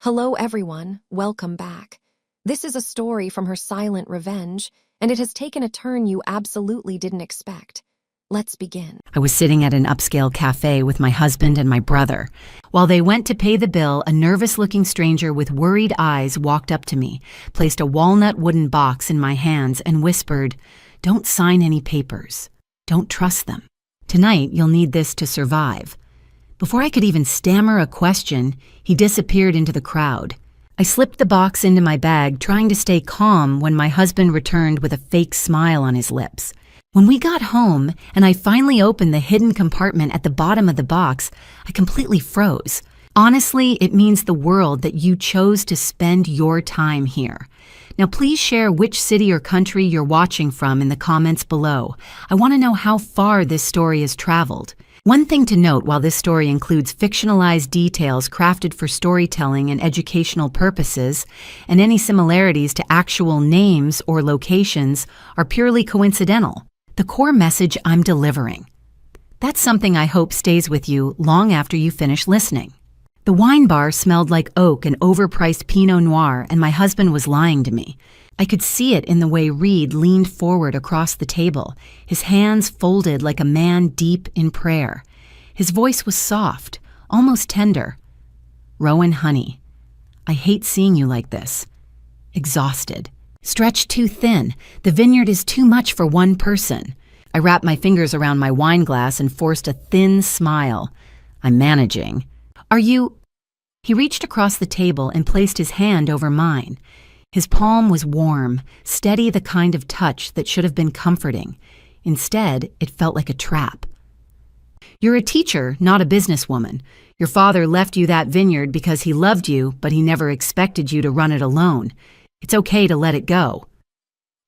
Hello everyone, welcome back. This is a story from her silent revenge, and it has taken a turn you absolutely didn't expect. Let's begin. I was sitting at an upscale cafe with my husband and my brother. While they went to pay the bill, a nervous-looking stranger with worried eyes walked up to me, placed a walnut wooden box in my hands, and whispered, "Don't sign any papers. Don't trust them. Tonight, you'll need this to survive." Before I could even stammer a question, he disappeared into the crowd. I slipped the box into my bag, trying to stay calm when my husband returned with a fake smile on his lips. When we got home and I finally opened the hidden compartment at the bottom of the box, I completely froze. Honestly, it means the world that you chose to spend your time here. Now please share which city or country you're watching from in the comments below. I want to know how far this story has traveled. One thing to note, while this story includes fictionalized details crafted for storytelling and educational purposes, and any similarities to actual names or locations are purely coincidental, the core message I'm delivering. That's something I hope stays with you long after you finish listening. The wine bar smelled like oak and overpriced Pinot Noir, and my husband was lying to me. I could see it in the way Reed leaned forward across the table, his hands folded like a man deep in prayer. His voice was soft, almost tender. "Rowan, honey, I hate seeing you like this. Exhausted. Stretched too thin. The vineyard is too much for one person." I wrapped my fingers around my wine glass and forced a thin smile. "I'm managing." "Are you—" He reached across the table and placed his hand over mine. His palm was warm, steady, the kind of touch that should have been comforting. Instead, it felt like a trap. "You're a teacher, not a businesswoman. Your father left you that vineyard because he loved you, but he never expected you to run it alone. It's okay to let it go."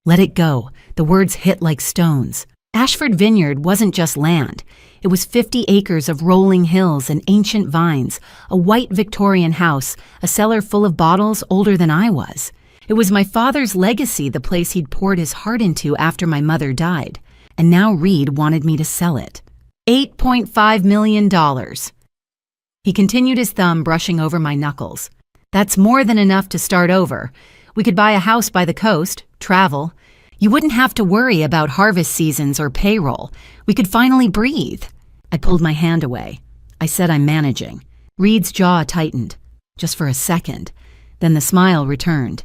Let it go. The words hit like stones. Ashford Vineyard wasn't just land. It was 50 acres of rolling hills and ancient vines, a white Victorian house, a cellar full of bottles older than I was. It was my father's legacy, the place he'd poured his heart into after my mother died. And now Reed wanted me to sell it. $8.5 million. He continued, his thumb brushing over my knuckles. "That's more than enough to start over. We could buy a house by the coast, travel. You wouldn't have to worry about harvest seasons or payroll. We could finally breathe." I pulled my hand away. I said, "I'm managing." Reed's jaw tightened, just for a second. Then the smile returned.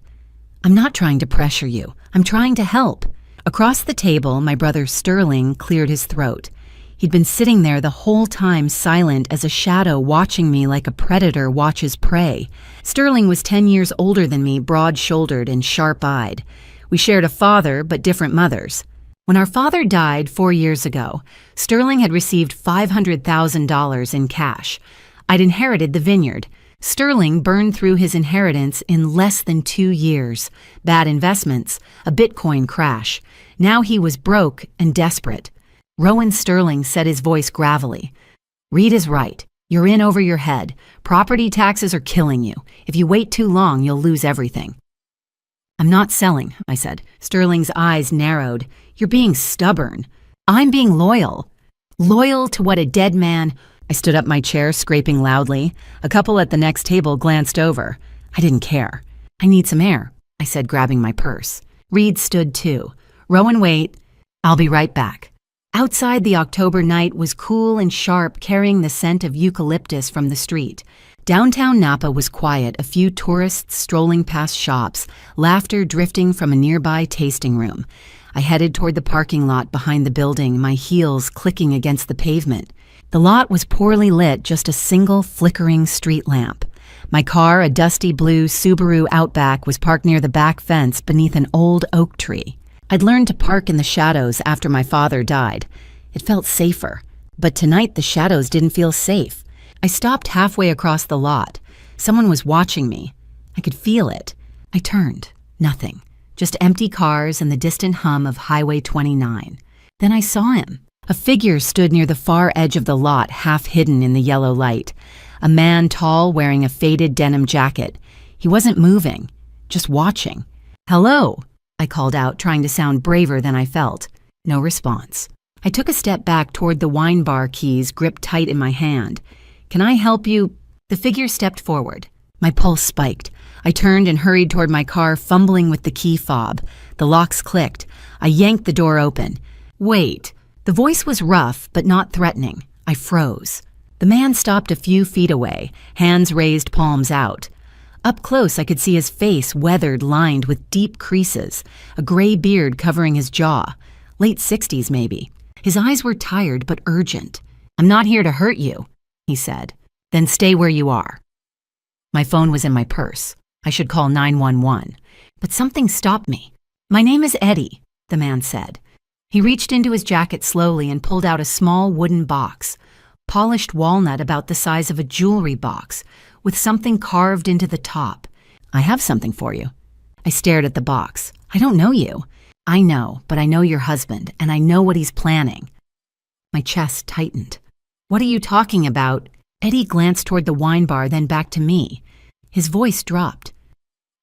"I'm not trying to pressure you. I'm trying to help." Across the table, my brother Sterling cleared his throat. He'd been sitting there the whole time, silent as a shadow, watching me like a predator watches prey. Sterling was 10 years older than me, broad-shouldered and sharp-eyed. We shared a father, but different mothers. When our father died 4 years ago, Sterling had received $500,000 in cash. I'd inherited the vineyard. Sterling burned through his inheritance in less than 2 years. Bad investments, a Bitcoin crash. Now he was broke and desperate. Rowan Sterling said, his voice gravelly, "Reed is right. You're in over your head. Property taxes are killing you. If you wait too long, you'll lose everything." "I'm not selling," I said. Sterling's eyes narrowed. "You're being stubborn." "I'm being loyal." "Loyal to what, a dead man—" I stood up my chair, scraping loudly. A couple at the next table glanced over. I didn't care. "I need some air," I said, grabbing my purse. Reed stood too. "Rowan, wait. I'll be right back." Outside, the October night was cool and sharp, carrying the scent of eucalyptus from the street. Downtown Napa was quiet, a few tourists strolling past shops, laughter drifting from a nearby tasting room. I headed toward the parking lot behind the building, my heels clicking against the pavement. The lot was poorly lit, just a single flickering street lamp. My car, a dusty blue Subaru Outback, was parked near the back fence beneath an old oak tree. I'd learned to park in the shadows after my father died. It felt safer. But tonight the shadows didn't feel safe. I stopped halfway across the lot. Someone was watching me. I could feel it. I turned. Nothing. Just empty cars and the distant hum of Highway 29. Then I saw him. A figure stood near the far edge of the lot, half hidden in the yellow light. A man, tall, wearing a faded denim jacket. He wasn't moving, just watching. "Hello," I called out, trying to sound braver than I felt. No response. I took a step back toward the wine bar keys gripped tight in my hand. "Can I help you?" The figure stepped forward. My pulse spiked. I turned and hurried toward my car, fumbling with the key fob. The locks clicked. I yanked the door open. "Wait." The voice was rough, but not threatening. I froze. The man stopped a few feet away, hands raised, palms out. Up close, I could see his face weathered, lined with deep creases, a gray beard covering his jaw. Late 60s, maybe. His eyes were tired but urgent. "I'm not here to hurt you," he said. "Then stay where you are." My phone was in my purse. I should call 911. But something stopped me. "My name is Eddie," the man said. He reached into his jacket slowly and pulled out a small wooden box, polished walnut about the size of a jewelry box, with something carved into the top. "I have something for you." I stared at the box. "I don't know you." "I know, but I know your husband, and I know what he's planning." My chest tightened. "What are you talking about?" Eddie glanced toward the wine bar, then back to me. His voice dropped.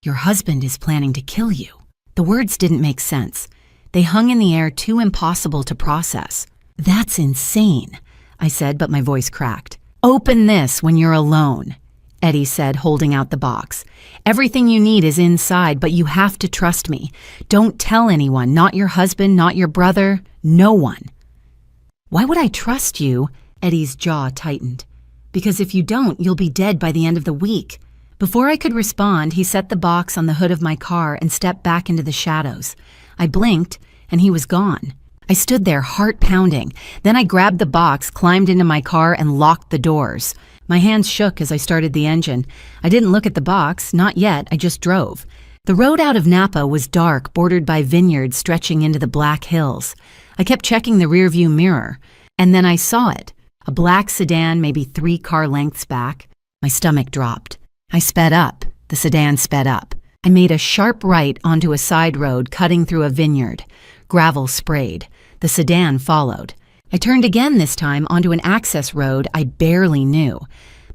"Your husband is planning to kill you." The words didn't make sense. They hung in the air, too impossible to process. "That's insane," I said, but my voice cracked. "Open this when you're alone," Eddie said, holding out the box. "Everything you need is inside, but you have to trust me. Don't tell anyone, not your husband, not your brother, no one." "Why would I trust you?" Eddie's jaw tightened. "Because if you don't, you'll be dead by the end of the week." Before I could respond, he set the box on the hood of my car and stepped back into the shadows. I blinked, and he was gone. I stood there, heart pounding. Then I grabbed the box, climbed into my car, and locked the doors. My hands shook as I started the engine. I didn't look at the box, not yet, I just drove. The road out of Napa was dark, bordered by vineyards stretching into the Black Hills. I kept checking the rearview mirror, and then I saw it. A black sedan, maybe 3 car lengths back. My stomach dropped. I sped up. The sedan sped up. I made a sharp right onto a side road cutting through a vineyard. Gravel sprayed. The sedan followed. I turned again this time onto an access road I barely knew.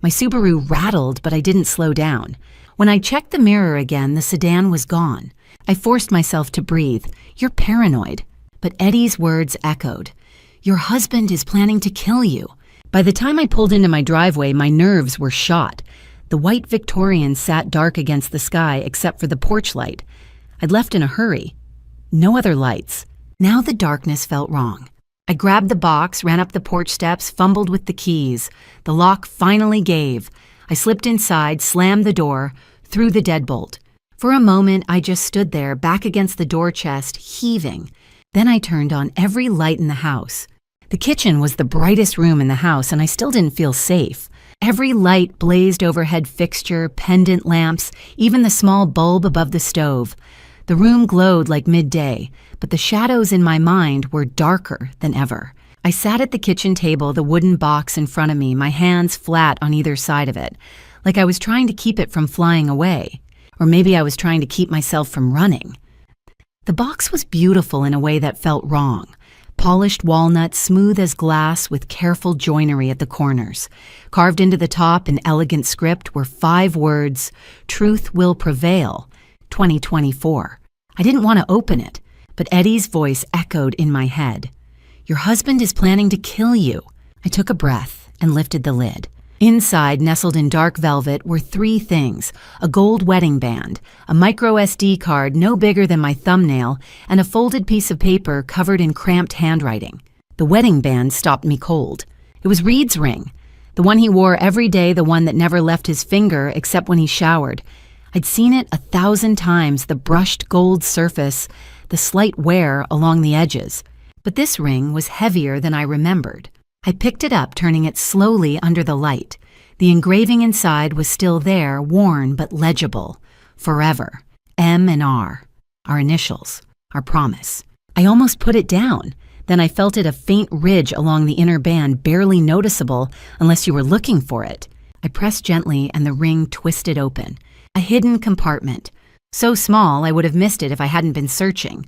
My Subaru rattled, but I didn't slow down. When I checked the mirror again, the sedan was gone. I forced myself to breathe. "You're paranoid." But Eddie's words echoed. "Your husband is planning to kill you." By the time I pulled into my driveway, my nerves were shot. The white Victorian sat dark against the sky except for the porch light. I'd left in a hurry. No other lights. Now the darkness felt wrong. I grabbed the box, ran up the porch steps, fumbled with the keys. The lock finally gave. I slipped inside, slammed the door, threw the deadbolt. For a moment, I just stood there, back against the door chest, heaving. Then I turned on every light in the house. The kitchen was the brightest room in the house, and I still didn't feel safe. Every light blazed overhead fixture, pendant lamps, even the small bulb above the stove. The room glowed like midday, but the shadows in my mind were darker than ever. I sat at the kitchen table, the wooden box in front of me, my hands flat on either side of it, like I was trying to keep it from flying away. Or maybe I was trying to keep myself from running. The box was beautiful in a way that felt wrong. Polished walnut, smooth as glass with careful joinery at the corners. Carved into the top in elegant script were 5 words, "Truth will prevail, 2024. I didn't want to open it, but Eddie's voice echoed in my head. "Your husband is planning to kill you." I took a breath and lifted the lid. Inside, nestled in dark velvet, were 3 things: a gold wedding band, a micro SD card no bigger than my thumbnail, and a folded piece of paper covered in cramped handwriting. The wedding band stopped me cold. It was Reed's ring, the one he wore every day, the one that never left his finger except when he showered. I'd seen it 1,000 times, the brushed gold surface, the slight wear along the edges. But this ring was heavier than I remembered. I picked it up, turning it slowly under the light. The engraving inside was still there, worn but legible. Forever. M and R. Our initials. Our promise. I almost put it down. Then I felt it, a faint ridge along the inner band, barely noticeable unless you were looking for it. I pressed gently and the ring twisted open. A hidden compartment. So small I would have missed it if I hadn't been searching.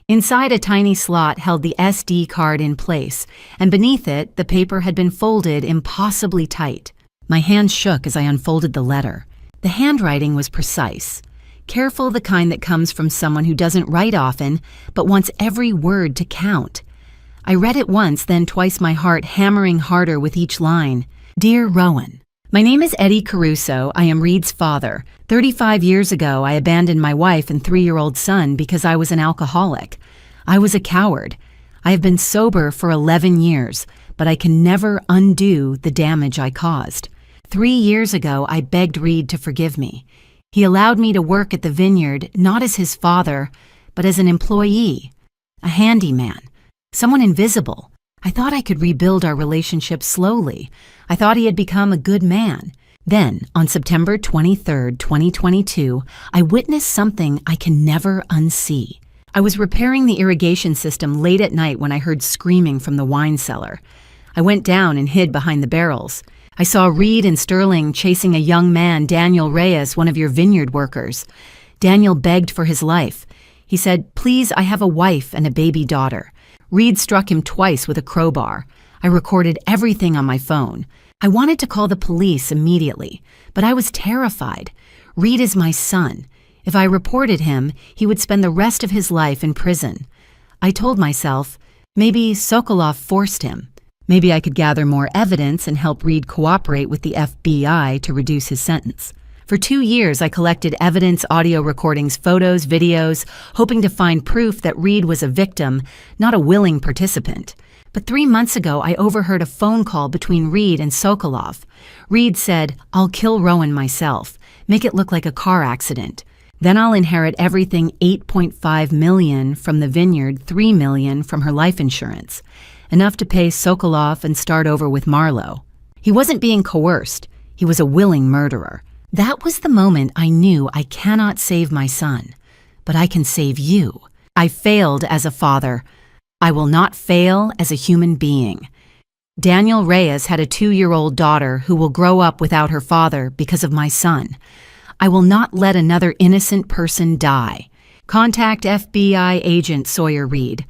Inside, a tiny slot held the SD card in place, and beneath it, the paper had been folded impossibly tight. My hands shook as I unfolded the letter. The handwriting was precise. Careful, the kind that comes from someone who doesn't write often, but wants every word to count. I read it once, then twice, my heart hammering harder with each line. "Dear Rowan, My name is Eddie Caruso. I am Reed's father. 35 years ago, I abandoned my wife and 3-year-old son because I was an alcoholic. I was a coward. I have been sober for 11 years, but I can never undo the damage I caused. 3 years ago, I begged Reed to forgive me. He allowed me to work at the vineyard, not as his father, but as an employee, a handyman, someone invisible. I thought I could rebuild our relationship slowly. I thought he had become a good man. Then, on September 23, 2022, I witnessed something I can never unsee. I was repairing the irrigation system late at night when I heard screaming from the wine cellar. I went down and hid behind the barrels. I saw Reed and Sterling chasing a young man, Daniel Reyes, one of your vineyard workers. Daniel begged for his life. He said, "Please, I have a wife and a baby daughter." Reed struck him twice with a crowbar. I recorded everything on my phone. I wanted to call the police immediately, but I was terrified. Reed is my son. If I reported him, he would spend the rest of his life in prison. I told myself, maybe Sokolov forced him. Maybe I could gather more evidence and help Reed cooperate with the FBI to reduce his sentence. For 2 years, I collected evidence, audio recordings, photos, videos, hoping to find proof that Reed was a victim, not a willing participant. But 3 months ago, I overheard a phone call between Reed and Sokolov. Reed said, "I'll kill Rowan myself, make it look like a car accident. Then I'll inherit everything, $8.5 million from the vineyard, $3 million from her life insurance. Enough to pay Sokolov and start over with Marlowe." He wasn't being coerced. He was a willing murderer. That was the moment I knew I cannot save my son, but I can save you. I failed as a father. I will not fail as a human being. Daniel Reyes had a 2-year-old daughter who will grow up without her father because of my son. I will not let another innocent person die. Contact FBI agent Sawyer Reed.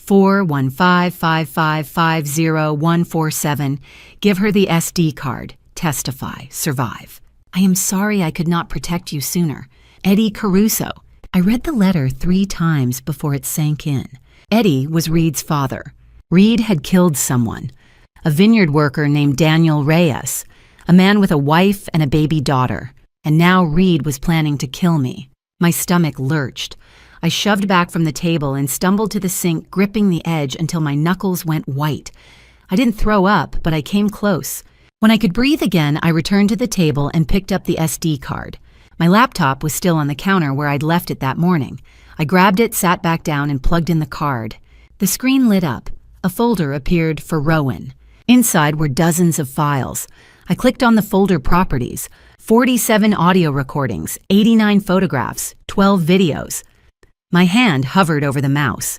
415-555-0147. Give her the SD card. Testify. Survive. I am sorry I could not protect you sooner. Eddie Caruso. I read the letter 3 times before it sank in. Eddie was Reed's father. Reed had killed someone. A vineyard worker named Daniel Reyes. A man with a wife and a baby daughter. And now Reed was planning to kill me. My stomach lurched. I shoved back from the table and stumbled to the sink, gripping the edge until my knuckles went white. I didn't throw up, but I came close. When I could breathe again, I returned to the table and picked up the SD card. My laptop was still on the counter where I'd left it that morning. I grabbed it, sat back down, and plugged in the card. The screen lit up. A folder appeared for Rowan. Inside were dozens of files. I clicked on the folder properties. 47 audio recordings, 89 photographs, 12 videos. My hand hovered over the mouse.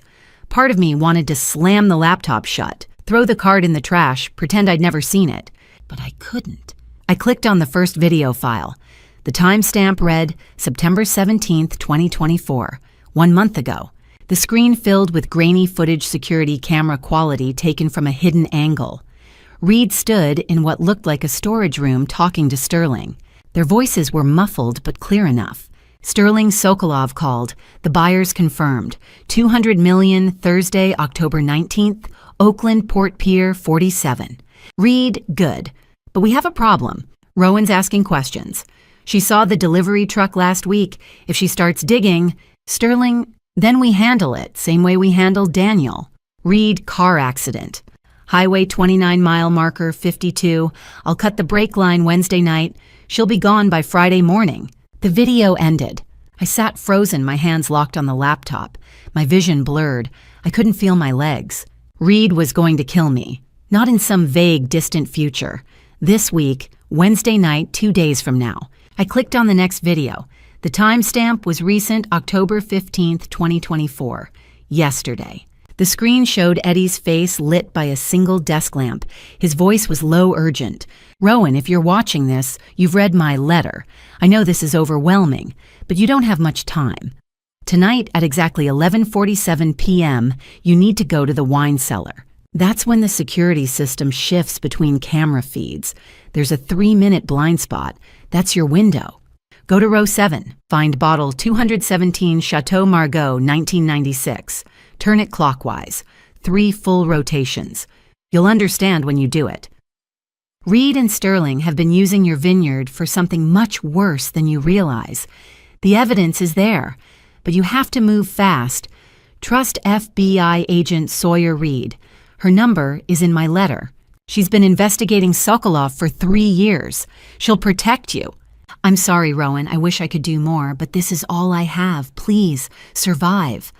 Part of me wanted to slam the laptop shut, throw the card in the trash, pretend I'd never seen it. But I couldn't. I clicked on the first video file. The timestamp read September 17th, 2024, 1 month ago. The screen filled with grainy footage security camera quality taken from a hidden angle. Reed stood in what looked like a storage room talking to Sterling. Their voices were muffled but clear enough. Sterling Sokolov called. The buyers confirmed. $200 million, Thursday, October 19th, Oakland Port Pier 47. Reed, good. But we have a problem. Rowan's asking questions. She saw the delivery truck last week. If she starts digging, Sterling, then we handle it, same way we handled Daniel. Reed, car accident. Highway 29 mile marker 52. I'll cut the brake line Wednesday night. She'll be gone by Friday morning. The video ended. I sat frozen, my hands locked on the laptop. My vision blurred. I couldn't feel my legs. Reed was going to kill me. Not in some vague, distant future. This week, Wednesday night, 2 days from now. I clicked on the next video. The timestamp was recent October 15th, 2024. Yesterday. The screen showed Eddie's face lit by a single desk lamp. His voice was low, urgent. "Rowan, if you're watching this, you've read my letter. I know this is overwhelming, but you don't have much time. Tonight at exactly 11:47 p.m., you need to go to the wine cellar. That's when the security system shifts between camera feeds. There's a 3-minute blind spot. That's your window. Go to row 7. Find bottle 217 Chateau Margaux 1996. Turn it clockwise. 3 full rotations. You'll understand when you do it." Reed and Sterling have been using your vineyard for something much worse than you realize. The evidence is there, but you have to move fast. Trust FBI agent Sawyer Reed. Her number is in my letter. She's been investigating Sokolov for 3 years. She'll protect you. I'm sorry, Rowan. I wish I could do more, but this is all I have. Please, survive.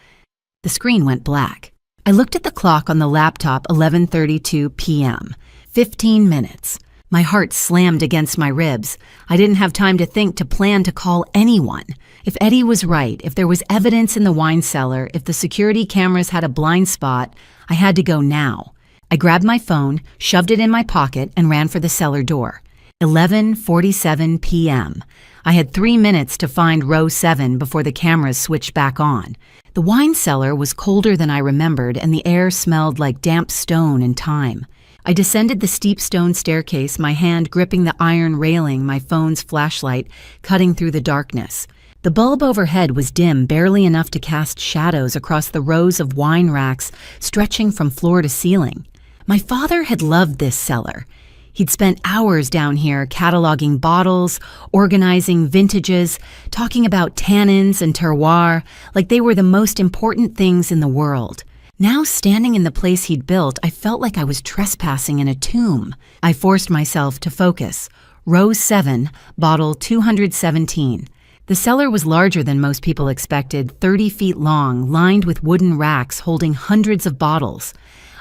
The screen went black. I looked at the clock on the laptop, 11:32 p.m. 15 minutes. My heart slammed against my ribs. I didn't have time to think, to plan, to call anyone. If Eddie was right, if there was evidence in the wine cellar, if the security cameras had a blind spot, I had to go now. I grabbed my phone, shoved it in my pocket, and ran for the cellar door. 11:47 p.m. I had 3 minutes to find row 7 before the cameras switched back on. The wine cellar was colder than I remembered, and the air smelled like damp stone and thyme. I descended the steep stone staircase, my hand gripping the iron railing, my phone's flashlight cutting through the darkness. The bulb overhead was dim, barely enough to cast shadows across the rows of wine racks stretching from floor to ceiling. My father had loved this cellar. He'd spent hours down here cataloging bottles, organizing vintages, talking about tannins and terroir like they were the most important things in the world. Now, standing in the place he'd built, I felt like I was trespassing in a tomb. I forced myself to focus. Row 7, bottle 217. The cellar was larger than most people expected, 30 feet long, lined with wooden racks holding hundreds of bottles.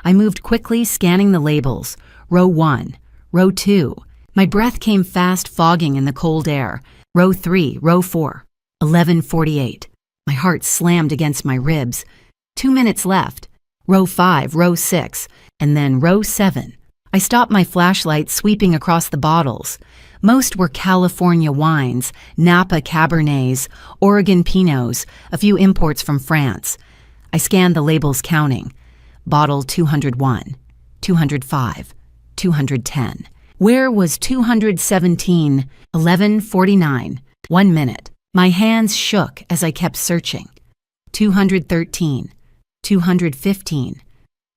I moved quickly, scanning the labels. Row 1, row 2. My breath came fast, fogging in the cold air. Row 3, row 4. 11:48. My heart slammed against my ribs. 2 minutes left. Row 5, row 6, and then row 7. I stopped my flashlight, sweeping across the bottles. Most were California wines, Napa Cabernets, Oregon Pinots, a few imports from France. I scanned the labels, counting. Bottle 201, 205, 210. Where was 217? 11:49. 1 minute. My hands shook as I kept searching. 213. 215,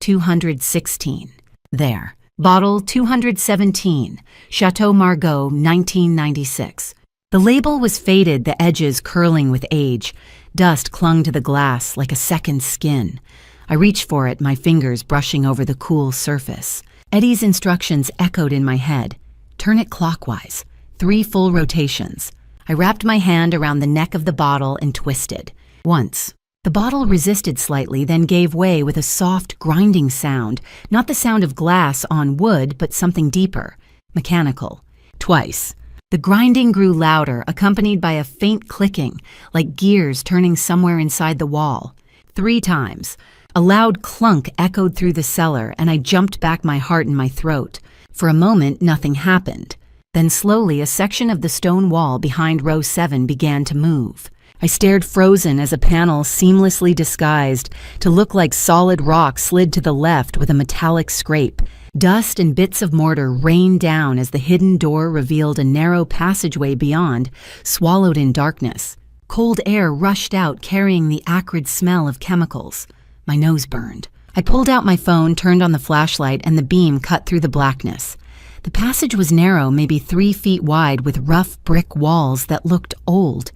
216. There. Bottle 217, Chateau Margaux, 1996. The label was faded, the edges curling with age. Dust clung to the glass like a second skin. I reached for it, my fingers brushing over the cool surface. Eddie's instructions echoed in my head. Turn it clockwise. 3 full rotations. I wrapped my hand around the neck of the bottle and twisted. Once. The bottle resisted slightly, then gave way with a soft, grinding sound, not the sound of glass on wood, but something deeper, mechanical. Twice. The grinding grew louder, accompanied by a faint clicking, like gears turning somewhere inside the wall. 3 times. A loud clunk echoed through the cellar, and I jumped back, my heart in my throat. For a moment, nothing happened. Then slowly, a section of the stone wall behind row 7 began to move. I stared, frozen, as a panel seamlessly disguised to look like solid rock slid to the left with a metallic scrape. Dust and bits of mortar rained down as the hidden door revealed a narrow passageway beyond, swallowed in darkness. Cold air rushed out, carrying the acrid smell of chemicals. My nose burned. I pulled out my phone, turned on the flashlight, and the beam cut through the blackness. The passage was narrow, maybe 3 feet wide, with rough brick walls that looked old.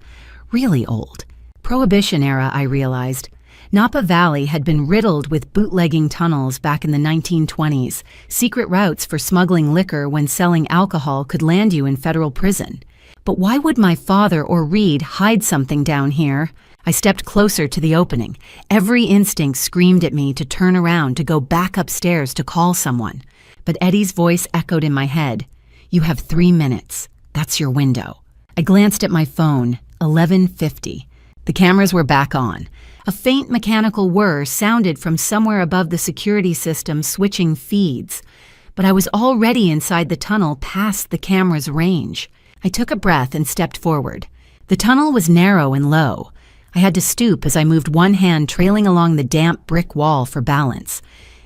Really old. Prohibition era, I realized. Napa Valley had been riddled with bootlegging tunnels back in the 1920s, secret routes for smuggling liquor when selling alcohol could land you in federal prison. But why would my father or Reed hide something down here? I stepped closer to the opening. Every instinct screamed at me to turn around, to go back upstairs, to call someone. But Eddie's voice echoed in my head. You have 3 minutes. That's your window. I glanced at my phone. 11:50. The cameras were back on. A faint mechanical whir sounded from somewhere above the security system, switching feeds. But I was already inside the tunnel, past the camera's range. I took a breath and stepped forward. The tunnel was narrow and low. I had to stoop as I moved one hand trailing along the damp brick wall for balance.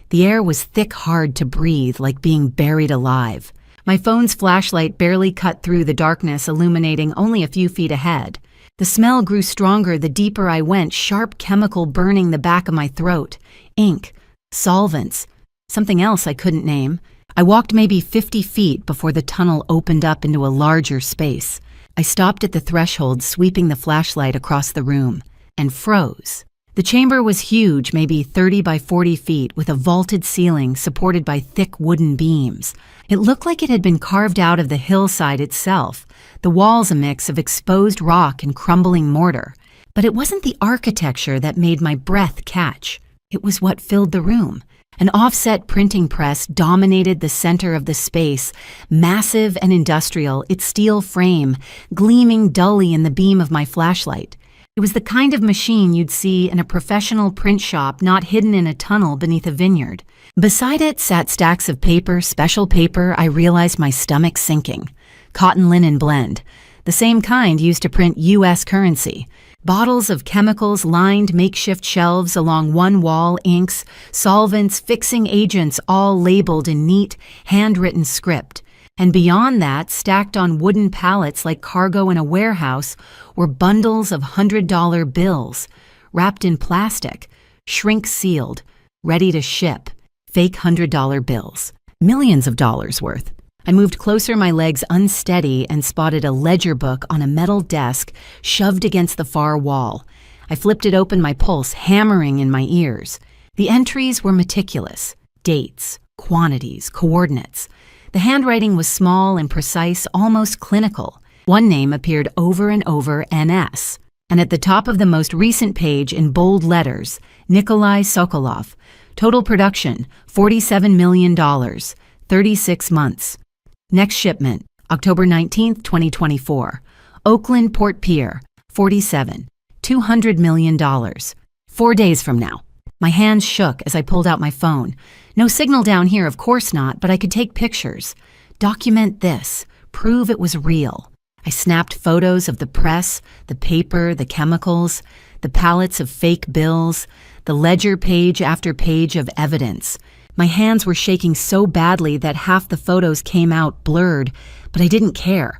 The air was thick, hard to breathe, like being buried alive. My phone's flashlight barely cut through the darkness, illuminating only a few feet ahead. The smell grew stronger the deeper I went, sharp chemical burning the back of my throat. Ink, solvents, something else I couldn't name. I walked maybe 50 feet before the tunnel opened up into a larger space. I stopped at the threshold, sweeping the flashlight across the room, and froze. The chamber was huge, maybe 30 by 40 feet, with a vaulted ceiling supported by thick wooden beams. It looked like it had been carved out of the hillside itself, the walls a mix of exposed rock and crumbling mortar. But it wasn't the architecture that made my breath catch. It was what filled the room. An offset printing press dominated the center of the space, massive and industrial, its steel frame gleaming dully in the beam of my flashlight. It was the kind of machine you'd see in a professional print shop, not hidden in a tunnel beneath a vineyard. Beside it sat stacks of paper, special paper. I realized my stomach sinking. Cotton linen blend, the same kind used to print U.S. currency. Bottles of chemicals lined makeshift shelves along one wall, inks, solvents, fixing agents, all labeled in neat, handwritten script. And beyond that, stacked on wooden pallets like cargo in a warehouse, were bundles of $100 bills, wrapped in plastic, shrink-sealed, ready to ship. Fake $100 bills. Millions of dollars worth. I moved closer, my legs unsteady, and spotted a ledger book on a metal desk shoved against the far wall. I flipped it open, my pulse hammering in my ears. The entries were meticulous. Dates, quantities, coordinates. The handwriting was small and precise, almost clinical. One name appeared over and over, NS. And at the top of the most recent page, in bold letters, Nikolai Sokolov. Total production, $47 million. 36 months. Next shipment, October 19th, 2024. Oakland Port Pier, 47. $200 million. 4 days from now. My hands shook as I pulled out my phone. No signal down here, of course not, but I could take pictures. Document this. Prove it was real. I snapped photos of the press, the paper, the chemicals, the pallets of fake bills, the ledger page after page of evidence. My hands were shaking so badly that half the photos came out blurred, but I didn't care.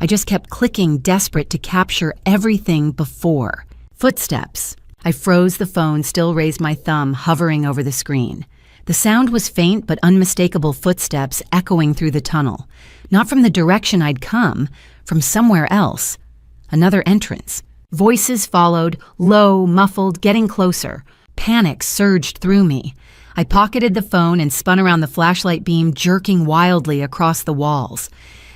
I just kept clicking, desperate to capture everything before. Footsteps. I froze the phone, still raised my thumb, hovering over the screen. The sound was faint but unmistakable, footsteps echoing through the tunnel. Not from the direction I'd come, from somewhere else. Another entrance. Voices followed, low, muffled, getting closer. Panic surged through me. I pocketed the phone and spun around the flashlight beam, jerking wildly across the walls.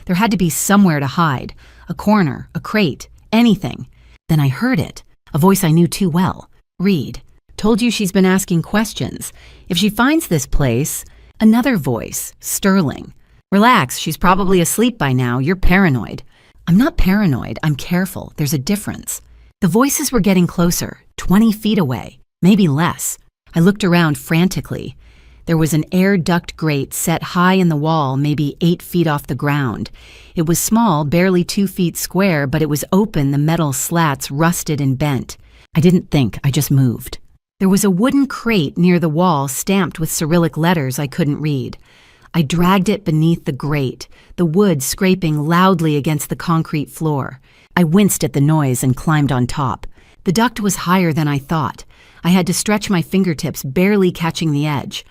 There had to be somewhere to hide. A corner, a crate, anything. Then I heard it. A voice I knew too well. Reed. Told you she's been asking questions. If she finds this place... Another voice. Sterling. Relax, she's probably asleep by now. You're paranoid. I'm not paranoid. I'm careful. There's a difference. The voices were getting closer, 20 feet away. Maybe less. I looked around frantically. There was an air duct grate set high in the wall, maybe 8 feet off the ground. It was small, barely 2 feet square, but it was open, the metal slats rusted and bent. I didn't think, I just moved. There was a wooden crate near the wall stamped with Cyrillic letters I couldn't read. I dragged it beneath the grate, the wood scraping loudly against the concrete floor. I winced at the noise and climbed on top. The duct was higher than I thought. I had to stretch my fingertips, barely catching the edge.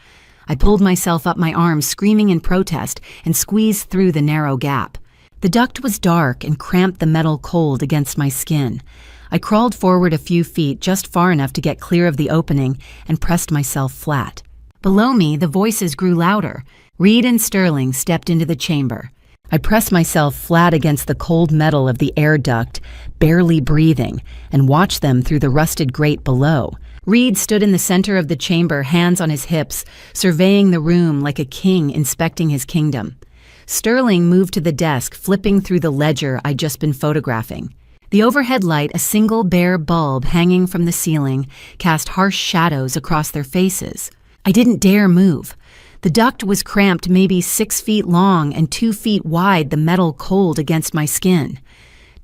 I pulled myself up my arms, screaming in protest, and squeezed through the narrow gap. The duct was dark and cramped the metal cold against my skin. I crawled forward a few feet, just far enough to get clear of the opening, and pressed myself flat. Below me, the voices grew louder. Reed and Sterling stepped into the chamber. I pressed myself flat against the cold metal of the air duct, barely breathing, and watched them through the rusted grate below. Reed stood in the center of the chamber, hands on his hips, surveying the room like a king inspecting his kingdom. Sterling moved to the desk, flipping through the ledger I'd just been photographing. The overhead light, a single bare bulb hanging from the ceiling, cast harsh shadows across their faces. I didn't dare move. The duct was cramped, maybe 6 feet long and 2 feet wide, the metal cold against my skin.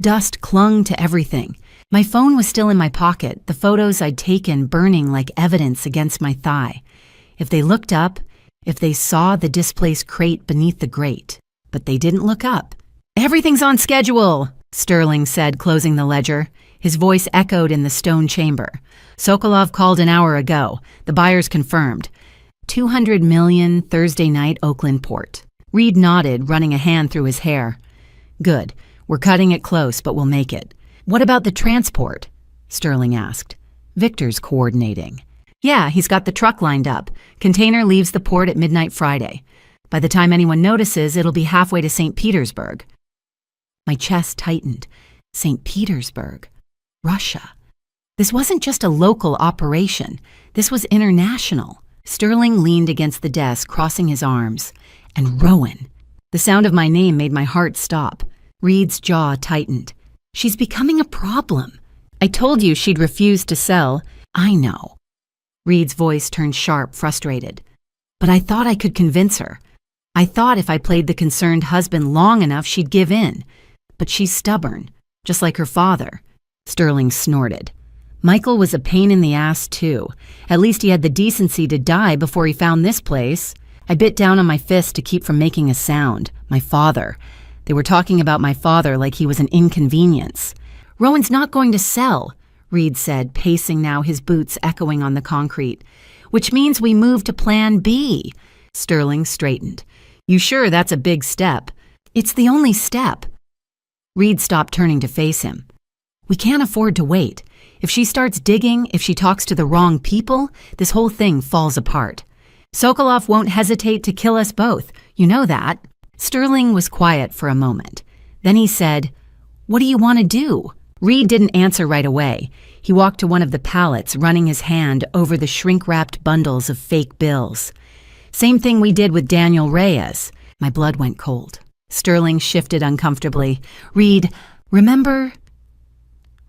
Dust clung to everything. My phone was still in my pocket, the photos I'd taken burning like evidence against my thigh. If they looked up, if they saw the displaced crate beneath the grate. But they didn't look up. "Everything's on schedule," Sterling said, closing the ledger. His voice echoed in the stone chamber. "Sokolov called an hour ago. The buyer's confirmed. 200 million Thursday night Oakland port. Reed nodded, running a hand through his hair. Good. We're cutting it close, but we'll make it. What about the transport? Sterling asked. Victor's coordinating. Yeah, he's got the truck lined up. Container leaves the port at midnight Friday. By the time anyone notices, it'll be halfway to St. Petersburg. My chest tightened. St. Petersburg. Russia. This wasn't just a local operation. This was international. Sterling leaned against the desk, crossing his arms. And Rowan. The sound of my name made my heart stop. Reed's jaw tightened. She's becoming a problem. I told you she'd refuse to sell. I know. Reed's voice turned sharp, frustrated. But I thought I could convince her. I thought if I played the concerned husband long enough, she'd give in. But she's stubborn, just like her father. Sterling snorted. Michael was a pain in the ass, too. At least he had the decency to die before he found this place. I bit down on my fist to keep from making a sound. My father. They were talking about my father like he was an inconvenience. Rowan's not going to sell, Reed said, pacing now, his boots echoing on the concrete. Which means we move to Plan B. Sterling straightened. You sure that's a big step? It's the only step. Reed stopped turning to face him. We can't afford to wait. If she starts digging, if she talks to the wrong people, this whole thing falls apart. Sokolov won't hesitate to kill us both. You know that. Sterling was quiet for a moment. Then he said, What do you want to do? Reed didn't answer right away. He walked to one of the pallets, running his hand over the shrink-wrapped bundles of fake bills. Same thing we did with Daniel Reyes. My blood went cold. Sterling shifted uncomfortably. Reed, remember?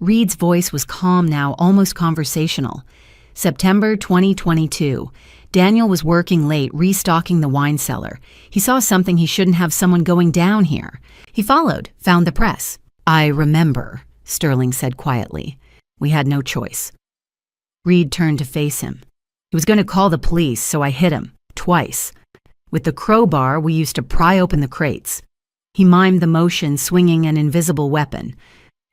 Reed's voice was calm now, almost conversational. September 2022. Daniel was working late, restocking the wine cellar. He saw something he shouldn't have someone going down here. He followed, found the press. I remember, Sterling said quietly. We had no choice. Reed turned to face him. He was going to call the police, so I hit him, twice. With the crowbar, we used to pry open the crates. He mimed the motion, swinging an invisible weapon.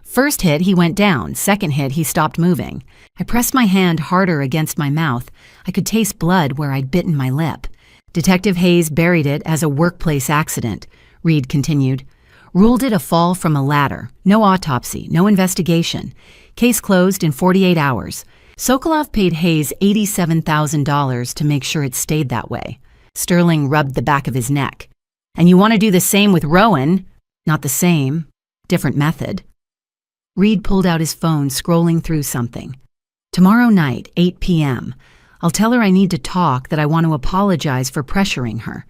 First hit, he went down. Second hit, he stopped moving. I pressed my hand harder against my mouth. I could taste blood where I'd bitten my lip. Detective Hayes buried it as a workplace accident, Reed continued. Ruled it a fall from a ladder. No autopsy, no investigation. Case closed in 48 hours. Sokolov paid Hayes $87,000 to make sure it stayed that way. Sterling rubbed the back of his neck. And you want to do the same with Rowan? Not the same. Different method. Reed pulled out his phone, scrolling through something. Tomorrow night, 8 p.m. I'll tell her I need to talk, that I want to apologize for pressuring her.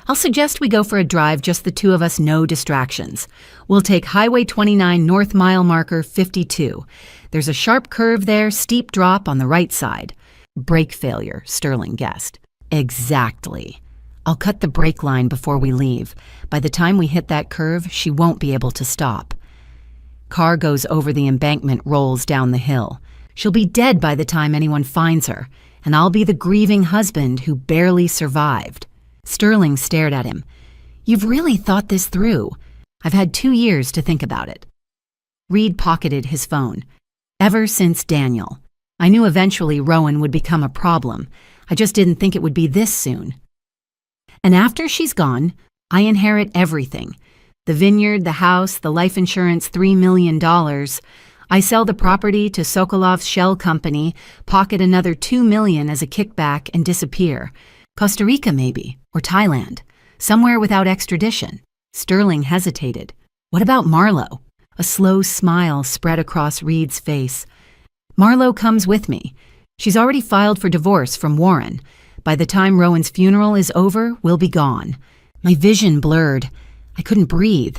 I'll suggest we go for a drive, just the two of us, no distractions. We'll take Highway 29 north mile marker 52. There's a sharp curve there, steep drop on the right side. Brake failure, Sterling guessed. Exactly. I'll cut the brake line before we leave. By the time we hit that curve, she won't be able to stop. Car goes over the embankment, rolls down the hill. She'll be dead by the time anyone finds her, and I'll be the grieving husband who barely survived. Sterling stared at him. You've really thought this through. I've had 2 years to think about it. Reed pocketed his phone. Ever since Daniel. I knew eventually Rowan would become a problem. I just didn't think it would be this soon. And after she's gone, I inherit everything. The vineyard, the house, the life insurance, $3 million. I sell the property to Sokolov's shell company, pocket another $2 million as a kickback, and disappear. Costa Rica, maybe, or Thailand. Somewhere without extradition. Sterling hesitated. What about Marlo? A slow smile spread across Reed's face. Marlo comes with me. She's already filed for divorce from Warren. By the time Rowan's funeral is over, we'll be gone. My vision blurred. I couldn't breathe.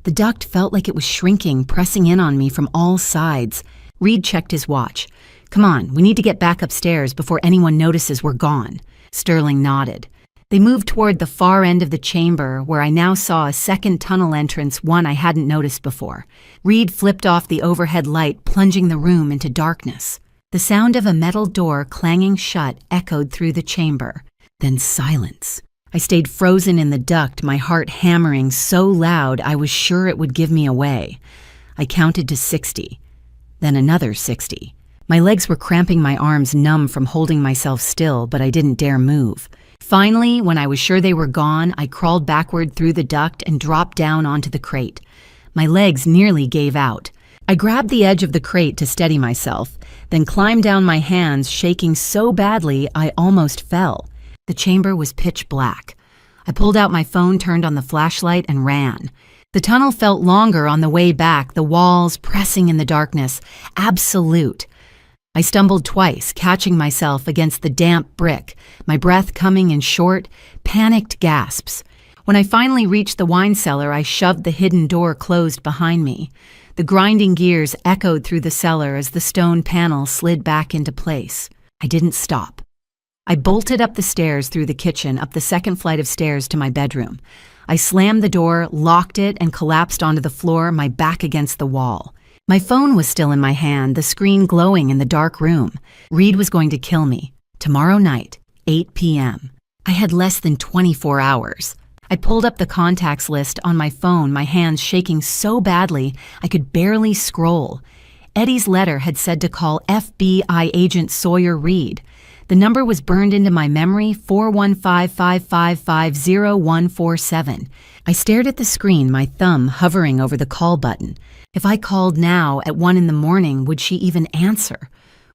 The duct felt like it was shrinking, pressing in on me from all sides. Reed checked his watch. Come on, we need to get back upstairs before anyone notices we're gone. Sterling nodded. They moved toward the far end of the chamber, where I now saw a second tunnel entrance, one I hadn't noticed before. Reed flipped off the overhead light, plunging the room into darkness. The sound of a metal door clanging shut echoed through the chamber. Then silence. I stayed frozen in the duct, my heart hammering so loud I was sure it would give me away. I counted to 60. Then another 60. My legs were cramping, my arms numb from holding myself still, but I didn't dare move. Finally, when I was sure they were gone, I crawled backward through the duct and dropped down onto the crate. My legs nearly gave out. I grabbed the edge of the crate to steady myself, then climbed down my hands, shaking so badly I almost fell. The chamber was pitch black. I pulled out my phone, turned on the flashlight, and ran. The tunnel felt longer on the way back, the walls pressing in the darkness. Absolute. I stumbled twice, catching myself against the damp brick, my breath coming in short, panicked gasps. When I finally reached the wine cellar, I shoved the hidden door closed behind me. The grinding gears echoed through the cellar as the stone panel slid back into place. I didn't stop. I bolted up the stairs through the kitchen, up the second flight of stairs to my bedroom. I slammed the door, locked it, and collapsed onto the floor, my back against the wall. My phone was still in my hand, the screen glowing in the dark room. Reed was going to kill me. Tomorrow night, 8 p.m. I had less than 24 hours. I pulled up the contacts list on my phone, my hands shaking so badly I could barely scroll. Eddie's letter had said to call FBI agent Sawyer Reed. The number was burned into my memory, 415-555-0147. I stared at the screen, my thumb hovering over the call button. If I called now at 1 a.m, would she even answer?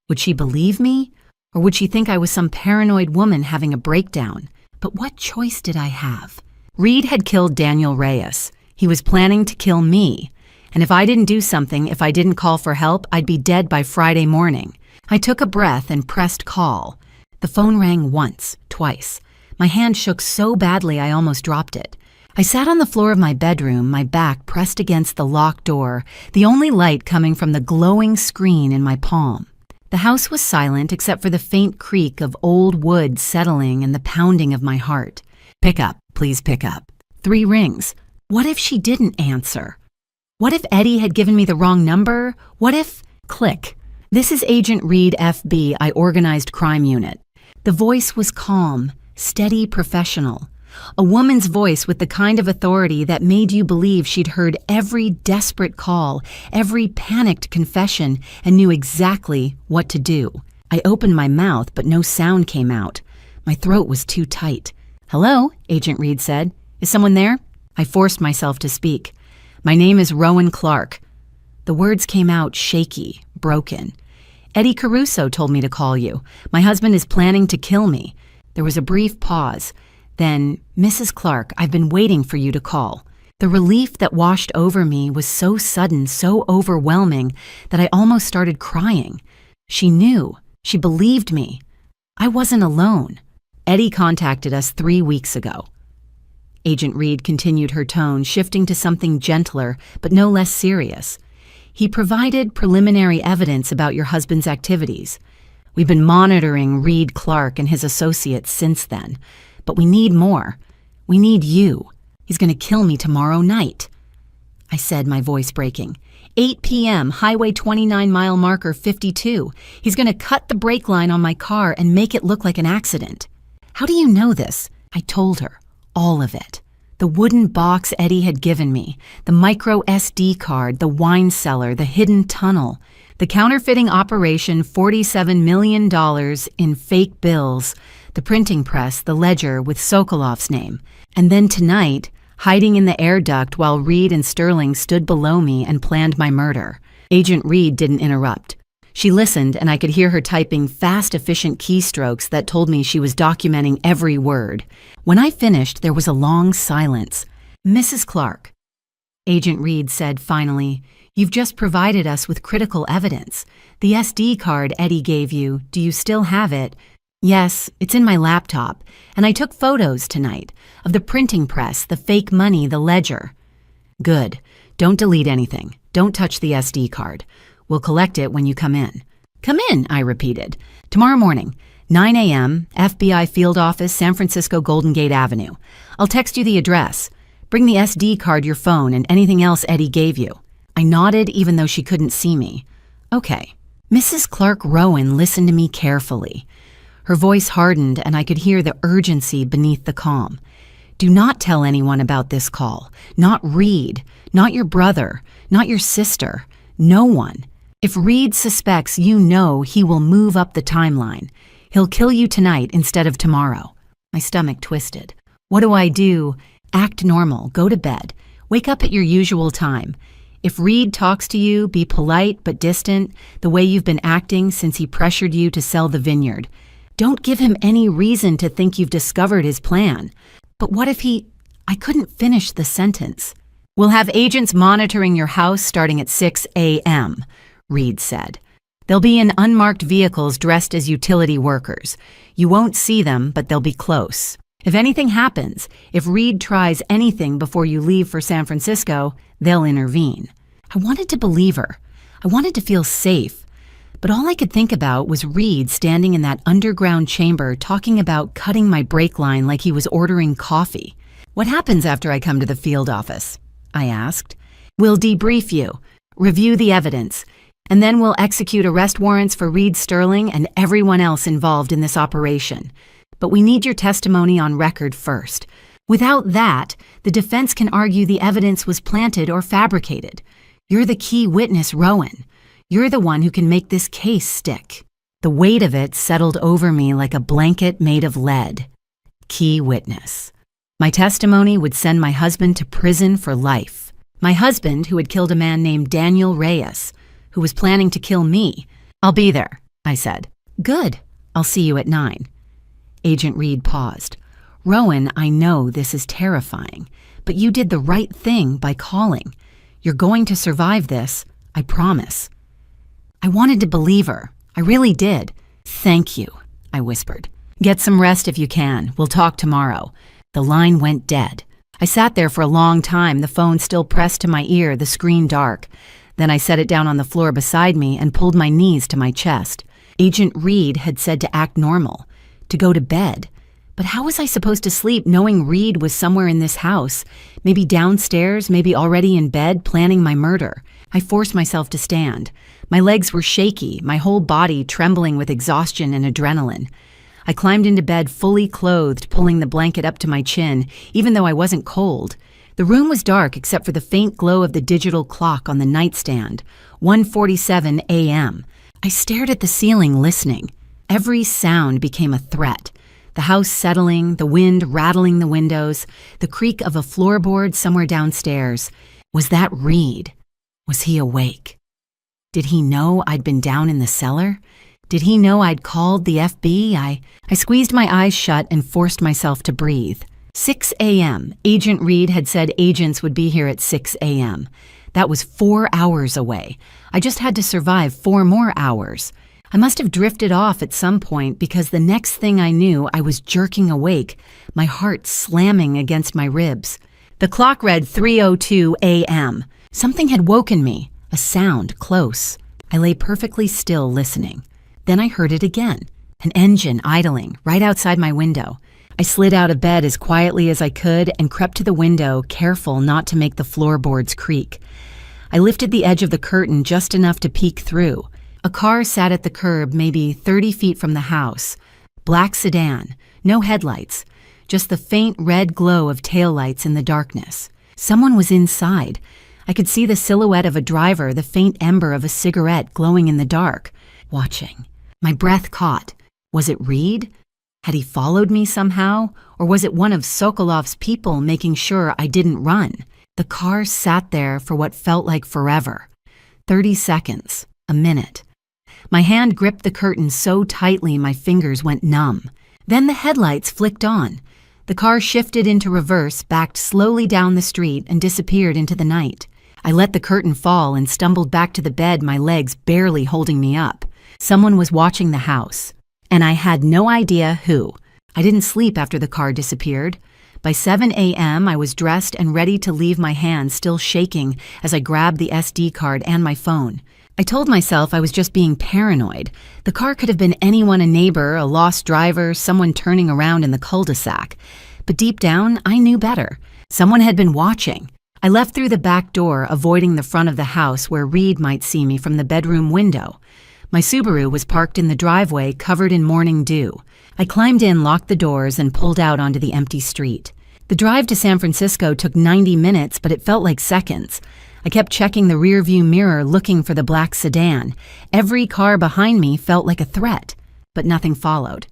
Would she believe me? Or would she think I was some paranoid woman having a breakdown? But what choice did I have? Reed had killed Daniel Reyes. He was planning to kill me. And if I didn't do something, if I didn't call for help, I'd be dead by Friday morning. I took a breath and pressed call. The phone rang once, twice. My hand shook so badly I almost dropped it. I sat on the floor of my bedroom, my back pressed against the locked door, the only light coming from the glowing screen in my palm. The house was silent except for the faint creak of old wood settling and the pounding of my heart. Pick up, please pick up. 3 rings. What if she didn't answer? What if Eddie had given me the wrong number? What if... Click. This is Agent Reed, FBI, Organized Crime Unit. The voice was calm, steady, professional. A woman's voice with the kind of authority that made you believe she'd heard every desperate call, every panicked confession, and knew exactly what to do. I opened my mouth, but no sound came out. My throat was too tight. "Hello," Agent Reed said. "Is someone there?" I forced myself to speak. "My name is Rowan Clark." The words came out shaky, broken. "Eddie Caruso told me to call you. My husband is planning to kill me." There was a brief pause. Then, "Mrs. Clark, I've been waiting for you to call." The relief that washed over me was so sudden, so overwhelming, that I almost started crying. She knew. She believed me. I wasn't alone. Eddie contacted us 3 weeks ago. Agent Reed continued, her tone shifting to something gentler, but no less serious. "He provided preliminary evidence about your husband's activities. We've been monitoring Reed Clark and his associates since then. But we need more. We need you. He's going to kill me tomorrow night." I said, my voice breaking. 8 p.m., Highway 29 mile marker 52. He's going to cut the brake line on my car and make it look like an accident. "How do you know this?" I told her. All of it. The wooden box Eddie had given me, the micro SD card, the wine cellar, the hidden tunnel, the counterfeiting operation, $47 million in fake bills, the printing press, the ledger with Sokolov's name. And then tonight, hiding in the air duct while Reed and Sterling stood below me and planned my murder. Agent Reed didn't interrupt. She listened, and I could hear her typing fast, efficient keystrokes that told me she was documenting every word. When I finished, there was a long silence. "Mrs. Clark," Agent Reed said finally, "you've just provided us with critical evidence. The SD card Eddie gave you, do you still have it?" "Yes, it's in my laptop, and I took photos tonight of the printing press, the fake money, the ledger." "Good. Don't delete anything. Don't touch the SD card. We'll collect it when you come in." "Come in," I repeated. "Tomorrow morning, 9 a.m., FBI Field Office, San Francisco Golden Gate Avenue. I'll text you the address. Bring the SD card, your phone, and anything else Eddie gave you." I nodded even though she couldn't see me. "Okay." Mrs. Clark Rowan listened to me carefully. Her voice hardened, and I could hear the urgency beneath the calm. "Do not tell anyone about this call. Not Reed. Not your brother. Not your sister. No one. If Reed suspects you know he will move up the timeline, he'll kill you tonight instead of tomorrow. My stomach twisted. What do? Act normal, go to bed, wake up at your usual time. If Reed talks to you, be polite but distant, the way you've been acting since he pressured you to sell the vineyard. Don't give him any reason to think you've discovered his plan. But what if he... I couldn't finish the sentence. We'll have agents monitoring your house starting at 6 a.m., Reed said. They'll be in unmarked vehicles dressed as utility workers. You won't see them, but they'll be close. If anything happens, if Reed tries anything before you leave for San Francisco, they'll intervene. I wanted to believe her. I wanted to feel safe. But all I could think about was Reed standing in that underground chamber talking about cutting my brake line like he was ordering coffee. What happens after I come to the field office? I asked. We'll debrief you, review the evidence, and then we'll execute arrest warrants for Reed Sterling and everyone else involved in this operation. But we need your testimony on record first. Without that, the defense can argue the evidence was planted or fabricated. You're the key witness, Rowan. You're the one who can make this case stick. The weight of it settled over me like a blanket made of lead. Key witness. My testimony would send my husband to prison for life. My husband, who had killed a man named Daniel Reyes, who was planning to kill me. I'll be there, I said. Good. I'll see you at 9. Agent Reed paused. Rowan, I know this is terrifying, but you did the right thing by calling. You're going to survive this, I promise. I wanted to believe her. I really did. Thank you, I whispered. Get some rest if you can. We'll talk tomorrow. The line went dead. I sat there for a long time, the phone still pressed to my ear, the screen dark. Then I set it down on the floor beside me and pulled my knees to my chest. Agent Reed had said to act normal, to go to bed. But how was I supposed to sleep knowing Reed was somewhere in this house, maybe downstairs, maybe already in bed planning my murder? I forced myself to stand. My legs were shaky, my whole body trembling with exhaustion and adrenaline. I climbed into bed fully clothed, pulling the blanket up to my chin, even though I wasn't cold. The room was dark except for the faint glow of the digital clock on the nightstand, 1:47 a.m. I stared at the ceiling, listening. Every sound became a threat. The house settling, the wind rattling the windows, the creak of a floorboard somewhere downstairs. Was that Reed? Was he awake? Did he know I'd been down in the cellar? Did he know I'd called the FB? I squeezed my eyes shut and forced myself to breathe. 6 a.m. Agent Reed had said agents would be here at 6 a.m. That was 4 hours away. I just had to survive 4 more hours. I must have drifted off at some point because the next thing I knew, I was jerking awake, my heart slamming against my ribs. The clock read 3:02 a.m. Something had woken me, a sound close. I lay perfectly still listening. Then I heard it again, an engine idling right outside my window. I slid out of bed as quietly as I could and crept to the window, careful not to make the floorboards creak. I lifted the edge of the curtain just enough to peek through. A car sat at the curb maybe 30 feet from the house. Black sedan, no headlights, just the faint red glow of taillights in the darkness. Someone was inside. I could see the silhouette of a driver, the faint ember of a cigarette glowing in the dark, watching. My breath caught. Was it Reed? Had he followed me somehow? Or was it one of Sokolov's people making sure I didn't run? The car sat there for what felt like forever. 30 seconds, a minute. My hand gripped the curtain so tightly my fingers went numb. Then the headlights flicked on. The car shifted into reverse, backed slowly down the street, and disappeared into the night. I let the curtain fall and stumbled back to the bed, my legs barely holding me up. Someone was watching the house, and I had no idea who. I didn't sleep after the car disappeared. By 7 a.m., I was dressed and ready to leave, my hands still shaking as I grabbed the SD card and my phone. I told myself I was just being paranoid. The car could have been anyone, a neighbor, a lost driver, someone turning around in the cul-de-sac. But deep down, I knew better. Someone had been watching. I left through the back door, avoiding the front of the house where Reed might see me from the bedroom window. My Subaru was parked in the driveway, covered in morning dew. I climbed in, locked the doors, and pulled out onto the empty street. The drive to San Francisco took 90 minutes, but it felt like seconds. I kept checking the rearview mirror looking for the black sedan. Every car behind me felt like a threat, but nothing followed.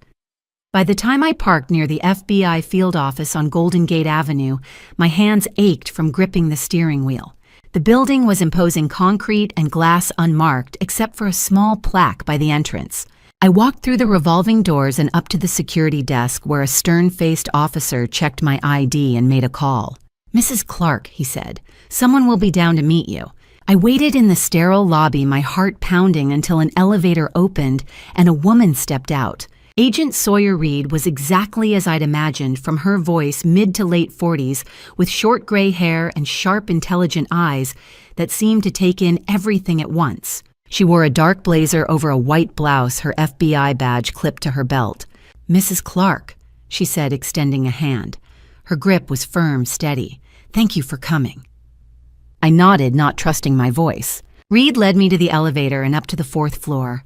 By the time I parked near the FBI field office on Golden Gate Avenue, my hands ached from gripping the steering wheel. The building was imposing concrete and glass unmarked except for a small plaque by the entrance. I walked through the revolving doors and up to the security desk where a stern-faced officer checked my ID and made a call. "Mrs. Clark," he said, "someone will be down to meet you." I waited in the sterile lobby, my heart pounding, until an elevator opened and a woman stepped out. Agent Sawyer Reed was exactly as I'd imagined, from her voice, mid to late 40s, with short gray hair and sharp, intelligent eyes that seemed to take in everything at once. She wore a dark blazer over a white blouse, her FBI badge clipped to her belt. "Mrs. Clark," she said, extending a hand. Her grip was firm, steady. "Thank you for coming." I nodded, not trusting my voice. Reed led me to the elevator and up to the 4th floor.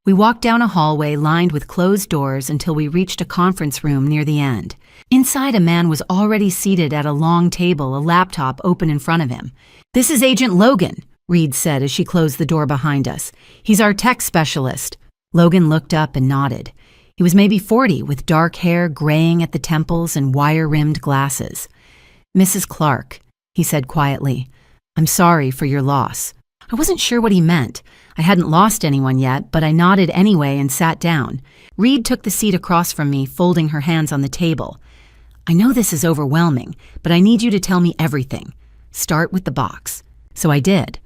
We walked down a hallway lined with closed doors until we reached a conference room near the end. Inside, a man was already seated at a long table, a laptop open in front of him. "This is Agent Logan," Reed said as she closed the door behind us. "He's our tech specialist." Logan looked up and nodded. He was maybe 40, with dark hair graying at the temples and wire-rimmed glasses. "Mrs. Clark," he said quietly, "I'm sorry for your loss." I wasn't sure what he meant. I hadn't lost anyone yet, but I nodded anyway and sat down. Reed took the seat across from me, folding her hands on the table. "I know this is overwhelming, but I need you to tell me everything. Start with the box." So I did.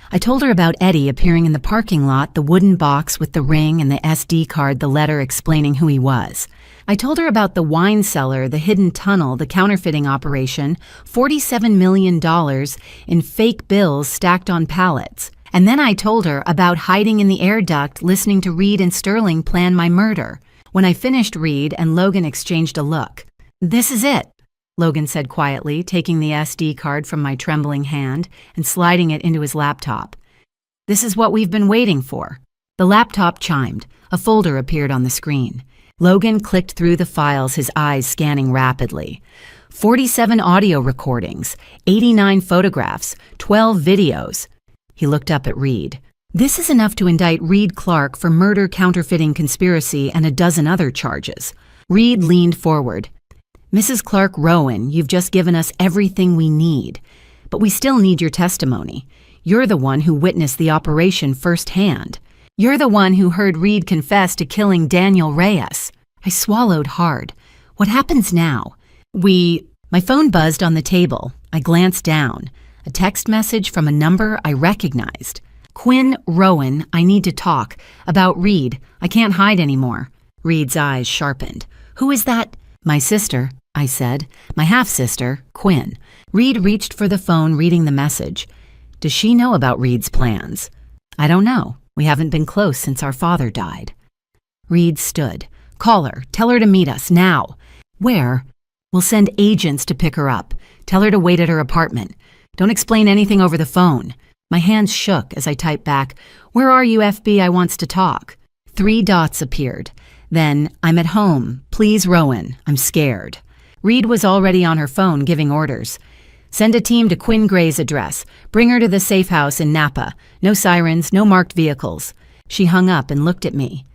I told her about Eddie appearing in the parking lot, the wooden box with the ring and the SD card, the letter explaining who he was. I told her about the wine cellar, the hidden tunnel, the counterfeiting operation, $47 million in fake bills stacked on pallets. And then I told her about hiding in the air duct, listening to Reed and Sterling plan my murder. When I finished, Reed and Logan exchanged a look. "This is it," Logan said quietly, taking the SD card from my trembling hand and sliding it into his laptop. "This is what we've been waiting for." The laptop chimed. A folder appeared on the screen. Logan clicked through the files, his eyes scanning rapidly. 47 audio recordings, 89 photographs, 12 videos. He looked up at Reed. "This is enough to indict Reed Clark for murder, counterfeiting, conspiracy, and a dozen other charges." Reed leaned forward. "Mrs. Clark Rowan, you've just given us everything we need. But we still need your testimony. You're the one who witnessed the operation firsthand. You're the one who heard Reed confess to killing Daniel Reyes." I swallowed hard. "What happens now?" My phone buzzed on the table. I glanced down. A text message from a number I recognized. "Quinn Rowan, I need to talk. About Reed. I can't hide anymore." Reed's eyes sharpened. "Who is that?" "My sister," I said. "My half-sister, Quinn." Reed reached for the phone, reading the message. "Does she know about Reed's plans?" "I don't know. We haven't been close since our father died." Reed stood. "Call her. Tell her to meet us, now." "Where?" "We'll send agents to pick her up. Tell her to wait at her apartment. Don't explain anything over the phone." My hands shook as I typed back, "Where are you, FBI wants to talk." 3 dots appeared. Then, "I'm at home. Please, Rowan. I'm scared." Reed was already on her phone giving orders. "Send a team to Quinn Gray's address. Bring her to the safe house in Napa. No sirens, no marked vehicles." She hung up and looked at me.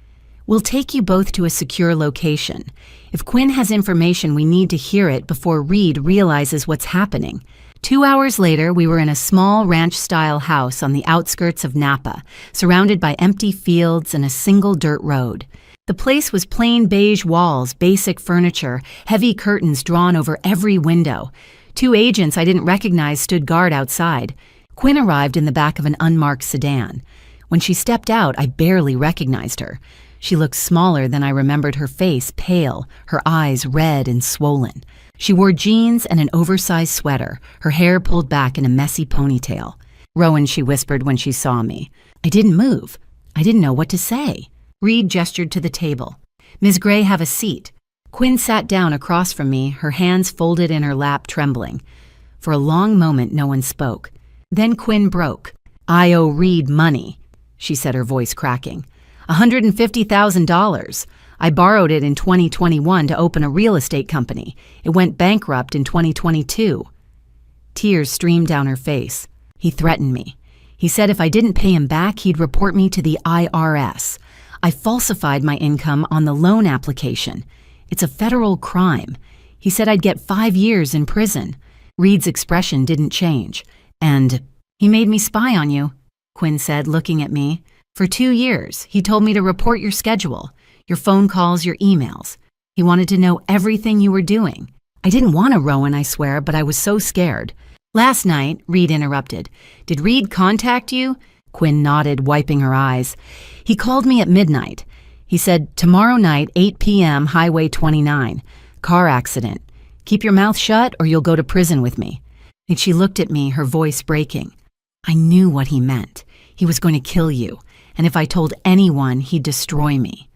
"We'll take you both to a secure location. If Quinn has information, we need to hear it before Reed realizes what's happening." 2 hours later, we were in a small ranch-style house on the outskirts of Napa, surrounded by empty fields and a single dirt road. The place was plain beige walls, basic furniture, heavy curtains drawn over every window. 2 agents I didn't recognize stood guard outside. Quinn arrived in the back of an unmarked sedan. When she stepped out, I barely recognized her. She looked smaller than I remembered her face, pale, her eyes red and swollen. She wore jeans and an oversized sweater, her hair pulled back in a messy ponytail. "Rowan," she whispered when she saw me. I didn't move. I didn't know what to say. Reed gestured to the table. "Ms. Gray, have a seat." Quinn sat down across from me, her hands folded in her lap, trembling. For a long moment, no one spoke. Then Quinn broke. "I owe Reed money," she said, her voice cracking. $150,000. I borrowed it in 2021 to open a real estate company. It went bankrupt in 2022. Tears streamed down her face. He threatened me. He said if I didn't pay him back, he'd report me to the IRS. I falsified my income on the loan application. It's a federal crime. He said I'd get 5 years in prison. Reed's expression didn't change. And he made me spy on you, Quinn said, looking at me. For 2 years, he told me to report your schedule, your phone calls, your emails. He wanted to know everything you were doing. I didn't want to, Rowan, I swear, but I was so scared. Last night, Reed interrupted. Did Reed contact you? Quinn nodded, wiping her eyes. He called me at midnight. He said, tomorrow night, 8 p.m., Highway 29. Car accident. Keep your mouth shut or you'll go to prison with me. And she looked at me, her voice breaking. I knew what he meant. He was going to kill you. And if I told anyone, he'd destroy me.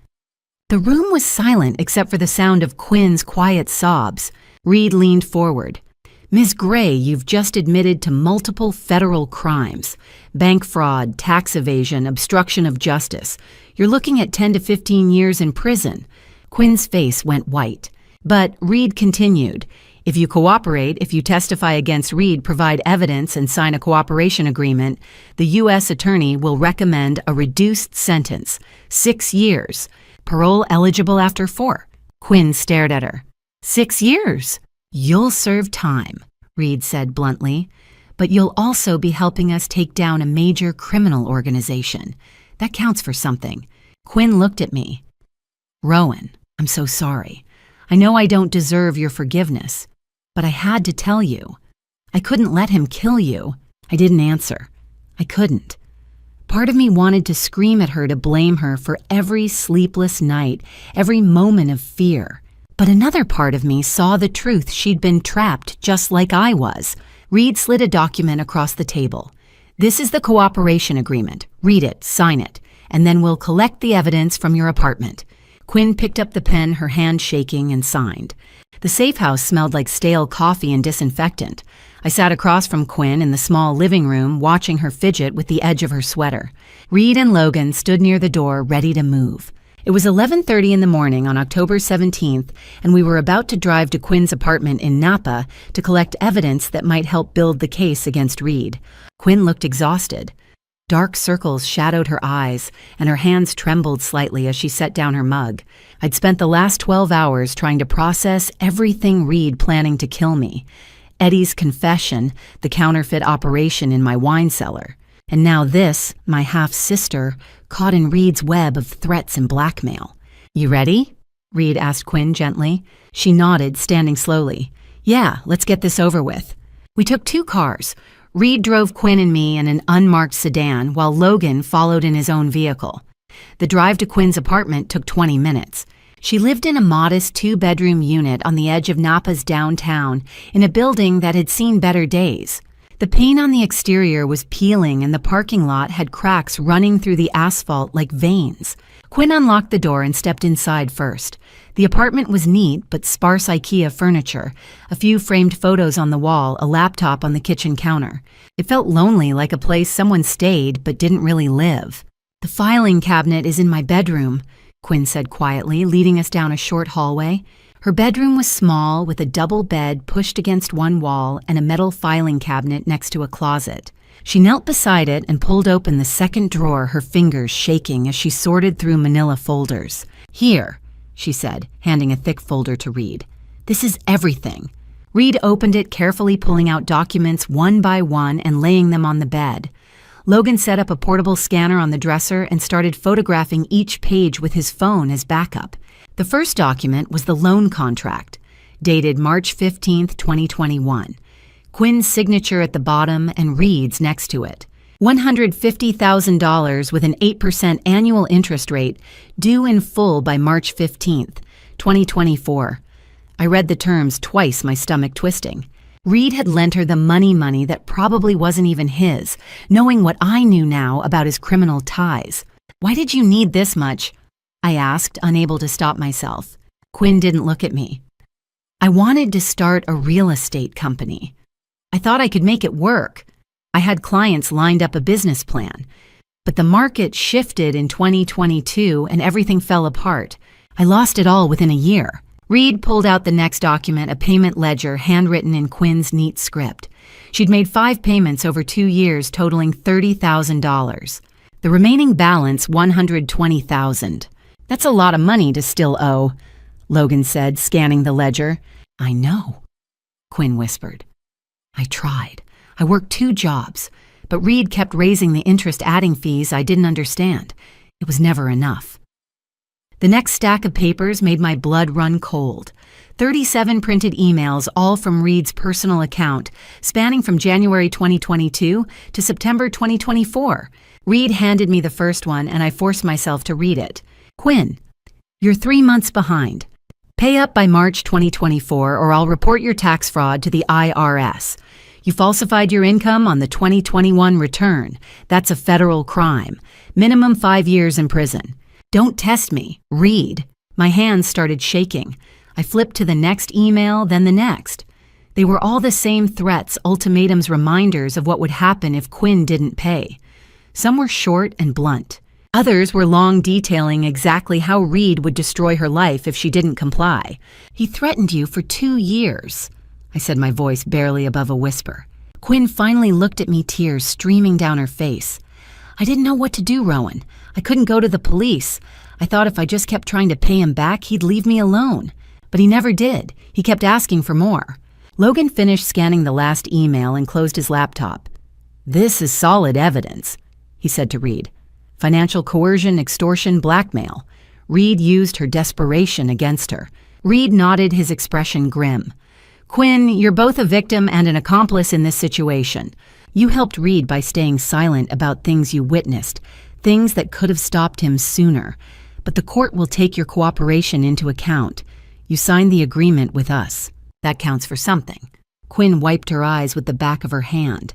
The room was silent except for the sound of Quinn's quiet sobs. Reed leaned forward. Ms. Gray, you've just admitted to multiple federal crimes. Bank fraud, tax evasion, obstruction of justice. You're looking at 10 to 15 years in prison. Quinn's face went white. But Reed continued. If you cooperate, if you testify against Reed, provide evidence, and sign a cooperation agreement, the U.S. attorney will recommend a reduced sentence, 6 years. Parole eligible after 4. Quinn stared at her. 6 years? You'll serve time, Reed said bluntly, but you'll also be helping us take down a major criminal organization. That counts for something. Quinn looked at me. Rowan, I'm so sorry. I know I don't deserve your forgiveness, but I had to tell you. I couldn't let him kill you. I didn't answer. I couldn't. Part of me wanted to scream at her to blame her for every sleepless night, every moment of fear. But another part of me saw the truth. She'd been trapped just like I was. Reed slid a document across the table. This is the cooperation agreement. Read it, sign it, and then we'll collect the evidence from your apartment. Quinn picked up the pen, her hand shaking, and signed. The safe house smelled like stale coffee and disinfectant. I sat across from Quinn in the small living room, watching her fidget with the edge of her sweater. Reed and Logan stood near the door, ready to move. It was 11:30 in the morning on October 17th, and we were about to drive to Quinn's apartment in Napa to collect evidence that might help build the case against Reed. Quinn looked exhausted. Dark circles shadowed her eyes, and her hands trembled slightly as she set down her mug. I'd spent the last 12 hours trying to process everything Reed planning to kill me. Eddie's confession, the counterfeit operation in my wine cellar. And now this, my half-sister, caught in Reed's web of threats and blackmail. You ready? Reed asked Quinn gently. She nodded, standing slowly. Yeah, let's get this over with. We took 2 cars. Reed drove Quinn and me in an unmarked sedan, while Logan followed in his own vehicle. The drive to Quinn's apartment took 20 minutes. She lived in a modest 2-bedroom unit on the edge of Napa's downtown, in a building that had seen better days. The paint on the exterior was peeling and the parking lot had cracks running through the asphalt like veins. Quinn unlocked the door and stepped inside first. The apartment was neat but sparse IKEA furniture, a few framed photos on the wall, a laptop on the kitchen counter. It felt lonely, like a place someone stayed but didn't really live. The filing cabinet is in my bedroom, Quinn said quietly, leading us down a short hallway. Her bedroom was small, with a double bed pushed against one wall and a metal filing cabinet next to a closet. She knelt beside it and pulled open the second drawer, her fingers shaking as she sorted through manila folders. Here, she said, handing a thick folder to Reed. This is everything. Reed opened it, carefully pulling out documents one by one and laying them on the bed. Logan set up a portable scanner on the dresser and started photographing each page with his phone as backup. The first document was the loan contract, dated March 15, 2021. Quinn's signature at the bottom and Reed's next to it. $150,000 with an 8% annual interest rate, due in full by March 15, 2024. I read the terms twice, my stomach twisting. Reed had lent her the money that probably wasn't even his, knowing what I knew now about his criminal ties. Why did you need this much? I asked, unable to stop myself. Quinn didn't look at me. I wanted to start a real estate company. I thought I could make it work. I had clients lined up a business plan. But the market shifted in 2022 and everything fell apart. I lost it all within a year. Reed pulled out the next document, a payment ledger handwritten in Quinn's neat script. She'd made 5 payments over 2 years totaling $30,000. The remaining balance, $120,000. That's a lot of money to still owe, Logan said, scanning the ledger. I know, Quinn whispered. I tried. I worked 2 jobs, but Reed kept raising the interest adding fees I didn't understand. It was never enough. The next stack of papers made my blood run cold. 37 printed emails, all from Reed's personal account, spanning from January 2022 to September 2024. Reed handed me the first one, and I forced myself to read it. Quinn, you're 3 months behind. Pay up by March 2024, or I'll report your tax fraud to the IRS. You falsified your income on the 2021 return. That's a federal crime. Minimum 5 years in prison. Don't test me. Read. My hands started shaking. I flipped to the next email, then the next. They were all the same threats, ultimatums, reminders of what would happen if Quinn didn't pay. Some were short and blunt. Others were long, detailing exactly how Reed would destroy her life if she didn't comply. He threatened you for 2 years, I said, my voice barely above a whisper. Quinn finally looked at me, tears streaming down her face. I didn't know what to do, Rowan. I couldn't go to the police. I thought if I just kept trying to pay him back, he'd leave me alone. But he never did. He kept asking for more. Logan finished scanning the last email and closed his laptop. This is solid evidence, he said to Reed. Financial coercion, extortion, blackmail. Reed used her desperation against her. Reed nodded, his expression grim. Quinn, you're both a victim and an accomplice in this situation. You helped Reed by staying silent about things you witnessed, things that could have stopped him sooner. But the court will take your cooperation into account. You signed the agreement with us. That counts for something. Quinn wiped her eyes with the back of her hand.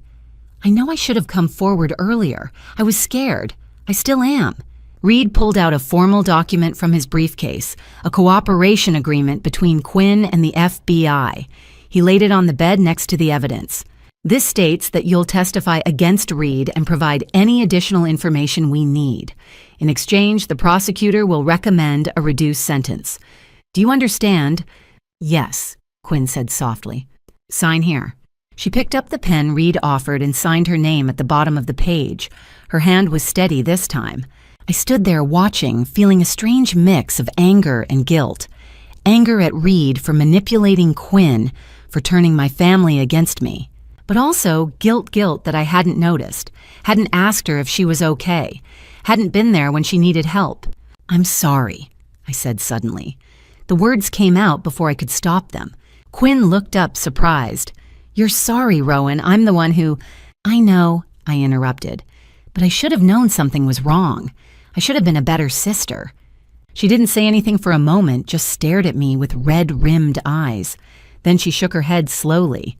I know I should have come forward earlier. I was scared. I still am. Reed pulled out a formal document from his briefcase, a cooperation agreement between Quinn and the FBI. He laid it on the bed next to the evidence. This states that you'll testify against Reed and provide any additional information we need. In exchange, the prosecutor will recommend a reduced sentence. Do you understand? Yes, Quinn said softly. Sign here. She picked up the pen Reed offered and signed her name at the bottom of the page. Her hand was steady this time. I stood there watching, feeling a strange mix of anger and guilt. Anger at Reed for manipulating Quinn, for turning my family against me. But also guilt that I hadn't noticed, hadn't asked her if she was okay, hadn't been there when she needed help. I'm sorry, I said suddenly. The words came out before I could stop them. Quinn looked up, surprised. You're sorry, Rowan. I'm the one who... I know, I interrupted. But I should have known something was wrong. I should have been a better sister. She didn't say anything for a moment, just stared at me with red-rimmed eyes. Then she shook her head slowly.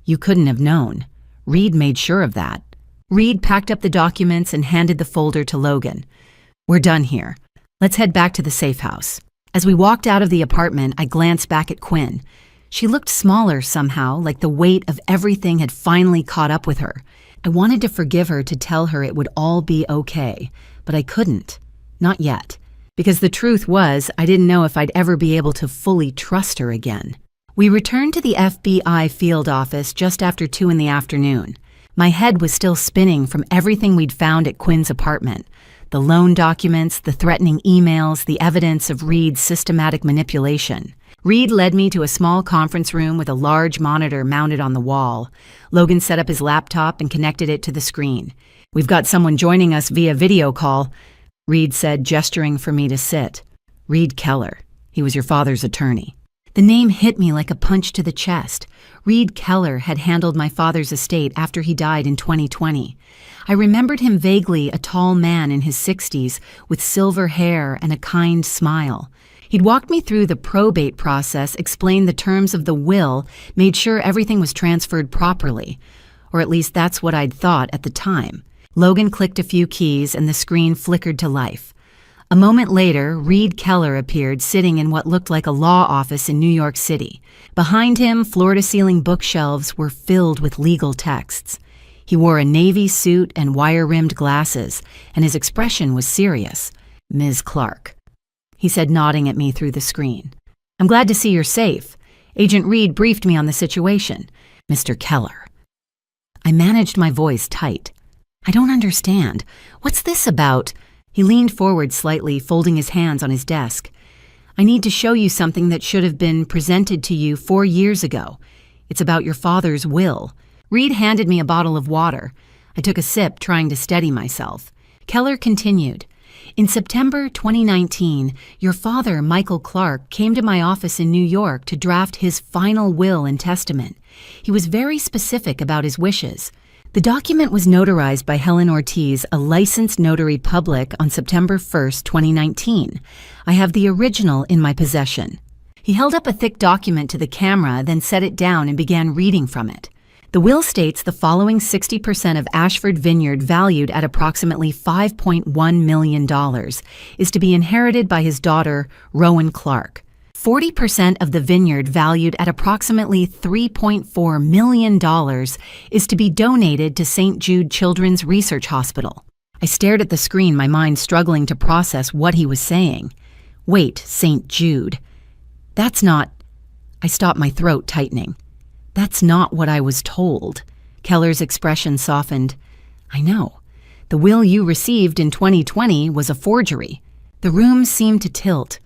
You couldn't have known. Reed made sure of that. Reed packed up the documents and handed the folder to Logan. We're done here. Let's head back to the safe house. As we walked out of the apartment, I glanced back at Quinn. She looked smaller somehow, like the weight of everything had finally caught up with her. I wanted to forgive her, to tell her it would all be okay, but I couldn't. Not yet. Because the truth was, I didn't know if I'd ever be able to fully trust her again. We returned to the FBI field office just after 2 in the afternoon. My head was still spinning from everything we'd found at Quinn's apartment. The loan documents, the threatening emails, the evidence of Reed's systematic manipulation. Reed led me to a small conference room with a large monitor mounted on the wall. Logan set up his laptop and connected it to the screen. We've got someone joining us via video call, Reed said, gesturing for me to sit. Reed Keller. He was your father's attorney. The name hit me like a punch to the chest. Reed Keller had handled my father's estate after he died in 2020. I remembered him vaguely, a tall man in his 60s with silver hair and a kind smile. He'd walked me through the probate process, explained the terms of the will, made sure everything was transferred properly. Or at least that's what I'd thought at the time. Logan clicked a few keys and the screen flickered to life. A moment later, Reed Keller appeared, sitting in what looked like a law office in New York City. Behind him, floor-to-ceiling bookshelves were filled with legal texts. He wore a navy suit and wire-rimmed glasses, and his expression was serious. Ms. Clark, he said, nodding at me through the screen. I'm glad to see you're safe. Agent Reed briefed me on the situation. Mr. Keller. I managed my voice tight. I don't understand. What's this about? He leaned forward slightly, folding his hands on his desk. I need to show you something that should have been presented to you 4 years ago. It's about your father's will. Reed handed me a bottle of water. I took a sip, trying to steady myself. Keller continued. In September 2019, your father, Michael Clark, came to my office in New York to draft his final will and testament. He was very specific about his wishes. The document was notarized by Helen Ortiz, a licensed notary public, on September 1st, 2019. I have the original in my possession. He held up a thick document to the camera, then set it down and began reading from it. The will states the following: 60% of Ashford Vineyard, valued at approximately $5.1 million, is to be inherited by his daughter, Rowan Clark. 40% of the vineyard, valued at approximately $3.4 million, is to be donated to St. Jude Children's Research Hospital. I stared at the screen, my mind struggling to process what he was saying. Wait, St. Jude. That's not... I stopped, my throat tightening. That's not what I was told. Keller's expression softened. I know. The will you received in 2020 was a forgery. The room seemed to tilt.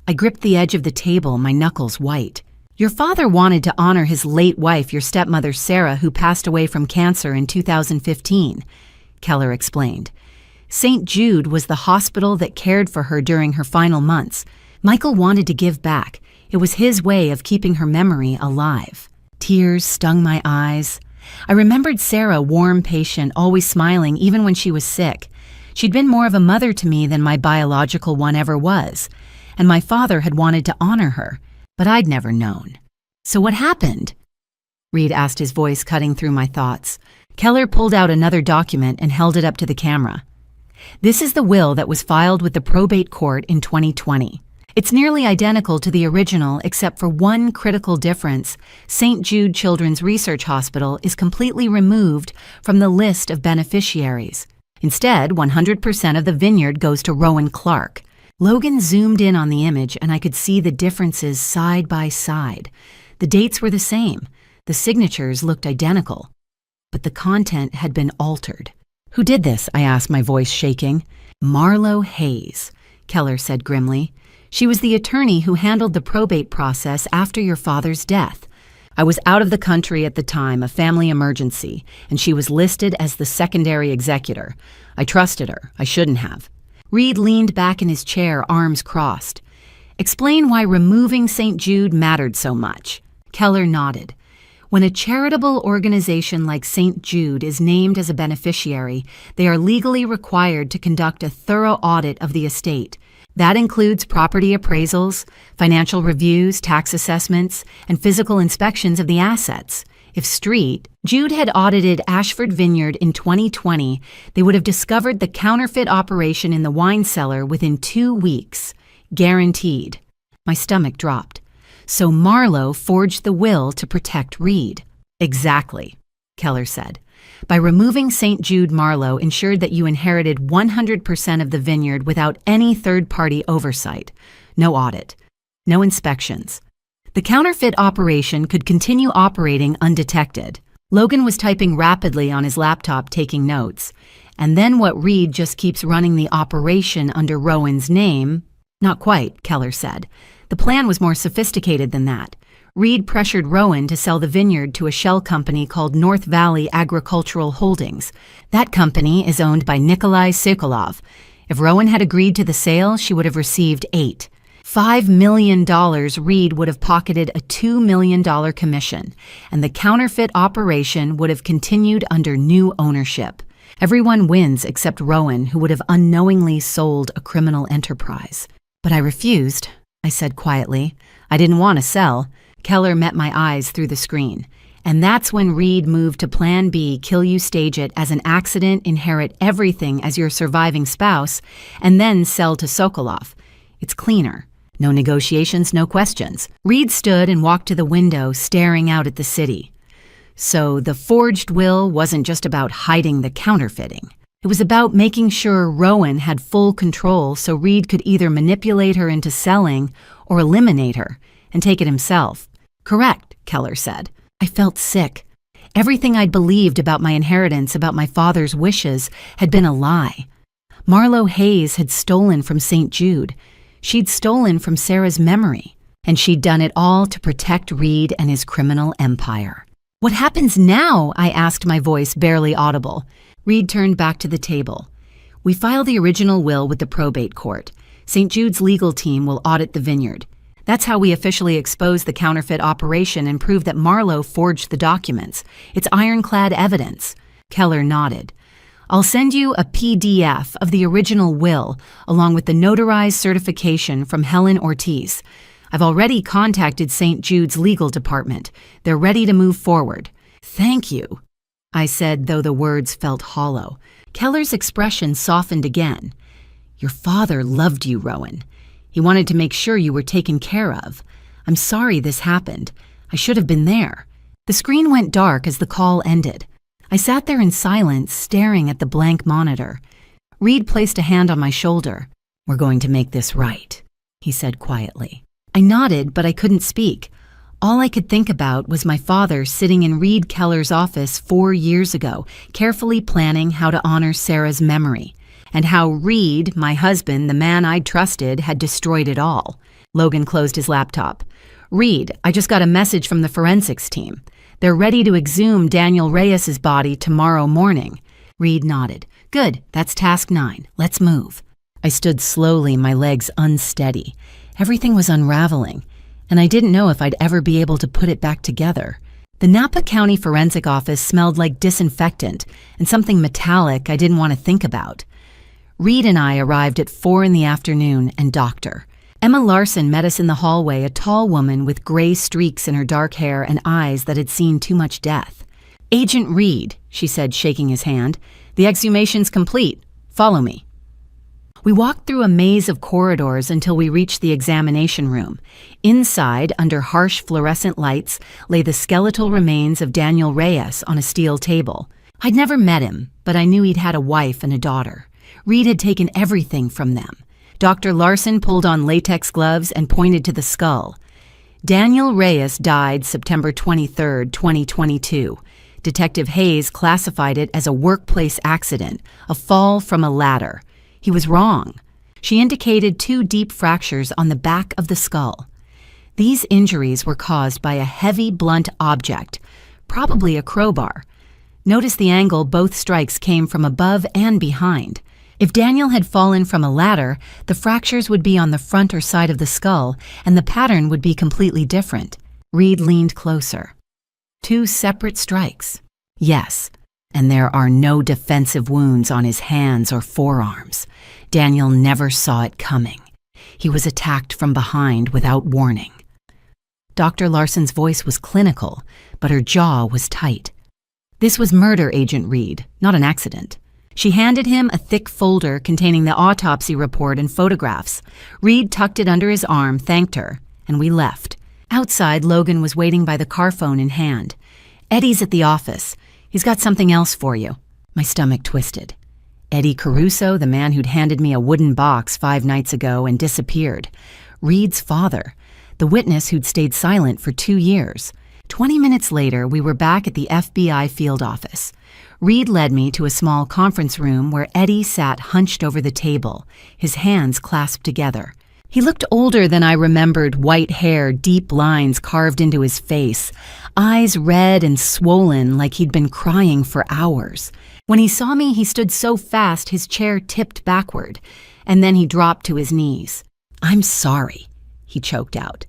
I gripped the edge of the table, my knuckles white. Your father wanted to honor his late wife, your stepmother Sarah, who passed away from cancer in 2015, Keller explained. St. Jude was the hospital that cared for her during her final months. Michael wanted to give back. It was his way of keeping her memory alive. Tears stung my eyes. I remembered Sarah, warm, patient, always smiling even when she was sick. She'd been more of a mother to me than my biological one ever was, and my father had wanted to honor her, but I'd never known. So what happened? Reed asked, his voice cutting through my thoughts. Keller pulled out another document and held it up to the camera. This is the will that was filed with the probate court in 2020. It's nearly identical to the original, except for one critical difference. St. Jude Children's Research Hospital is completely removed from the list of beneficiaries. Instead, 100% of the vineyard goes to Rowan Clark. Logan zoomed in on the image, and I could see the differences side by side. The dates were the same. The signatures looked identical. But the content had been altered. Who did this? I asked, my voice shaking. Marlo Hayes, Keller said grimly. She was the attorney who handled the probate process after your father's death. I was out of the country at the time, a family emergency, and she was listed as the secondary executor. I trusted her. I shouldn't have. Reed leaned back in his chair, arms crossed. Explain why removing St. Jude mattered so much. Keller nodded. When a charitable organization like St. Jude is named as a beneficiary, they are legally required to conduct a thorough audit of the estate. That includes property appraisals, financial reviews, tax assessments, and physical inspections of the assets. If Jude had audited Ashford Vineyard in 2020, they would have discovered the counterfeit operation in the wine cellar within 2 weeks. Guaranteed. My stomach dropped. So Marlo forged the will to protect Reed. Exactly, Keller said. By removing St. Jude, Marlo ensured that you inherited 100% of the vineyard without any third-party oversight. No audit. No inspections. The counterfeit operation could continue operating undetected. Logan was typing rapidly on his laptop, taking notes. And then what Reed just keeps running the operation under Rowan's name? Not quite, Keller said. The plan was more sophisticated than that. Reed pressured Rowan to sell the vineyard to a shell company called North Valley Agricultural Holdings. That company is owned by Nikolai Sokolov. If Rowan had agreed to the sale, she would have received $5 million. Reed would have pocketed a $2 million commission, and the counterfeit operation would have continued under new ownership. Everyone wins except Rowan, who would have unknowingly sold a criminal enterprise. But I refused, I said quietly. I didn't want to sell. Keller met my eyes through the screen. And that's when Reed moved to Plan B, kill you, stage it as an accident, inherit everything as your surviving spouse, and then sell to Sokolov. It's cleaner. No negotiations, no questions. Reed stood and walked to the window, staring out at the city. So the forged will wasn't just about hiding the counterfeiting. It was about making sure Rowan had full control so Reed could either manipulate her into selling or eliminate her and take it himself. Correct, Keller said. I felt sick. Everything I'd believed about my inheritance, about my father's wishes, had been a lie. Marlo Hayes had stolen from St. Jude. She'd stolen from Sarah's memory, and she'd done it all to protect Reed and his criminal empire. "What happens now?" I asked, my voice barely audible. Reed turned back to the table. "We file the original will with the probate court. St. Jude's legal team will audit the vineyard. That's how we officially expose the counterfeit operation and prove that Marlo forged the documents. It's ironclad evidence." Keller nodded. "I'll send you a PDF of the original will, along with the notarized certification from Helen Ortiz. I've already contacted St. Jude's legal department. They're ready to move forward." "Thank you," I said, though the words felt hollow. Keller's expression softened again. "Your father loved you, Rowan. He wanted to make sure you were taken care of. I'm sorry this happened. I should have been there." The screen went dark as the call ended. I sat there in silence, staring at the blank monitor. Reed placed a hand on my shoulder. "We're going to make this right," he said quietly. I nodded, but I couldn't speak. All I could think about was my father sitting in Reed Keller's office 4 years ago, carefully planning how to honor Sarah's memory, and how Reed, my husband, the man I'd trusted, had destroyed it all. Logan closed his laptop. "Reed, I just got a message from the forensics team. They're ready to exhume Daniel Reyes's body tomorrow morning." Reed nodded. "Good, that's task 9. Let's move." I stood slowly, my legs unsteady. Everything was unraveling, and I didn't know if I'd ever be able to put it back together. The Napa County Forensic Office smelled like disinfectant and something metallic I didn't want to think about. Reed and I arrived at 4 in the afternoon, and Dr. Emma Larson met us in the hallway, a tall woman with gray streaks in her dark hair and eyes that had seen too much death. "Agent Reed," she said, shaking his hand, "the exhumation's complete. Follow me." We walked through a maze of corridors until we reached the examination room. Inside, under harsh fluorescent lights, lay the skeletal remains of Daniel Reyes on a steel table. I'd never met him, but I knew he'd had a wife and a daughter. Reed had taken everything from them. Dr. Larson pulled on latex gloves and pointed to the skull. "Daniel Reyes died September 23, 2022. Detective Hayes classified it as a workplace accident, a fall from a ladder. He was wrong." She indicated 2 deep fractures on the back of the skull. These injuries were caused by a heavy, blunt object, probably a crowbar. Notice the angle both strikes came from above and behind. If Daniel had fallen from a ladder, the fractures would be on the front or side of the skull, and the pattern would be completely different. Reed leaned closer. 2 separate strikes. Yes, and there are no defensive wounds on his hands or forearms. Daniel never saw it coming. He was attacked from behind without warning. Dr. Larson's voice was clinical, but her jaw was tight. "This was murder, Agent Reed, not an accident." She handed him a thick folder containing the autopsy report and photographs. Reed tucked it under his arm, thanked her, and we left. Outside, Logan was waiting by the car phone in hand. "Eddie's at the office. He's got something else for you." My stomach twisted. Eddie Caruso, the man who'd handed me a wooden box 5 nights ago and disappeared. Reed's father, the witness who'd stayed silent for 2 years. 20 minutes later, we were back at the FBI field office. Reed led me to a small conference room where Eddie sat hunched over the table, his hands clasped together. He looked older than I remembered, white hair, deep lines carved into his face, eyes red and swollen like he'd been crying for hours. When he saw me, he stood so fast his chair tipped backward, and then he dropped to his knees. "I'm sorry," he choked out.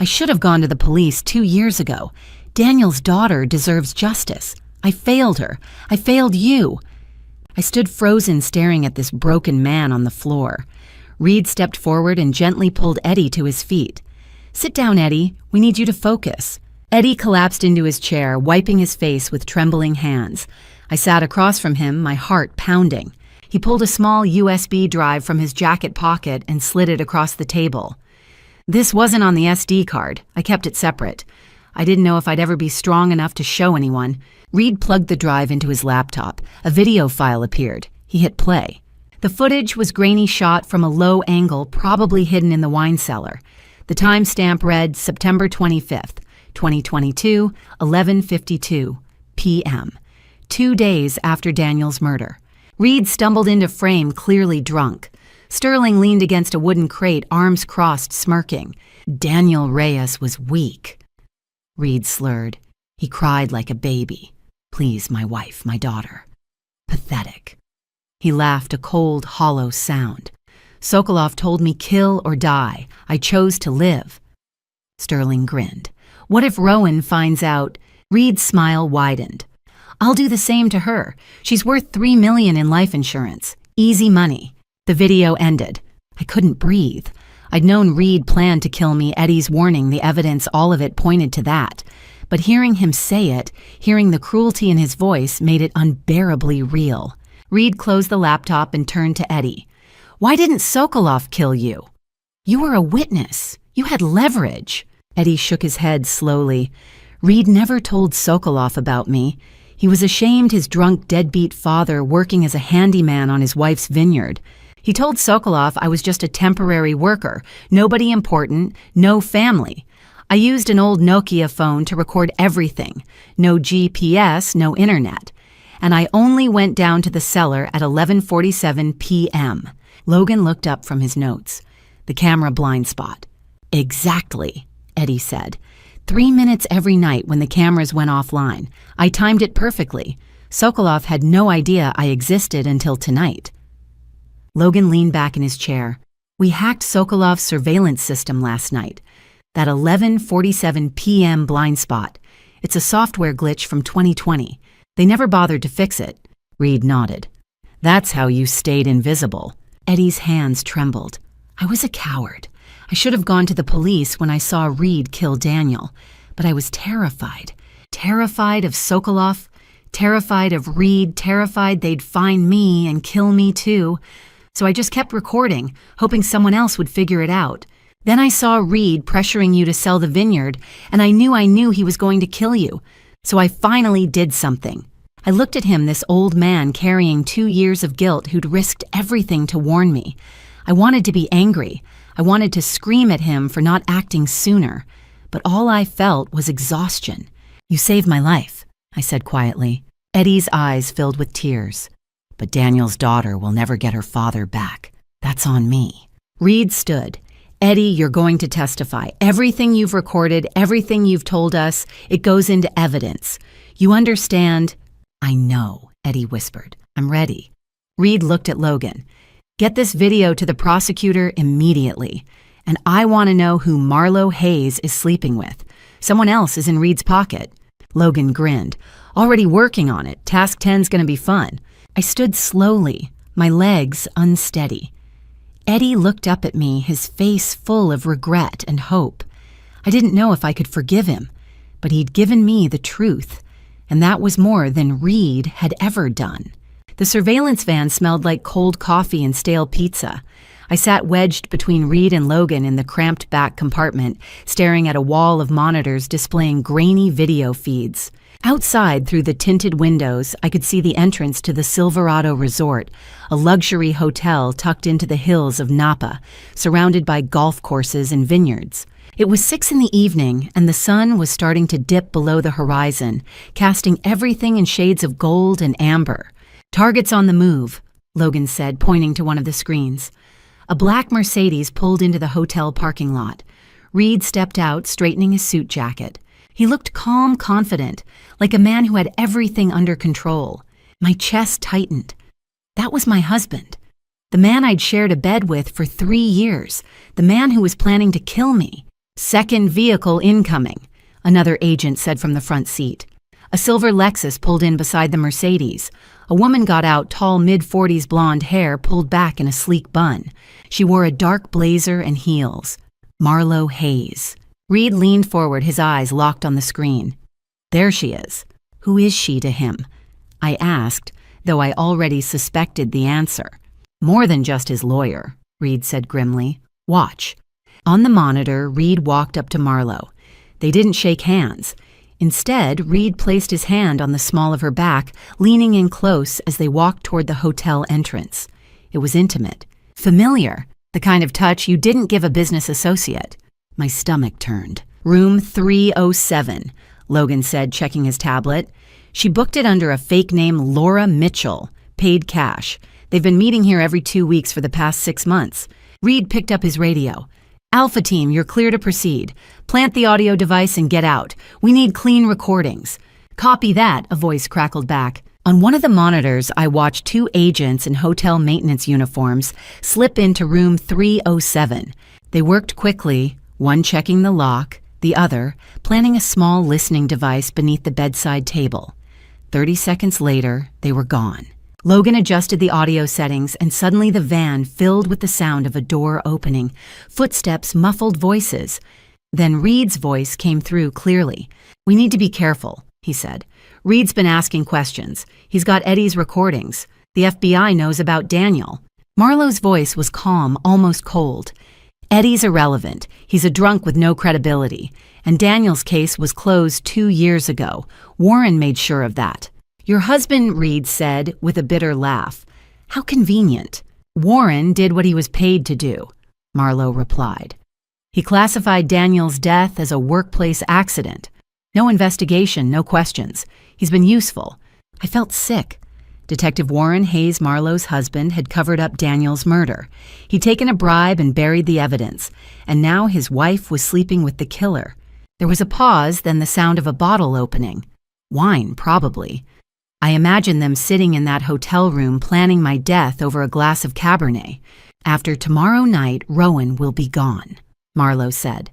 "I should have gone to the police 2 years ago. Daniel's daughter deserves justice. I failed her. I failed you." I stood frozen, staring at this broken man on the floor. Reed stepped forward and gently pulled Eddie to his feet. "Sit down, Eddie. We need you to focus." Eddie collapsed into his chair, wiping his face with trembling hands. I sat across from him, my heart pounding. He pulled a small USB drive from his jacket pocket and slid it across the table. "This wasn't on the SD card. I kept it separate. I didn't know if I'd ever be strong enough to show anyone." Reed plugged the drive into his laptop. A video file appeared. He hit play. The footage was grainy shot from a low angle, probably hidden in the wine cellar. The timestamp read September 25th, 2022, 11:52 p.m., 2 days after Daniel's murder. Reed stumbled into frame, clearly drunk. Sterling leaned against a wooden crate, arms crossed, smirking. Daniel Reyes was weak. Reed slurred. He cried like a baby. Please, my wife, my daughter. Pathetic. He laughed, a cold, hollow sound. Sokolov told me kill or die. I chose to live. Sterling grinned. What if Rowan finds out? Reed's smile widened. I'll do the same to her. She's worth $3 million in life insurance. Easy money. The video ended. I couldn't breathe. I'd known Reed planned to kill me, Eddie's warning, the evidence, all of it pointed to that. But hearing him say it, hearing the cruelty in his voice, made it unbearably real. Reed closed the laptop and turned to Eddie. Why didn't Sokolov kill you? You were a witness. You had leverage. Eddie shook his head slowly. Reed never told Sokolov about me. He was ashamed his drunk, deadbeat father working as a handyman on his wife's vineyard. He told Sokolov I was just a temporary worker, nobody important, no family. I used an old Nokia phone to record everything. No GPS, no internet. And I only went down to the cellar at 11:47 p.m. Logan looked up from his notes. The camera blind spot. Exactly, Eddie said. 3 minutes every night when the cameras went offline. I timed it perfectly. Sokolov had no idea I existed until tonight. Logan leaned back in his chair. We hacked Sokolov's surveillance system last night. That 11:47 p.m. blind spot. It's a software glitch from 2020. They never bothered to fix it. Reed nodded. That's how you stayed invisible. Eddie's hands trembled. I was a coward. I should have gone to the police when I saw Reed kill Daniel. But I was terrified. Terrified of Sokolov. Terrified of Reed. Terrified they'd find me and kill me too. So I just kept recording, hoping someone else would figure it out. Then I saw Reed pressuring you to sell the vineyard, and I knew he was going to kill you. So I finally did something. I looked at him, this old man carrying 2 years of guilt who'd risked everything to warn me. I wanted to be angry. I wanted to scream at him for not acting sooner. But all I felt was exhaustion. You saved my life, I said quietly. Eddie's eyes filled with tears. But Daniel's daughter will never get her father back. That's on me. Reed stood. Eddie, you're going to testify. Everything you've recorded, everything you've told us, it goes into evidence. You understand? I know, Eddie whispered. I'm ready. Reed looked at Logan. Get this video to the prosecutor immediately. And I want to know who Marlo Hayes is sleeping with. Someone else is in Reed's pocket. Logan grinned. Already working on it. Task 10's going to be fun. I stood slowly, my legs unsteady. Eddie looked up at me, his face full of regret and hope. I didn't know if I could forgive him, but he'd given me the truth, and that was more than Reed had ever done. The surveillance van smelled like cold coffee and stale pizza. I sat wedged between Reed and Logan in the cramped back compartment, staring at a wall of monitors displaying grainy video feeds. Outside, through the tinted windows, I could see the entrance to the Silverado Resort, a luxury hotel tucked into the hills of Napa, surrounded by golf courses and vineyards. It was 6 p.m, and the sun was starting to dip below the horizon, casting everything in shades of gold and amber. Targets on the move, Logan said, pointing to one of the screens. A black Mercedes pulled into the hotel parking lot. Reed stepped out, straightening his suit jacket. He looked calm, confident, like a man who had everything under control. My chest tightened. That was my husband. The man I'd shared a bed with for 3 years. The man who was planning to kill me. Second vehicle incoming, another agent said from the front seat. A silver Lexus pulled in beside the Mercedes. A woman got out, tall, mid-40s blonde hair pulled back in a sleek bun. She wore a dark blazer and heels. Marlo Hayes. Reed leaned forward, his eyes locked on the screen. There she is. Who is she to him? I asked, though I already suspected the answer. More than just his lawyer, Reed said grimly. Watch. On the monitor, Reed walked up to Marlo. They didn't shake hands. Instead, Reed placed his hand on the small of her back, leaning in close as they walked toward the hotel entrance. It was intimate. Familiar. The kind of touch you didn't give a business associate. My stomach turned. Room 307, Logan said, checking his tablet. She booked it under a fake name, Laura Mitchell, paid cash. They've been meeting here every 2 weeks for the past 6 months. Reed picked up his radio. Alpha team, you're clear to proceed. Plant the audio device and get out. We need clean recordings. Copy that, a voice crackled back. On one of the monitors, I watched 2 agents in hotel maintenance uniforms slip into room 307. They worked quickly, one checking the lock, the other planting a small listening device beneath the bedside table. 30 seconds later, they were gone. Logan adjusted the audio settings, and suddenly the van filled with the sound of a door opening, footsteps, muffled voices. Then Reed's voice came through clearly. "We need to be careful," he said. "Reed's been asking questions. He's got Eddie's recordings. The FBI knows about Daniel." Marlowe's voice was calm, almost cold. "Eddie's irrelevant. He's a drunk with no credibility. And Daniel's case was closed 2 years ago. Warren made sure of that." "Your husband," Reed said with a bitter laugh. "How convenient." "Warren did what he was paid to do," Marlowe replied. "He classified Daniel's death as a workplace accident. No investigation, no questions. He's been useful." I felt sick. Detective Warren Hayes, Marlowe's husband, had covered up Daniel's murder. He'd taken a bribe and buried the evidence, and now his wife was sleeping with the killer. There was a pause, then the sound of a bottle opening. Wine, probably. I imagined them sitting in that hotel room planning my death over a glass of Cabernet. "After tomorrow night, Rowan will be gone," Marlowe said.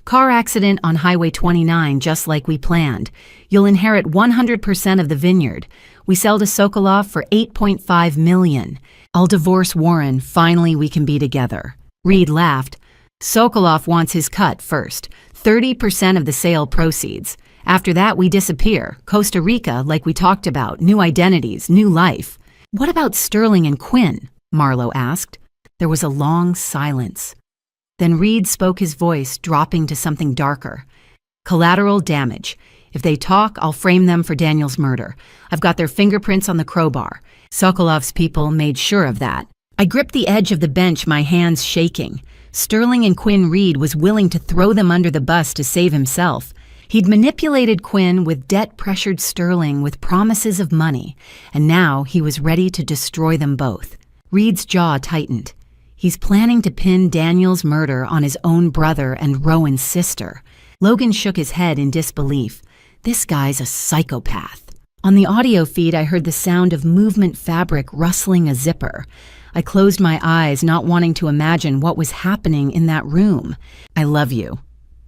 "Car accident on Highway 29, just like we planned. You'll inherit 100% of the vineyard. We sell to Sokolov for $8.5 million. I'll divorce Warren. Finally, we can be together." Reed laughed. "Sokolov wants his cut first. 30% of the sale proceeds. After that, we disappear. Costa Rica, like we talked about. New identities, new life." "What about Sterling and Quinn?" Marlowe asked. There was a long silence. Then Reed spoke, his voice dropping to something darker. "Collateral damage. If they talk, I'll frame them for Daniel's murder. I've got their fingerprints on the crowbar. Sokolov's people made sure of that." I gripped the edge of the bench, my hands shaking. Sterling and Quinn Reed was willing to throw them under the bus to save himself. He'd manipulated Quinn with debt-pressured Sterling with promises of money, and now he was ready to destroy them both. Reed's jaw tightened. He's planning to pin Daniel's murder on his own brother and Rowan's sister. Logan shook his head in disbelief. This guy's a psychopath. On the audio feed, I heard the sound of movement fabric rustling a zipper. I closed my eyes, not wanting to imagine what was happening in that room. "I love you,"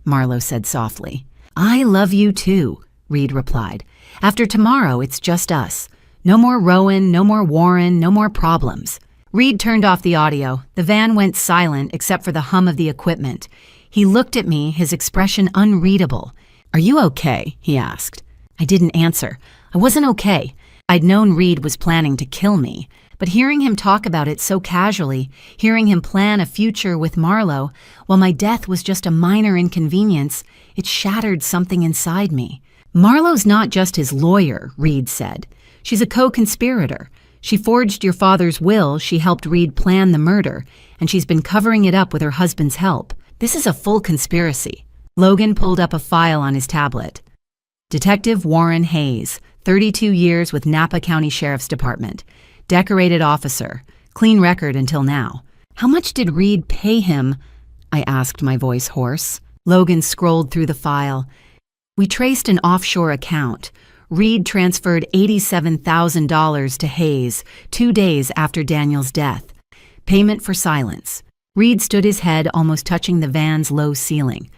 Marlowe said softly. "I love you too," Reed replied. "After tomorrow, it's just us. No more Rowan, no more Warren, no more problems." Reed turned off the audio. The van went silent except for the hum of the equipment. He looked at me, his expression unreadable. "Are you okay?" he asked. I didn't answer. I wasn't okay. I'd known Reed was planning to kill me, but hearing him talk about it so casually, hearing him plan a future with Marlowe, while my death was just a minor inconvenience, it shattered something inside me. "Marlowe's not just his lawyer," Reed said. "She's a co-conspirator. She forged your father's will, she helped Reed plan the murder, and she's been covering it up with her husband's help. This is a full conspiracy." Logan pulled up a file on his tablet. Detective Warren Hayes, 32 years with Napa County Sheriff's Department. Decorated officer. Clean record until now. "How much did Reed pay him?" I asked, my voice hoarse. Logan scrolled through the file. "We traced an offshore account. Reed transferred $87,000 to Hayes 2 days after Daniel's death. Payment for silence." Reed stood his head almost touching the van's low ceiling.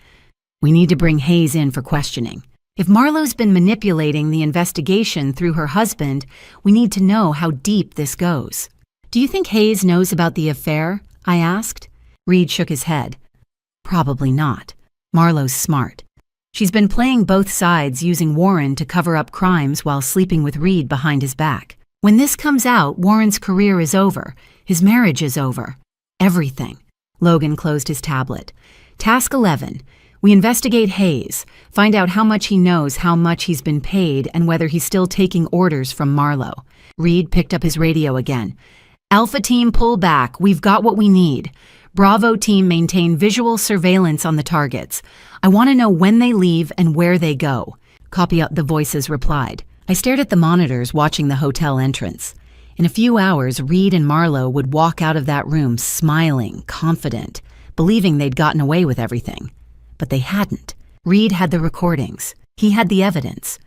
"We need to bring Hayes in for questioning. If Marlowe's been manipulating the investigation through her husband, we need to know how deep this goes." "Do you think Hayes knows about the affair?" I asked. Reed shook his head. "Probably not. Marlowe's smart. She's been playing both sides, using Warren to cover up crimes while sleeping with Reed behind his back. When this comes out, Warren's career is over. His marriage is over. Everything." Logan closed his tablet. "Task 11. We investigate Hayes, find out how much he knows, how much he's been paid, and whether he's still taking orders from Marlowe." Reed picked up his radio again. "Alpha team, pull back. We've got what we need. Bravo team, maintain visual surveillance on the targets. I want to know when they leave and where they go." "Copy," the voices replied. I stared at the monitors watching the hotel entrance. In a few hours, Reed and Marlowe would walk out of that room smiling, confident, believing they'd gotten away with everything. But they hadn't. Reed had the recordings. He had the evidence.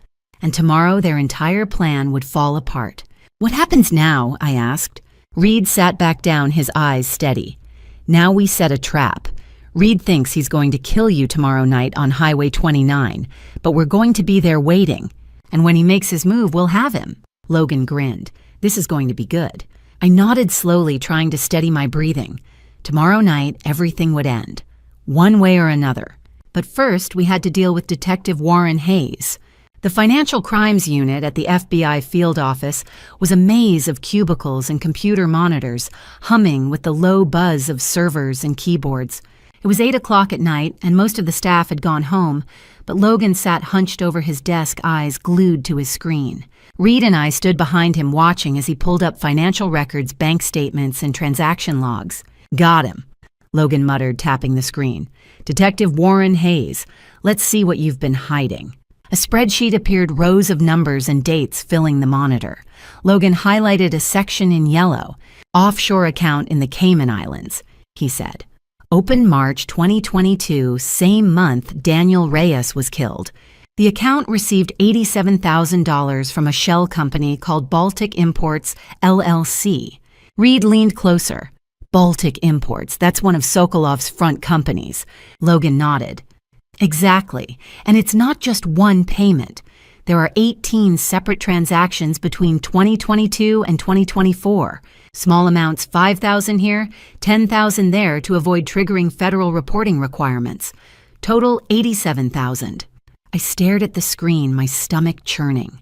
And tomorrow their entire plan would fall apart. "What happens now?" I asked. Reed sat back down, his eyes steady. "Now we set a trap. Reed thinks he's going to kill you tomorrow night on Highway 29, but we're going to be there waiting. And when he makes his move, we'll have him." Logan grinned. "This is going to be good." I nodded slowly, trying to steady my breathing. Tomorrow night, everything would end, one way or another. But first, we had to deal with Detective Warren Hayes. The Financial Crimes Unit at the FBI field office was a maze of cubicles and computer monitors, humming with the low buzz of servers and keyboards. It was 8 o'clock at night, and most of the staff had gone home, but Logan sat hunched over his desk, eyes glued to his screen. Reed and I stood behind him watching as he pulled up financial records, bank statements, and transaction logs. "Got him," Logan muttered, tapping the screen. "Detective Warren Hayes, let's see what you've been hiding." A spreadsheet appeared, rows of numbers and dates filling the monitor. Logan highlighted a section in yellow. "Offshore account in the Cayman Islands," he said. "Open March 2022, same month Daniel Reyes was killed. The account received $87,000 from a shell company called Baltic Imports, LLC. Reed leaned closer. "Baltic Imports, that's one of Sokolov's front companies." Logan nodded. "Exactly, and it's not just one payment. There are 18 separate transactions between 2022 and 2024. Small amounts, $5,000 here, $10,000 there to avoid triggering federal reporting requirements. Total $87,000. I stared at the screen, my stomach churning.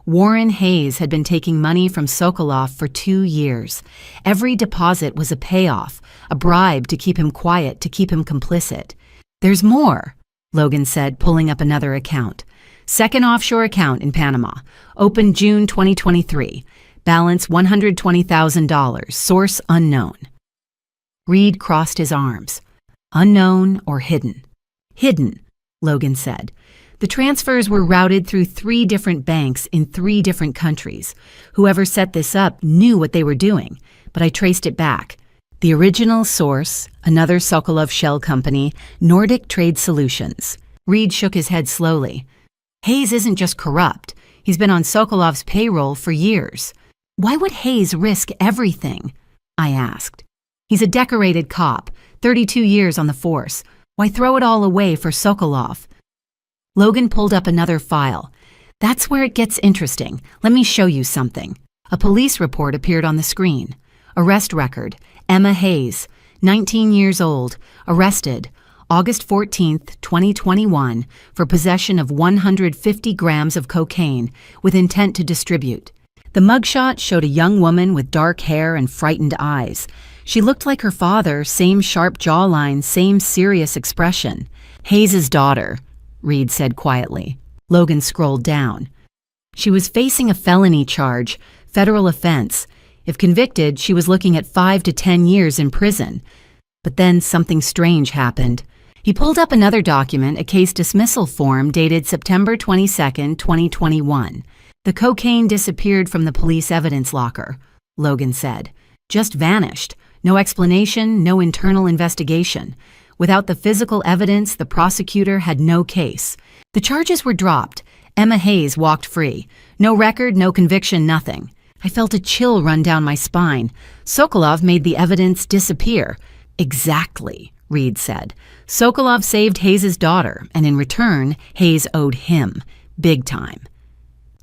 Warren Hayes had been taking money from Sokolov for 2 years. Every deposit was a payoff, a bribe to keep him quiet, to keep him complicit. "There's more," Logan said, pulling up another account. "Second offshore account in Panama. Opened June 2023. Balance $120,000. Source unknown." Reed crossed his arms. "Unknown or hidden?" "Hidden," Logan said. "The transfers were routed through 3 different banks in 3 different countries. Whoever set this up knew what they were doing, but I traced it back. The original source, another Sokolov shell company, Nordic Trade Solutions." Reed shook his head slowly. "Hayes isn't just corrupt. He's been on Sokolov's payroll for years." "Why would Hayes risk everything?" I asked. "He's a decorated cop, 32 years on the force. Why throw it all away for Sokolov?" Logan pulled up another file. "That's where it gets interesting. Let me show you something." A police report appeared on the screen. Arrest record: Emma Hayes, 19 years old, arrested August 14th, 2021, for possession of 150 grams of cocaine with intent to distribute. The mugshot showed a young woman with dark hair and frightened eyes. She looked like her father, same sharp jawline, same serious expression. "Hayes's daughter," Reed said quietly. Logan scrolled down. She was facing a felony charge, federal offense. If convicted, she was looking at 5 to 10 years in prison. But then something strange happened. He pulled up another document, a case dismissal form dated September 22nd, 2021. "The cocaine disappeared from the police evidence locker," Logan said. "Just vanished. No explanation, no internal investigation. Without the physical evidence, the prosecutor had no case. The charges were dropped. Emma Hayes walked free. No record, no conviction, nothing." I felt a chill run down my spine. Sokolov made the evidence disappear. "Exactly," Reed said. "Sokolov saved Hayes' daughter, and in return, Hayes owed him. Big time."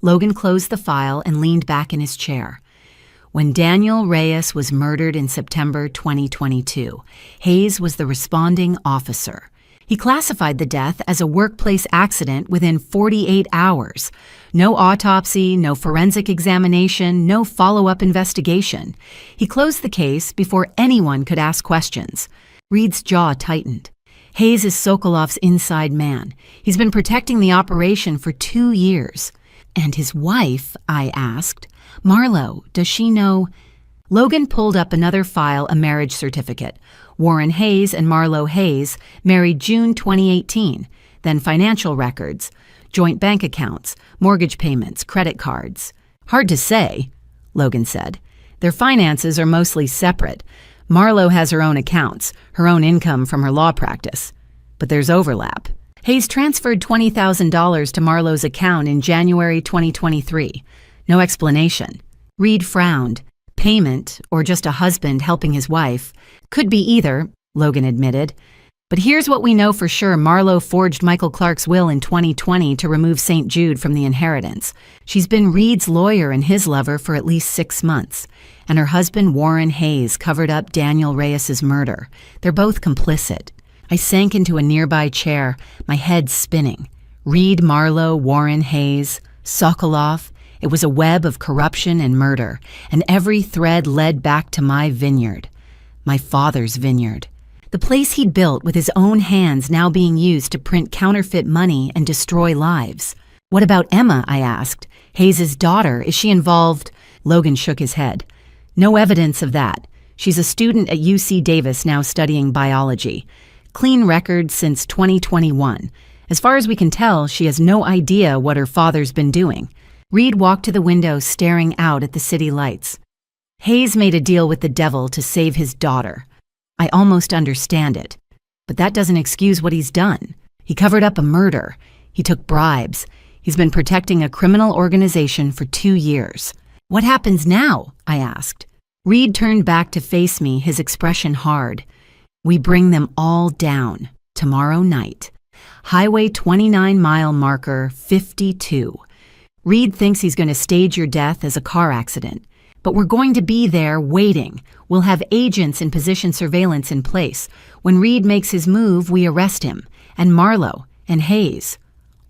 Logan closed the file and leaned back in his chair. When Daniel Reyes was murdered in September 2022, Hayes was the responding officer. He classified the death as a workplace accident within 48 hours. No autopsy, no forensic examination, no follow-up investigation. He closed the case before anyone could ask questions. Reed's jaw tightened. Hayes is Sokolov's inside man. He's been protecting the operation for 2 years. "And his wife?" I asked. "Marlowe, does she know?" Logan pulled up another file, a marriage certificate. Warren Hayes and Marlowe Hayes married June 2018, then financial records. joint bank accounts, mortgage payments, credit cards. Hard to say, Logan said. Their finances are mostly separate. Marlo has her own accounts, her own income from her law practice. But there's overlap. Hayes transferred $20,000 to Marlo's account in January 2023. No explanation. Reed frowned. Payment, or just a husband helping his wife. Could be either, Logan admitted. But here's what we know for sure. Marlo forged Michael Clark's will in 2020 to remove St. Jude from the inheritance. She's been Reed's lawyer and his lover for at least 6 months. And her husband, Warren Hayes, covered up Daniel Reyes's murder. They're both complicit. I sank into a nearby chair, my head spinning. Reed, Marlo, Warren Hayes, Sokolov. It was a web of corruption and murder, and every thread led back to my vineyard. My father's vineyard. The place he'd built with his own hands now being used to print counterfeit money and destroy lives. What about Emma, I asked. Hayes' daughter, is she involved? Logan shook his head. No evidence of that. She's a student at UC Davis now studying biology. Clean record since 2021. As far as we can tell, she has no idea what her father's been doing. Reed walked to the window, staring out at the city lights. Hayes made a deal with the devil to save his daughter. I almost understand it. But that doesn't excuse what he's done. He covered up a murder. He took bribes. He's been protecting a criminal organization for 2 years. What happens now? I asked. Reed turned back to face me, his expression hard. We bring them all down, tomorrow night. Highway 29 mile marker 52. Reed thinks he's going to stage your death as a car accident. But we're going to be there waiting. We'll have agents and position surveillance in place. When Reed makes his move, we arrest him. And Marlo, and Hayes.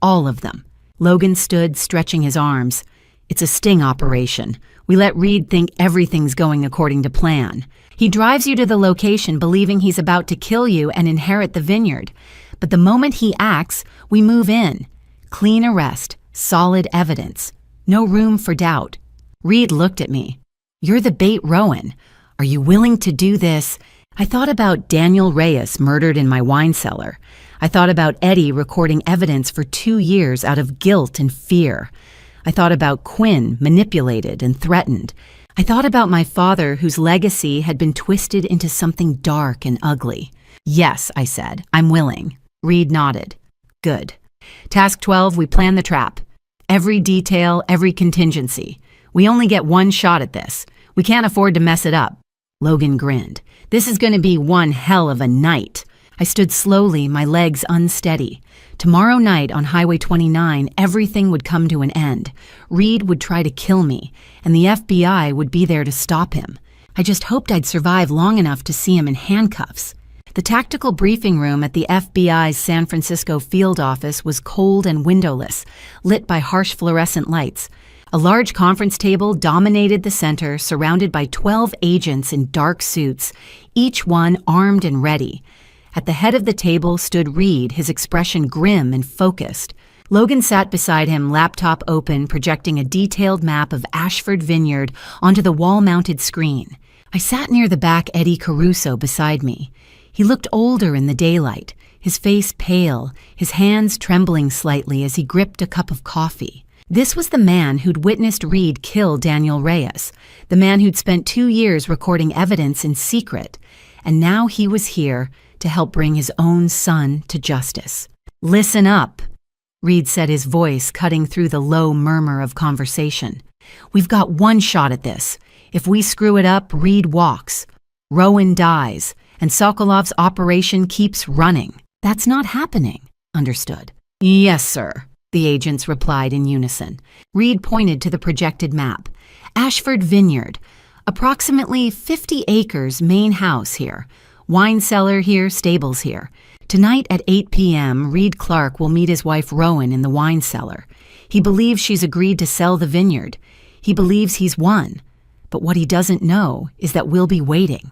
All of them. Logan stood, stretching his arms. It's a sting operation. We let Reed think everything's going according to plan. He drives you to the location believing he's about to kill you and inherit the vineyard. But the moment he acts, we move in. Clean arrest, solid evidence. No room for doubt. Reed looked at me. You're the bait Rowan. Are you willing to do this? I thought about Daniel Reyes murdered in my wine cellar. I thought about Eddie recording evidence for 2 years out of guilt and fear. I thought about Quinn manipulated and threatened. I thought about my father whose legacy had been twisted into something dark and ugly. Yes, I said, I'm willing. Reed nodded. Good. Task 12, we plan the trap. Every detail, every contingency. We only get one shot at this. We can't afford to mess it up. Logan grinned. This is going to be one hell of a night. I stood slowly, my legs unsteady. Tomorrow night on Highway 29, everything would come to an end. Reed would try to kill me, and the FBI would be there to stop him. I just hoped I'd survive long enough to see him in handcuffs. The tactical briefing room at the FBI's San Francisco field office was cold and windowless, lit by harsh fluorescent lights. A large conference table dominated the center, surrounded by 12 agents in dark suits, each one armed and ready. At the head of the table stood Reed, his expression grim and focused. Logan sat beside him, laptop open, projecting a detailed map of Ashford Vineyard onto the wall-mounted screen. I sat near the back Eddie Caruso beside me. He looked older in the daylight, his face pale, his hands trembling slightly as he gripped a cup of coffee. This was the man who'd witnessed Reed kill Daniel Reyes, the man who'd spent 2 years recording evidence in secret, and now he was here to help bring his own son to justice. Listen up, Reed said, his voice cutting through the low murmur of conversation. We've got one shot at this. If we screw it up, Reed walks. Rowan dies, and Sokolov's operation keeps running. That's not happening. Understood. Yes, sir, the agents replied in unison. Reed pointed to the projected map. Ashford Vineyard. Approximately 50 acres, main house here. Wine cellar here, stables here. Tonight at 8 p.m., Reed Clark will meet his wife Rowan in the wine cellar. He believes she's agreed to sell the vineyard. He believes he's won. But what he doesn't know is that we'll be waiting.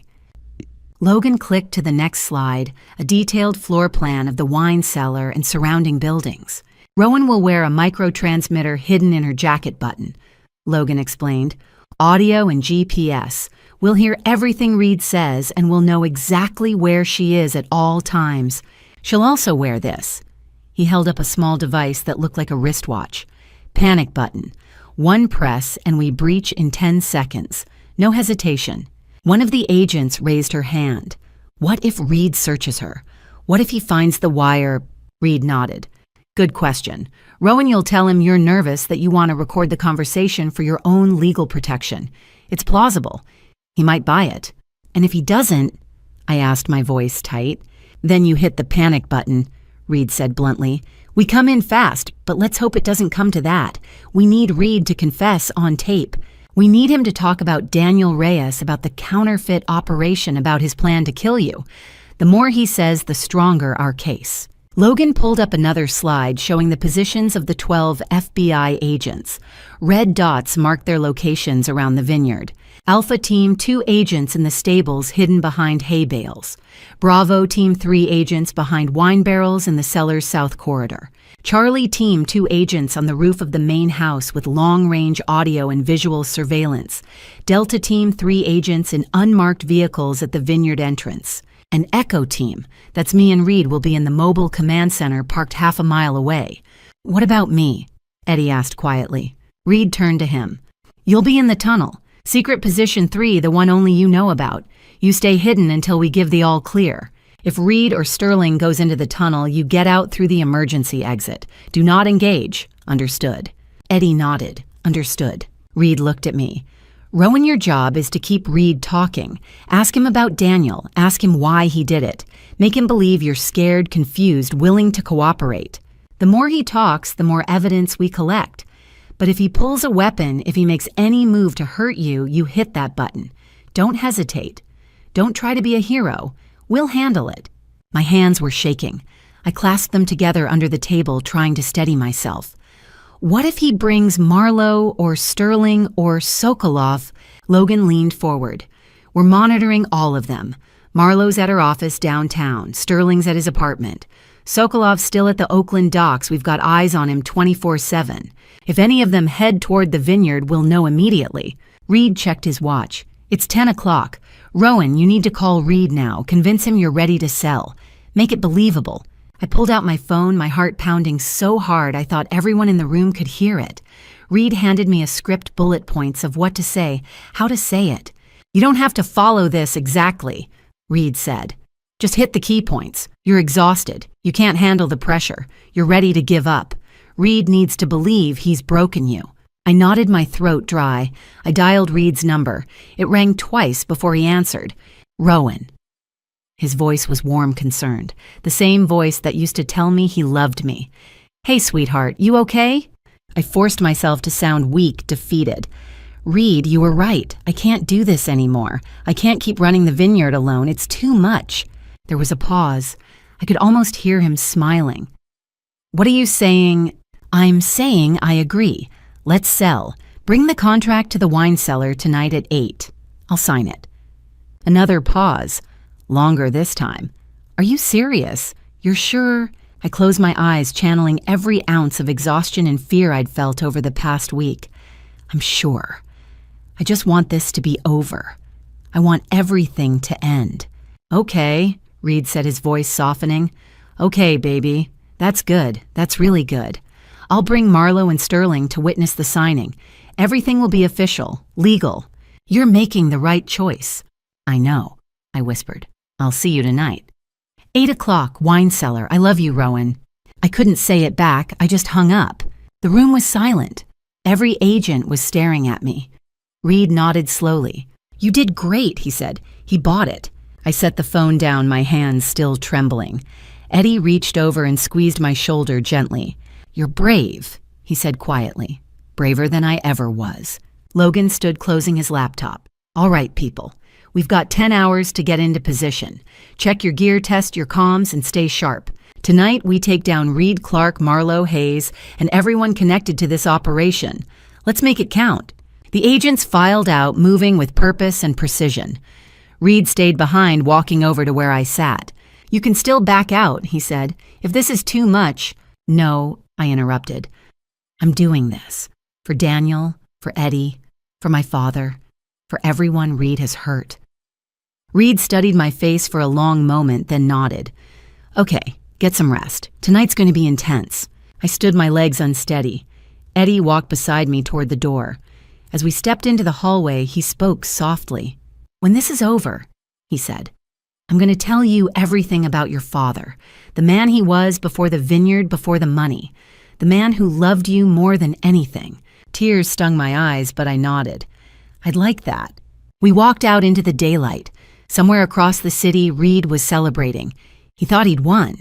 Logan clicked to the next slide, a detailed floor plan of the wine cellar and surrounding buildings. Rowan will wear a microtransmitter hidden in her jacket button, Logan explained. Audio and GPS. We'll hear everything Reed says and we'll know exactly where she is at all times. She'll also wear this. He held up a small device that looked like a wristwatch. Panic button. One press and we breach in 10 seconds. No hesitation. One of the agents raised her hand. What if Reed searches her? What if he finds the wire? Reed nodded. Good question. Rowan, you'll tell him you're nervous that you want to record the conversation for your own legal protection. It's plausible. He might buy it. And if he doesn't, I asked, my voice tight. Then you hit the panic button, Reed said bluntly. We come in fast, but let's hope it doesn't come to that. We need Reed to confess on tape. We need him to talk about Daniel Reyes, about the counterfeit operation, about his plan to kill you. The more he says, the stronger our case. Logan pulled up another slide showing the positions of the 12 FBI agents. Red dots marked their locations around the vineyard. Alpha Team 2 agents in the stables hidden behind hay bales. Bravo Team 3 agents behind wine barrels in the cellar's south corridor. Charlie Team 2 agents on the roof of the main house with long-range audio and visual surveillance. Delta Team 3 agents in unmarked vehicles at the vineyard entrance. An Echo Team, that's me and Reed, will be in the mobile command center parked half a mile away. What about me? Eddie asked quietly. Reed turned to him. You'll be in the tunnel. Secret position 3, the one only you know about. You stay hidden until we give the all clear. If Reed or Sterling goes into the tunnel, you get out through the emergency exit. Do not engage. Understood. Eddie nodded. Understood. Reed looked at me. Rowan, your job is to keep Reed talking. Ask him about Daniel. Ask him why he did it. Make him believe you're scared, confused, willing to cooperate. The more he talks, the more evidence we collect. But if he pulls a weapon, if he makes any move to hurt you, you hit that button. Don't hesitate. Don't try to be a hero. We'll handle it. My hands were shaking. I clasped them together under the table, trying to steady myself. What if he brings Marlowe or Sterling or Sokolov? Logan leaned forward. We're monitoring all of them. Marlowe's at her office downtown. Sterling's at his apartment. Sokolov's still at the Oakland docks. We've got eyes on him 24/7. If any of them head toward the vineyard, we'll know immediately. Reed checked his watch. It's 10 o'clock. Rowan, you need to call Reed now. Convince him you're ready to sell. Make it believable. I pulled out my phone, my heart pounding so hard I thought everyone in the room could hear it. Reed handed me a script, bullet points of what to say, how to say it. You don't have to follow this exactly, Reed said. Just hit the key points. You're exhausted. You can't handle the pressure. You're ready to give up. Reed needs to believe he's broken you. I nodded, my throat dry. I dialed Reed's number. It rang twice before he answered. Rowan. His voice was warm, concerned, the same voice that used to tell me he loved me. Hey, sweetheart, you okay? I forced myself to sound weak, defeated. Reed, you were right. I can't do this anymore. I can't keep running the vineyard alone. It's too much. There was a pause. I could almost hear him smiling. What are you saying? I'm saying I agree. Let's sell. Bring the contract to the wine cellar tonight at 8. I'll sign it. Another pause. Longer this time. Are you serious? You're sure? I closed my eyes, channeling every ounce of exhaustion and fear I'd felt over the past week. I'm sure. I just want this to be over. I want everything to end. Okay, Reed said, his voice softening. Okay, baby. That's good. That's really good. I'll bring Marlowe and Sterling to witness the signing. Everything will be official, legal. You're making the right choice. I know, I whispered. I'll see you tonight. 8 o'clock, wine cellar. I love you, Rowan. I couldn't say it back. I just hung up. The room was silent. Every agent was staring at me. Reed nodded slowly. You did great, he said. He bought it. I set the phone down, my hands still trembling. Eddie reached over and squeezed my shoulder gently. You're brave, he said quietly. Braver than I ever was. Logan stood closing his laptop. All right, people. We've got 10 hours to get into position. Check your gear, test your comms, and stay sharp. Tonight, we take down Reed, Clark, Marlowe, Hayes, and everyone connected to this operation. Let's make it count. The agents filed out, moving with purpose and precision. Reed stayed behind, walking over to where I sat. You can still back out, he said. If this is too much... No, I interrupted. I'm doing this. For Daniel, for Eddie, for my father, for everyone Reed has hurt. Reed studied my face for a long moment, then nodded. Okay, Get some rest. Tonight's going to be intense. I stood my legs unsteady. Eddie walked beside me toward the door. As we stepped into the hallway, he spoke softly. "When this is over," he said, "I'm going to tell you everything about your father, the man he was before the vineyard, before the money, the man who loved you more than anything." Tears stung my eyes, but I nodded. I'd like that. We walked out into the daylight. Somewhere across the city, Reed was celebrating. He thought he'd won.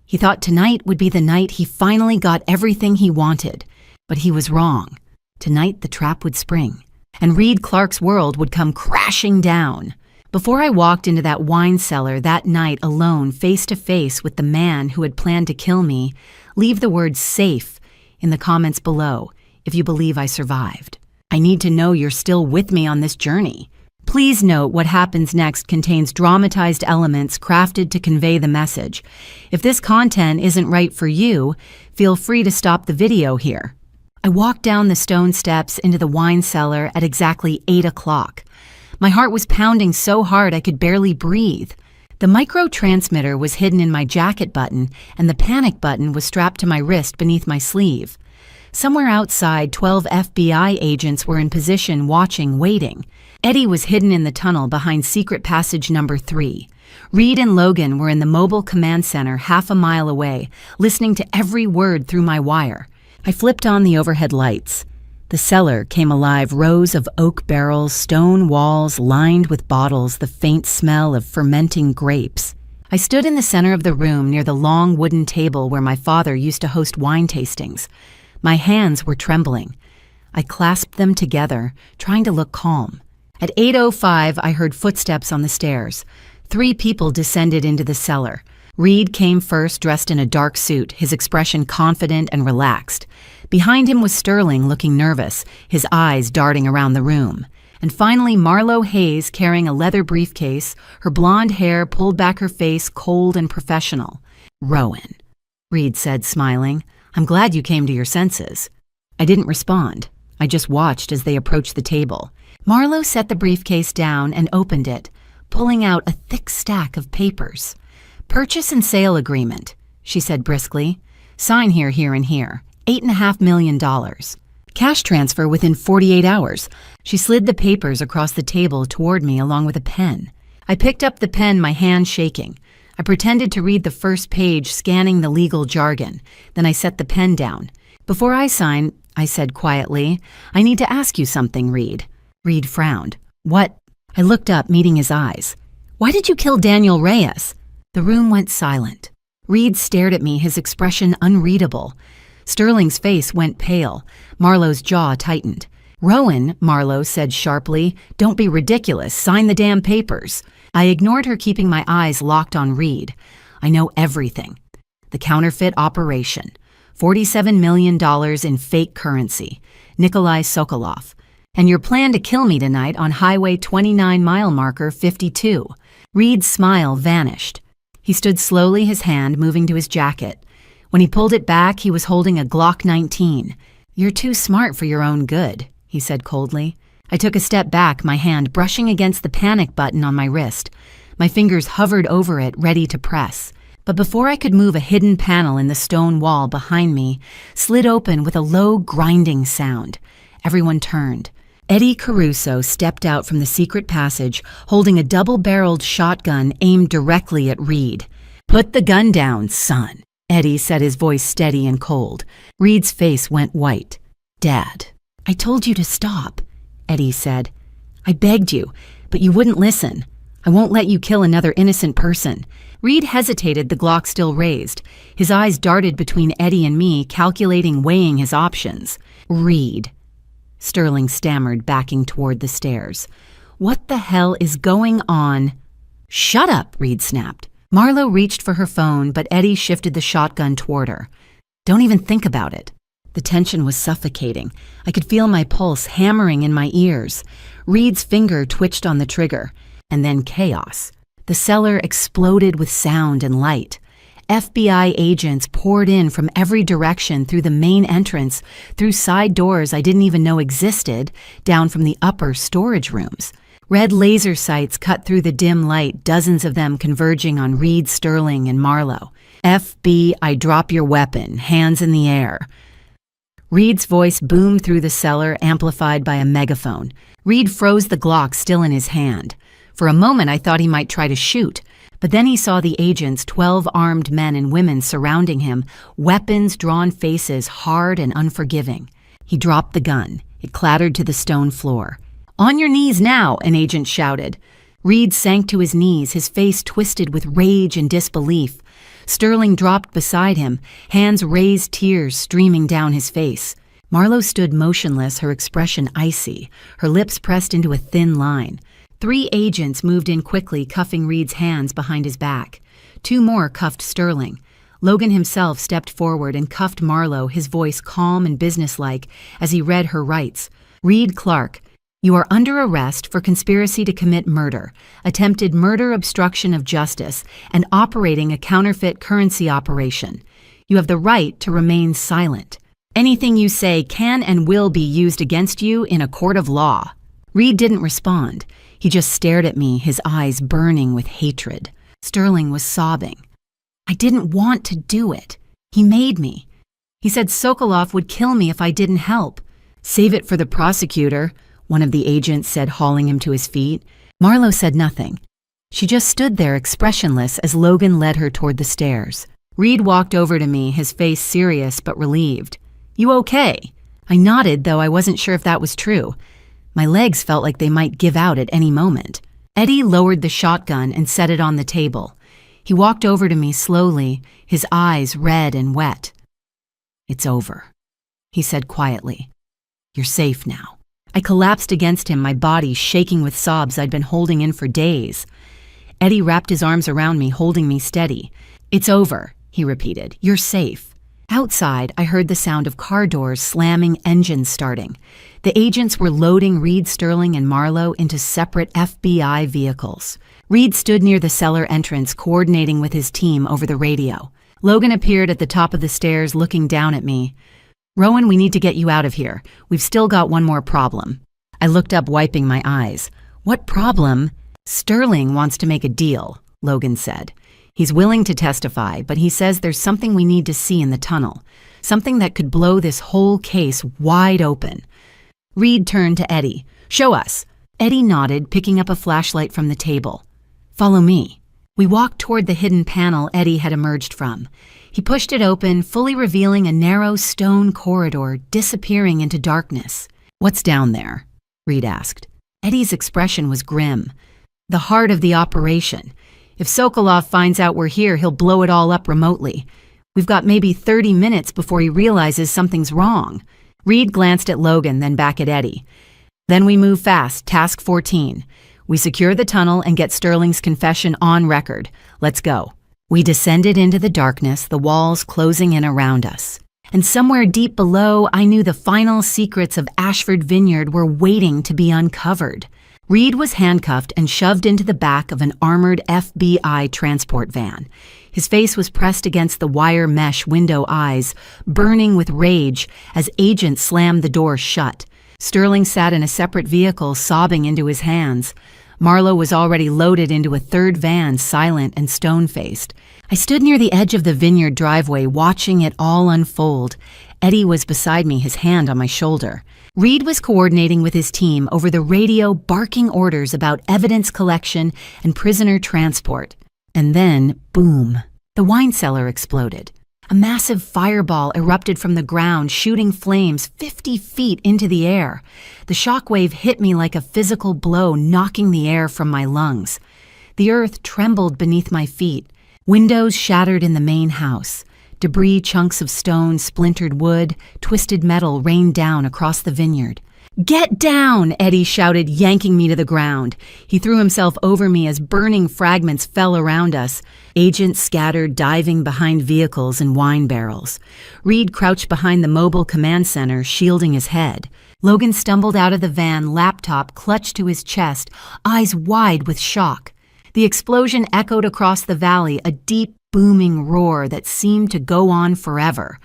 He thought tonight would be the night he finally got everything he wanted. But he was wrong. Tonight the trap would spring, and Reed Clark's world would come crashing down. Before I walked into that wine cellar that night alone, face to face with the man who had planned to kill me, leave the word "safe" in the comments below if you believe I survived. I need to know you're still with me on this journey. Please note what happens next contains dramatized elements crafted to convey the message. If this content isn't right for you, feel free to stop the video here. I walked down the stone steps into the wine cellar at exactly 8 o'clock. My heart was pounding so hard I could barely breathe. The micro transmitter was hidden in my jacket button, and the panic button was strapped to my wrist beneath my sleeve. Somewhere outside, 12 FBI agents were in position, watching, waiting. Eddie was hidden in the tunnel behind secret passage number 3. Reed and Logan were in the mobile command center half a mile away, listening to every word through my wire. I flipped on the overhead lights. The cellar came alive, rows of oak barrels, stone walls lined with bottles, the faint smell of fermenting grapes. I stood in the center of the room near the long wooden table where my father used to host wine tastings. My hands were trembling. I clasped them together, trying to look calm. At 8:05, I heard footsteps on the stairs. 3 people descended into the cellar. Reed came first, dressed in a dark suit, his expression confident and relaxed. Behind him was Sterling, looking nervous, his eyes darting around the room. And finally, Marlo Hayes, carrying a leather briefcase, her blonde hair pulled back her face, cold and professional. "Rowan," Reed said, smiling. "I'm glad you came to your senses." I didn't respond. I just watched as they approached the table. Marlo set the briefcase down and opened it, pulling out a thick stack of papers. "Purchase and sale agreement," she said briskly. "Sign here, here, and here. $8.5 million. Cash transfer within 48 hours. She slid the papers across the table toward me along with a pen. I picked up the pen, my hand shaking. I pretended to read the first page, scanning the legal jargon. Then I set the pen down. "Before I sign," I said quietly, "I need to ask you something, Reed." Reed frowned. "What?" I looked up, meeting his eyes. "Why did you kill Daniel Reyes?" The room went silent. Reed stared at me, his expression unreadable. Sterling's face went pale. Marlo's jaw tightened. "Rowan," Marlo said sharply, "don't be ridiculous. Sign the damn papers." I ignored her, keeping my eyes locked on Reed. "I know everything. The counterfeit operation. $47 million in fake currency. Nikolai Sokolov. And your plan to kill me tonight on Highway 29 mile marker 52. Reed's smile vanished. He stood slowly, his hand moving to his jacket. When he pulled it back, he was holding a Glock 19. "You're too smart for your own good," he said coldly. I took a step back, my hand brushing against the panic button on my wrist. My fingers hovered over it, ready to press. But before I could move, a hidden panel in the stone wall behind me slid open with a low, grinding sound. Everyone turned. Eddie Caruso stepped out from the secret passage, holding a double-barreled shotgun aimed directly at Reed. "Put the gun down, son," Eddie said, his voice steady and cold. Reed's face went white. "Dad." "I told you to stop," Eddie said. "I begged you, but you wouldn't listen. I won't let you kill another innocent person." Reed hesitated, the Glock still raised. His eyes darted between Eddie and me, calculating, weighing his options. "Reed," Sterling stammered, backing toward the stairs. "What the hell is going on?" "Shut up," Reed snapped. Marlo reached for her phone, but Eddie shifted the shotgun toward her. "Don't even think about it." The tension was suffocating. I could feel my pulse hammering in my ears. Reed's finger twitched on the trigger. And then chaos. The cellar exploded with sound and light. FBI agents poured in from every direction, through the main entrance, through side doors I didn't even know existed, down from the upper storage rooms. Red laser sights cut through the dim light, dozens of them converging on Reed, Sterling, and Marlowe. FBI, drop your weapon, hands in the air. Reed's voice boomed through the cellar, amplified by a megaphone. Reed froze the Glock still in his hand. For a moment I thought he might try to shoot, but then he saw the agents, 12 armed men and women surrounding him, weapons, drawn faces, hard and unforgiving. He dropped the gun. It clattered to the stone floor. "On your knees now," an agent shouted. Reed sank to his knees, his face twisted with rage and disbelief. Sterling dropped beside him, hands raised, tears streaming down his face. Marlowe stood motionless, her expression icy, her lips pressed into a thin line. 3 agents moved in quickly, cuffing Reed's hands behind his back. 2 more cuffed Sterling. Logan himself stepped forward and cuffed Marlowe, his voice calm and businesslike as he read her rights. "Reed Clark, you are under arrest for conspiracy to commit murder, attempted murder, obstruction of justice, and operating a counterfeit currency operation. You have the right to remain silent. Anything you say can and will be used against you in a court of law." Reed didn't respond. He just stared at me, his eyes burning with hatred. Sterling was sobbing. "I didn't want to do it. He made me. He said Sokolov would kill me if I didn't help." "Save it for the prosecutor," one of the agents said, hauling him to his feet. Marlowe said nothing. She just stood there expressionless as Logan led her toward the stairs. Reed walked over to me, his face serious but relieved. "You okay?" I nodded, though I wasn't sure if that was true. My legs felt like they might give out at any moment. Eddie lowered the shotgun and set it on the table. He walked over to me slowly, his eyes red and wet. "It's over," he said quietly. "You're safe now." I collapsed against him, my body shaking with sobs I'd been holding in for days. Eddie wrapped his arms around me, holding me steady. "It's over," he repeated. "You're safe." Outside, I heard the sound of car doors slamming, engines starting. The agents were loading Reed, Sterling, and Marlowe into separate FBI vehicles. Reed stood near the cellar entrance, coordinating with his team over the radio. Logan appeared at the top of the stairs, looking down at me. "Rowan, we need to get you out of here. We've still got one more problem." I looked up, wiping my eyes. "What problem?" "Sterling wants to make a deal," Logan said. "He's willing to testify, but he says there's something we need to see in the tunnel. Something that could blow this whole case wide open." Reed turned to Eddie. "Show us." Eddie nodded, picking up a flashlight from the table. "Follow me." We walked toward the hidden panel Eddie had emerged from. He pushed it open, fully revealing a narrow stone corridor disappearing into darkness. "What's down there?" Reed asked. Eddie's expression was grim. "The heart of the operation. If Sokolov finds out we're here, he'll blow it all up remotely. We've got maybe 30 minutes before he realizes something's wrong." Reed glanced at Logan, then back at Eddie. "Then we move fast, task 14. We secure the tunnel and get Sterling's confession on record. Let's go." We descended into the darkness, the walls closing in around us. And somewhere deep below, I knew the final secrets of Ashford Vineyard were waiting to be uncovered. Reed was handcuffed and shoved into the back of an armored FBI transport van. His face was pressed against the wire mesh window eyes, burning with rage as agents slammed the door shut. Sterling sat in a separate vehicle, sobbing into his hands. Marlowe was already loaded into a third van, silent and stone-faced. I stood near the edge of the vineyard driveway, watching it all unfold. Eddie was beside me, his hand on my shoulder. Reed was coordinating with his team over the radio, barking orders about evidence collection and prisoner transport. And then, boom, the wine cellar exploded. A massive fireball erupted from the ground, shooting flames 50 feet into the air. The shockwave hit me like a physical blow, knocking the air from my lungs. The earth trembled beneath my feet. Windows shattered in the main house. Debris, chunks of stone, splintered wood, twisted metal rained down across the vineyard. "Get down!" Eddie shouted, yanking me to the ground. He threw himself over me as burning fragments fell around us. Agents scattered, diving behind vehicles and wine barrels. Reed crouched behind the mobile command center, shielding his head. Logan stumbled out of the van, laptop clutched to his chest, eyes wide with shock. The explosion echoed across the valley, a deep, booming roar that seemed to go on forever.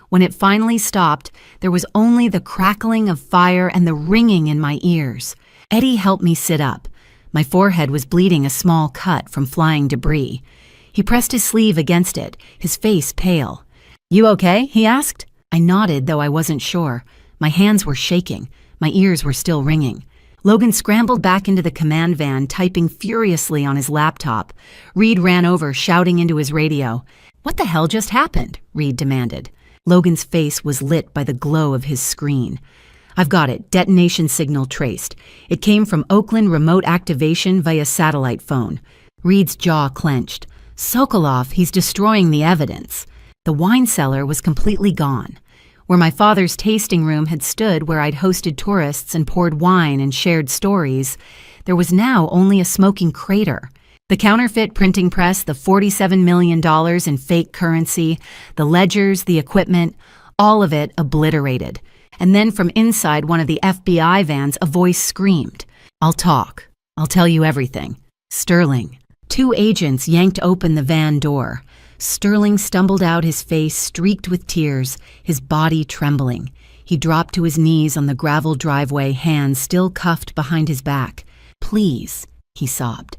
When it finally stopped, there was only the crackling of fire and the ringing in my ears. Eddie helped me sit up. My forehead was bleeding a small cut from flying debris. He pressed his sleeve against it, his face pale. "You okay?" he asked. I nodded, though I wasn't sure. My hands were shaking. My ears were still ringing. Logan scrambled back into the command van, typing furiously on his laptop. Reed ran over, shouting into his radio. "What the hell just happened?" Reed demanded. Logan's face was lit by the glow of his screen. "I've got it. Detonation signal traced. It came from Oakland remote activation via satellite phone." Reed's jaw clenched. "Sokolov, he's destroying the evidence." The wine cellar was completely gone. Where my father's tasting room had stood, where I'd hosted tourists and poured wine and shared stories, there was now only a smoking crater. The counterfeit printing press, the $47 million in fake currency, the ledgers, the equipment, all of it obliterated. And then from inside one of the FBI vans, a voice screamed, "I'll talk. I'll tell you everything. Sterling." Two agents yanked open the van door. Sterling stumbled out, his face streaked with tears, his body trembling. He dropped to his knees on the gravel driveway, hands still cuffed behind his back. "Please," he sobbed.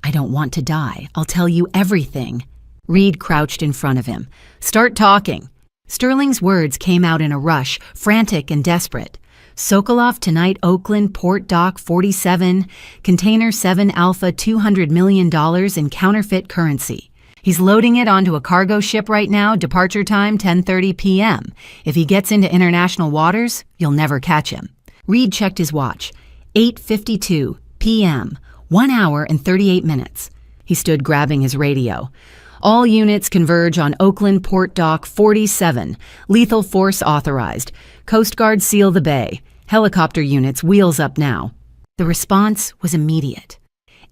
"I don't want to die. I'll tell you everything." Reed crouched in front of him. "Start talking." Sterling's words came out in a rush, frantic and desperate. "Sokolov tonight, Oakland, Port Dock 47, Container 7 Alpha, $200 million in counterfeit currency. He's loading it onto a cargo ship right now, departure time 10:30 p.m. If he gets into international waters, you'll never catch him." Reed checked his watch. 8:52 p.m., 1 hour and 38 minutes. He stood grabbing his radio. "All units converge on Oakland Port Dock 47. Lethal force authorized. Coast Guard seal the bay. Helicopter units wheels up now." The response was immediate.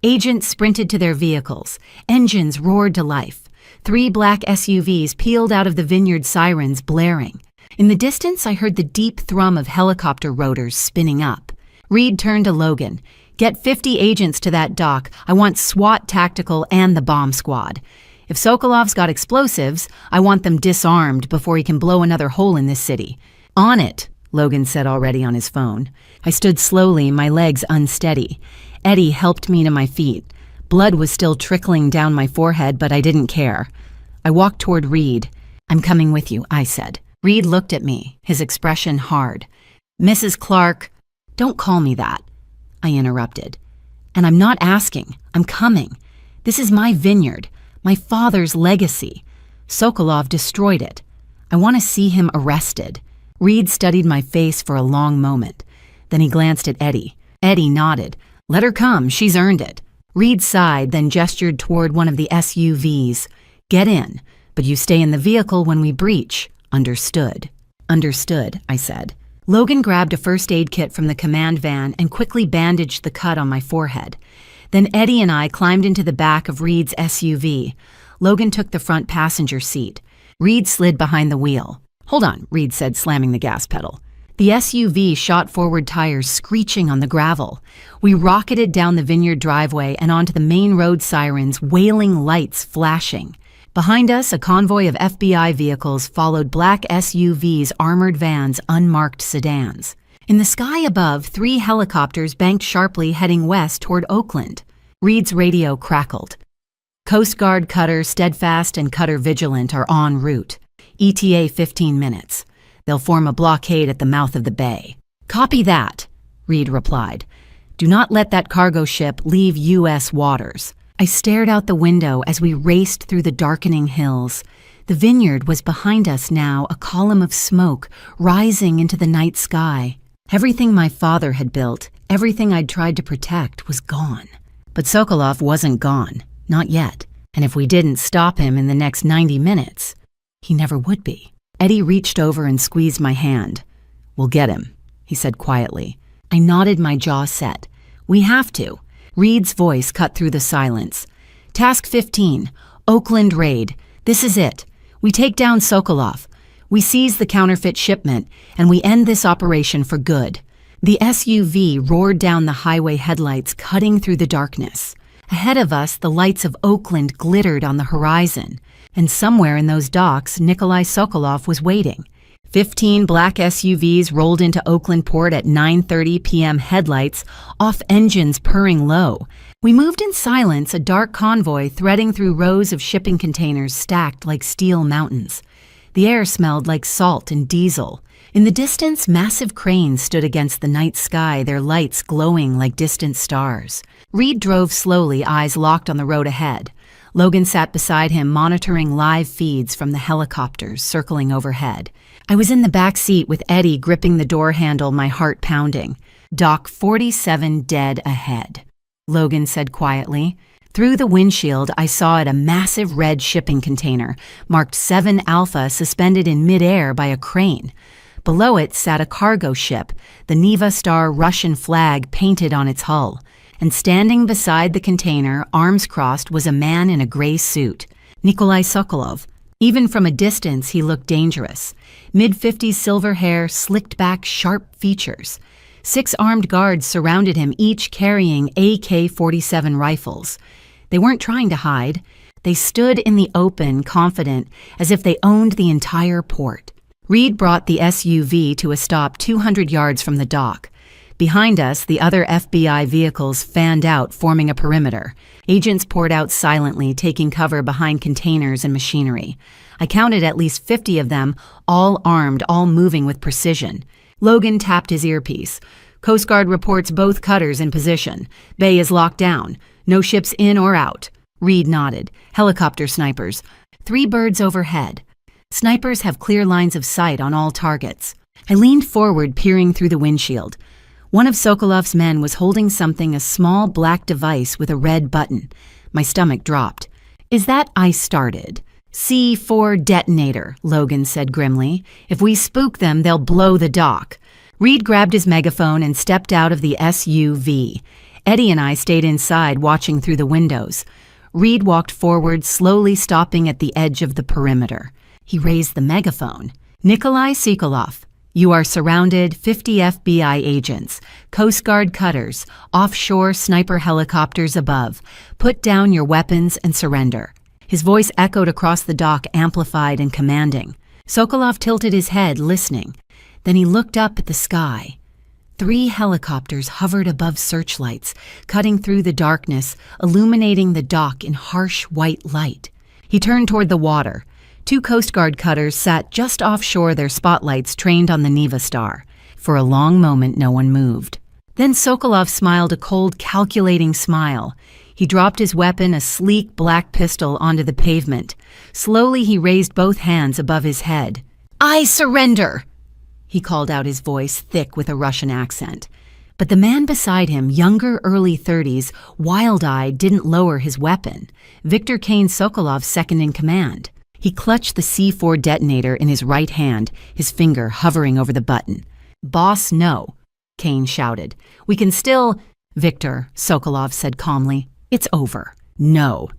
Agents sprinted to their vehicles. Engines roared to life. 3 black SUVs peeled out of the vineyard, sirens blaring. In the distance, I heard the deep thrum of helicopter rotors spinning up. Reed turned to Logan. "Get 50 agents to that dock. I want SWAT tactical and the bomb squad. If Sokolov's got explosives, I want them disarmed before he can blow another hole in this city." "On it," Logan said already on his phone. I stood slowly, my legs unsteady. Eddie helped me to my feet. Blood was still trickling down my forehead, but I didn't care. I walked toward Reed. "I'm coming with you," I said. Reed looked at me, his expression hard. "Mrs. Clark—" "Don't call me that," I interrupted. "And I'm not asking. I'm coming. This is my vineyard, my father's legacy. Sokolov destroyed it. I want to see him arrested." Reed studied my face for a long moment. Then he glanced at Eddie. Eddie nodded. "Let her come, she's earned it." Reed sighed, then gestured toward one of the SUVs. "Get in, but you stay in the vehicle when we breach. Understood." "Understood," I said. Logan grabbed a first aid kit from the command van and quickly bandaged the cut on my forehead. Then Eddie and I climbed into the back of Reed's SUV. Logan took the front passenger seat. Reed slid behind the wheel. "Hold on," Reed said, slamming the gas pedal. The SUV shot forward, tires screeching on the gravel. We rocketed down the vineyard driveway and onto the main road, sirens, wailing lights flashing. Behind us, a convoy of FBI vehicles followed, black SUVs, armored vans, unmarked sedans. In the sky above, 3 helicopters banked sharply, heading west toward Oakland. Reed's radio crackled. "Coast Guard Cutter Steadfast and Cutter Vigilant are en route. ETA 15 minutes. They'll form a blockade at the mouth of the bay." "Copy that," Reed replied. "Do not let that cargo ship leave U.S. waters." I stared out the window as we raced through the darkening hills. The vineyard was behind us now, a column of smoke rising into the night sky. Everything my father had built, everything I'd tried to protect, was gone. But Sokolov wasn't gone, not yet. And if we didn't stop him in the next 90 minutes, he never would be. Eddie reached over and squeezed my hand. "We'll get him," he said quietly. I nodded, my jaw set. "We have to." Reed's voice cut through the silence. "Task 15, Oakland raid. This is it. We take down Sokolov. We seize the counterfeit shipment, and we end this operation for good." The SUV roared down the highway, headlights cutting through the darkness. Ahead of us, the lights of Oakland glittered on the horizon. And somewhere in those docks, Nikolai Sokolov was waiting. 15 black SUVs rolled into Oakland Port at 9:30 p.m., headlights off, engines purring low. We moved in silence, a dark convoy threading through rows of shipping containers stacked like steel mountains. The air smelled like salt and diesel. In the distance, massive cranes stood against the night sky, their lights glowing like distant stars. Reed drove slowly, eyes locked on the road ahead. Logan sat beside him, monitoring live feeds from the helicopters circling overhead. I was in the back seat with Eddie gripping the door handle, my heart pounding. "Dock 47 dead ahead," Logan said quietly. Through the windshield, I saw it, a massive red shipping container, marked 7 Alpha, suspended in midair by a crane. Below it sat a cargo ship, the Neva Star Russian flag painted on its hull. And standing beside the container, arms crossed, was a man in a gray suit, Nikolai Sokolov. Even from a distance, he looked dangerous. Mid-50s silver hair, slicked back, sharp features. 6 armed guards surrounded him, each carrying AK-47 rifles. They weren't trying to hide. They stood in the open, confident, as if they owned the entire port. Reed brought the SUV to a stop 200 yards from the dock. Behind us, the other FBI vehicles fanned out, forming a perimeter. Agents poured out silently, taking cover behind containers and machinery. I counted at least 50 of them, all armed, all moving with precision. Logan tapped his earpiece. "Coast Guard reports both cutters in position. Bay is locked down. No ships in or out." Reed nodded. "Helicopter snipers. 3 birds overhead. Snipers have clear lines of sight on all targets." I leaned forward, peering through the windshield. One of Sokolov's men was holding something, a small black device with a red button. My stomach dropped. "Is that?" I started. "C4 detonator," Logan said grimly. "If we spook them, they'll blow the dock." Reed grabbed his megaphone and stepped out of the SUV. Eddie and I stayed inside, watching through the windows. Reed walked forward, slowly stopping at the edge of the perimeter. He raised the megaphone. "Nikolai Sokolov, you are surrounded, 50 FBI agents, Coast Guard cutters, offshore sniper helicopters above. Put down your weapons and surrender." His voice echoed across the dock, amplified and commanding. Sokolov tilted his head, listening. Then he looked up at the sky. 3 helicopters hovered above searchlights, cutting through the darkness, illuminating the dock in harsh white light. He turned toward the water. 2 Coast Guard cutters sat just offshore, their spotlights trained on the Neva Star. For a long moment, no one moved. Then Sokolov smiled, a cold, calculating smile. He dropped his weapon, a sleek black pistol, onto the pavement. Slowly, he raised both hands above his head. "I surrender!" He called out, his voice thick with a Russian accent. But the man beside him, younger, early 30s, wild-eyed, didn't lower his weapon. Viktor Kane Sokolov, second in command. He clutched the C4 detonator in his right hand, his finger hovering over the button. "Boss, no," Kane shouted. "We can still—" "Viktor," Sokolov said calmly, "it's over." "No,"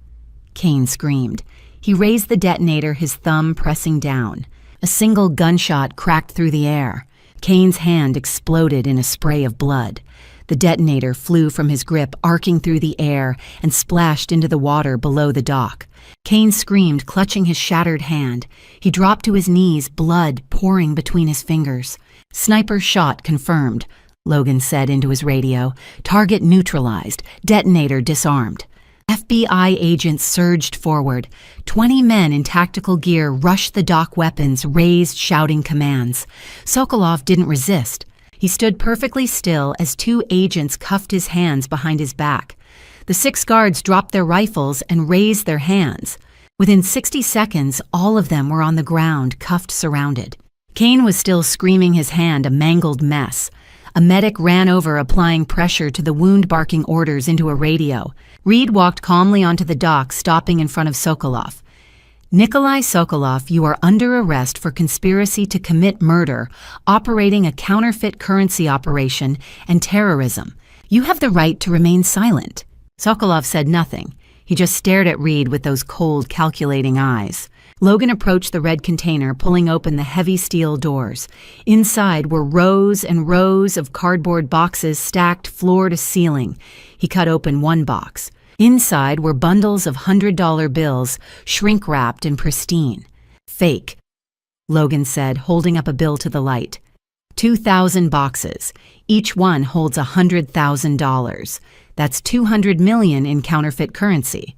Kane screamed. He raised the detonator, his thumb pressing down. A single gunshot cracked through the air. Kane's hand exploded in a spray of blood. The detonator flew from his grip, arcing through the air, and splashed into the water below the dock. Kane screamed, clutching his shattered hand. He dropped to his knees, blood pouring between his fingers. "Sniper shot confirmed," Logan said into his radio. "Target neutralized. Detonator disarmed." FBI agents surged forward. 20 men in tactical gear rushed the dock, weapons raised, shouting commands. Sokolov didn't resist. He stood perfectly still as 2 agents cuffed his hands behind his back. The 6 guards dropped their rifles and raised their hands. Within 60 seconds, all of them were on the ground, cuffed, surrounded. Kane was still screaming, his hand a mangled mess. A medic ran over, applying pressure to the wound, barking orders into a radio. Reed walked calmly onto the dock, stopping in front of Sokolov. "Nikolai Sokolov, you are under arrest for conspiracy to commit murder, operating a counterfeit currency operation, and terrorism. You have the right to remain silent." Sokolov said nothing. He just stared at Reed with those cold, calculating eyes. Logan approached the red container, pulling open the heavy steel doors. Inside were rows and rows of cardboard boxes stacked floor to ceiling. He cut open one box. Inside were bundles of $100 bills, shrink-wrapped and pristine. "Fake," Logan said, holding up a bill to the light. 2,000 boxes. Each one holds $100,000. That's $200 million in counterfeit currency.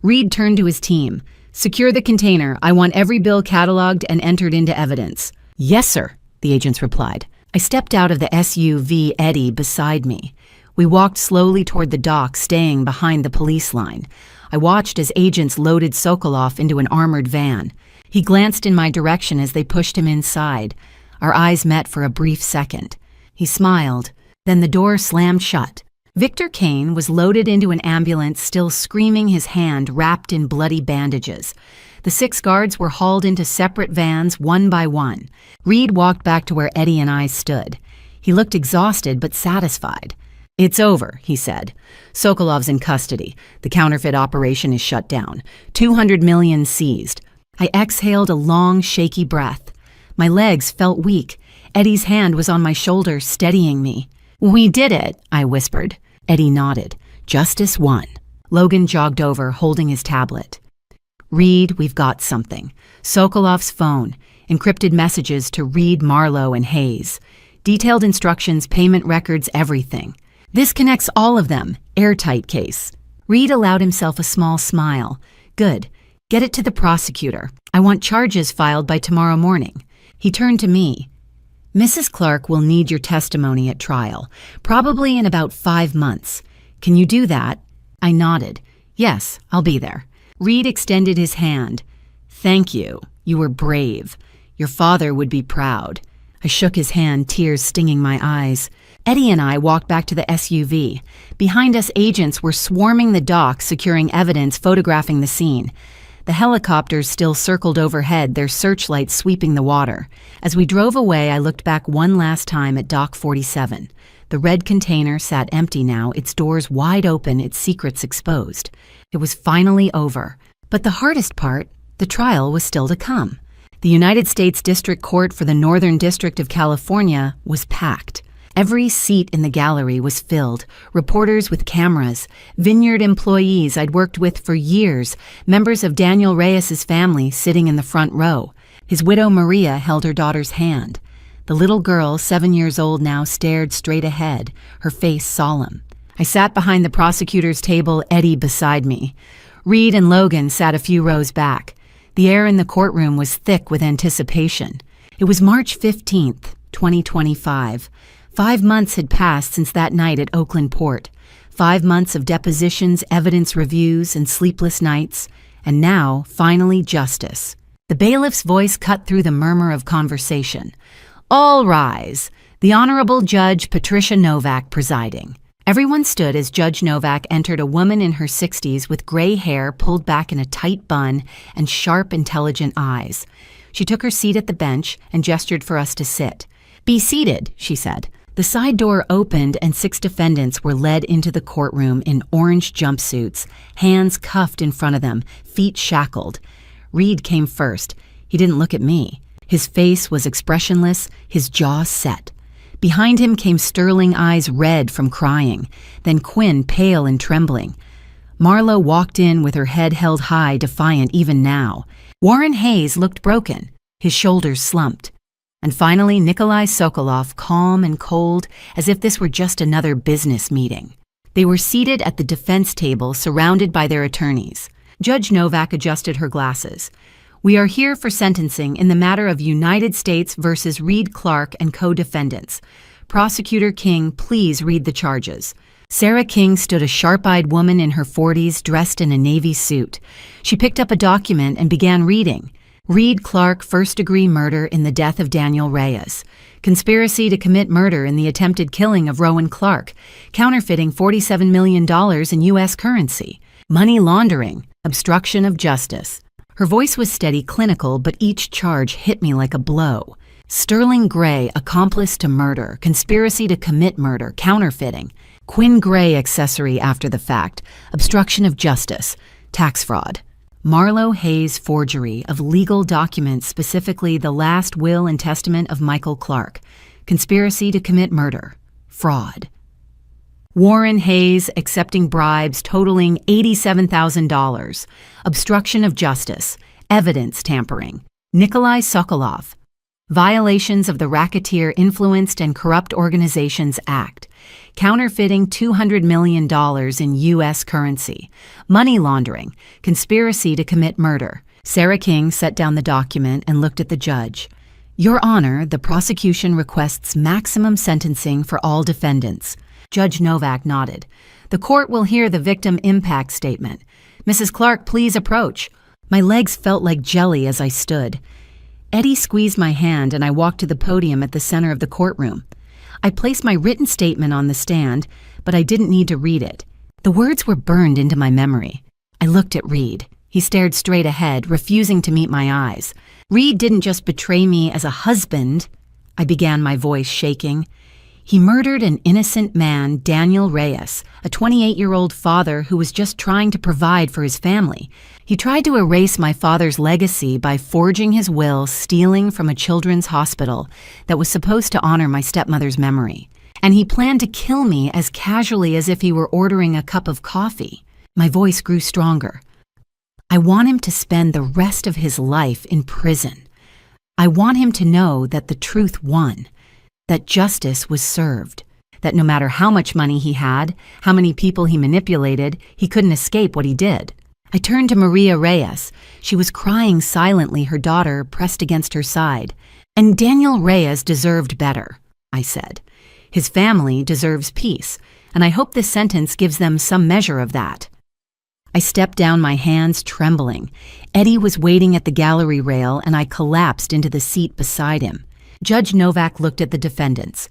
Reed turned to his team. Secure the container. I want every bill cataloged and entered into evidence. Yes, sir, the agents replied. I stepped out of the SUV, Eddie beside me. We walked slowly toward the dock, staying behind the police line. I watched as agents loaded Sokolov into an armored van. He glanced in my direction as they pushed him inside. Our eyes met for a brief second. He smiled. Then the door slammed shut. Victor Kane was loaded into an ambulance, still screaming, his hand wrapped in bloody bandages. The 6 guards were hauled into separate vans, one by one. Reed walked back to where Eddie and I stood. He looked exhausted but satisfied. It's over, he said. Sokolov's in custody. The counterfeit operation is shut down. 200 million seized. I exhaled a long, shaky breath. My legs felt weak. Eddie's hand was on my shoulder, steadying me. We did it, I whispered. Eddie nodded. Justice won. Logan jogged over, holding his tablet. Reed, we've got something. Sokolov's phone. Encrypted messages to Reed, Marlowe, and Hayes. Detailed instructions, payment records, everything. This connects all of them. Airtight case. Reed allowed himself a small smile. Good. Get it to the prosecutor. I want charges filed by tomorrow morning. He turned to me. Mrs. Clark will need your testimony at trial, probably in about 5 months. Can you do that? I nodded. Yes, I'll be there. Reed extended his hand. Thank you. You were brave. Your father would be proud. I shook his hand, tears stinging my eyes. Eddie and I walked back to the SUV. Behind us, agents were swarming the dock, securing evidence, photographing the scene. The helicopters still circled overhead, their searchlights sweeping the water. As we drove away, I looked back one last time at Dock 47. The red container sat empty now, its doors wide open, its secrets exposed. It was finally over. But the hardest part, the trial was still to come. The United States District Court for the Northern District of California was packed. Every seat in the gallery was filled, reporters with cameras, Vineyard employees I'd worked with for years, members of Daniel Reyes's family sitting in the front row. His widow Maria held her daughter's hand. The little girl, 7 years old now, stared straight ahead, her face solemn. I sat behind the prosecutor's table, Eddie beside me. Reed and Logan sat a few rows back. The air in the courtroom was thick with anticipation. It was March 15th, 2025. 5 months had passed since that night at Oakland Port. 5 months of depositions, evidence reviews, and sleepless nights. And now, finally, justice. The bailiff's voice cut through the murmur of conversation. All rise. The Honorable Judge Patricia Novak presiding. Everyone stood as Judge Novak entered, a woman in her 60s with gray hair pulled back in a tight bun and sharp, intelligent eyes. She took her seat at the bench and gestured for us to sit. Be seated, she said. The side door opened and 6 defendants were led into the courtroom in orange jumpsuits, hands cuffed in front of them, feet shackled. Reed came first. He didn't look at me. His face was expressionless, his jaw set. Behind him came Sterling, eyes red from crying, then Quinn, pale and trembling. Marlowe walked in with her head held high, defiant even now. Warren Hayes looked broken, his shoulders slumped. And finally, Nikolai Sokolov, calm and cold, as if this were just another business meeting. They were seated at the defense table, surrounded by their attorneys. Judge Novak adjusted her glasses. We are here for sentencing in the matter of United States versus Reed Clark and co-defendants. Prosecutor King, please read the charges. Sarah King stood, a sharp-eyed woman in her 40s, dressed in a navy suit. She picked up a document and began reading. Reed Clark, first-degree murder in the death of Daniel Reyes. Conspiracy to commit murder in the attempted killing of Rowan Clark. Counterfeiting $47 million in U.S. currency. Money laundering. Obstruction of justice. Her voice was steady, clinical, but each charge hit me like a blow. Sterling Gray, accomplice to murder. Conspiracy to commit murder. Counterfeiting. Quinn Gray, accessory after the fact. Obstruction of justice. Tax fraud. Marlowe Hayes, forgery of legal documents, specifically the last will and testament of Michael Clark. Conspiracy to commit murder. Fraud. Warren Hayes, accepting bribes totaling $87,000. Obstruction of justice. Evidence tampering. Nikolai Sokolov. Violations of the Racketeer Influenced and Corrupt Organizations Act. Counterfeiting $200 million in U.S. currency. Money laundering. Conspiracy to commit murder. Sarah King set down the document and looked at the judge. Your Honor, the prosecution requests maximum sentencing for all defendants. Judge Novak nodded. The court will hear the victim impact statement. Mrs. Clark, please approach. My legs felt like jelly as I stood. Eddie squeezed my hand and I walked to the podium at the center of the courtroom. I placed my written statement on the stand, but I didn't need to read it. The words were burned into my memory. I looked at Reed. He stared straight ahead, refusing to meet my eyes. Reed didn't just betray me as a husband, I began, my voice shaking. He murdered an innocent man, Daniel Reyes, a 28-year-old father who was just trying to provide for his family. He tried to erase my father's legacy by forging his will, stealing from a children's hospital that was supposed to honor my stepmother's memory. And he planned to kill me as casually as if he were ordering a cup of coffee. My voice grew stronger. I want him to spend the rest of his life in prison. I want him to know that the truth won, that justice was served, that no matter how much money he had, how many people he manipulated, he couldn't escape what he did. I turned to Maria Reyes. She was crying silently, her daughter pressed against her side. And Daniel Reyes deserved better, I said. His family deserves peace, and I hope this sentence gives them some measure of that. I stepped down, my hands trembling. Eddie was waiting at the gallery rail, and I collapsed into the seat beside him. Judge Novak looked at the defendants.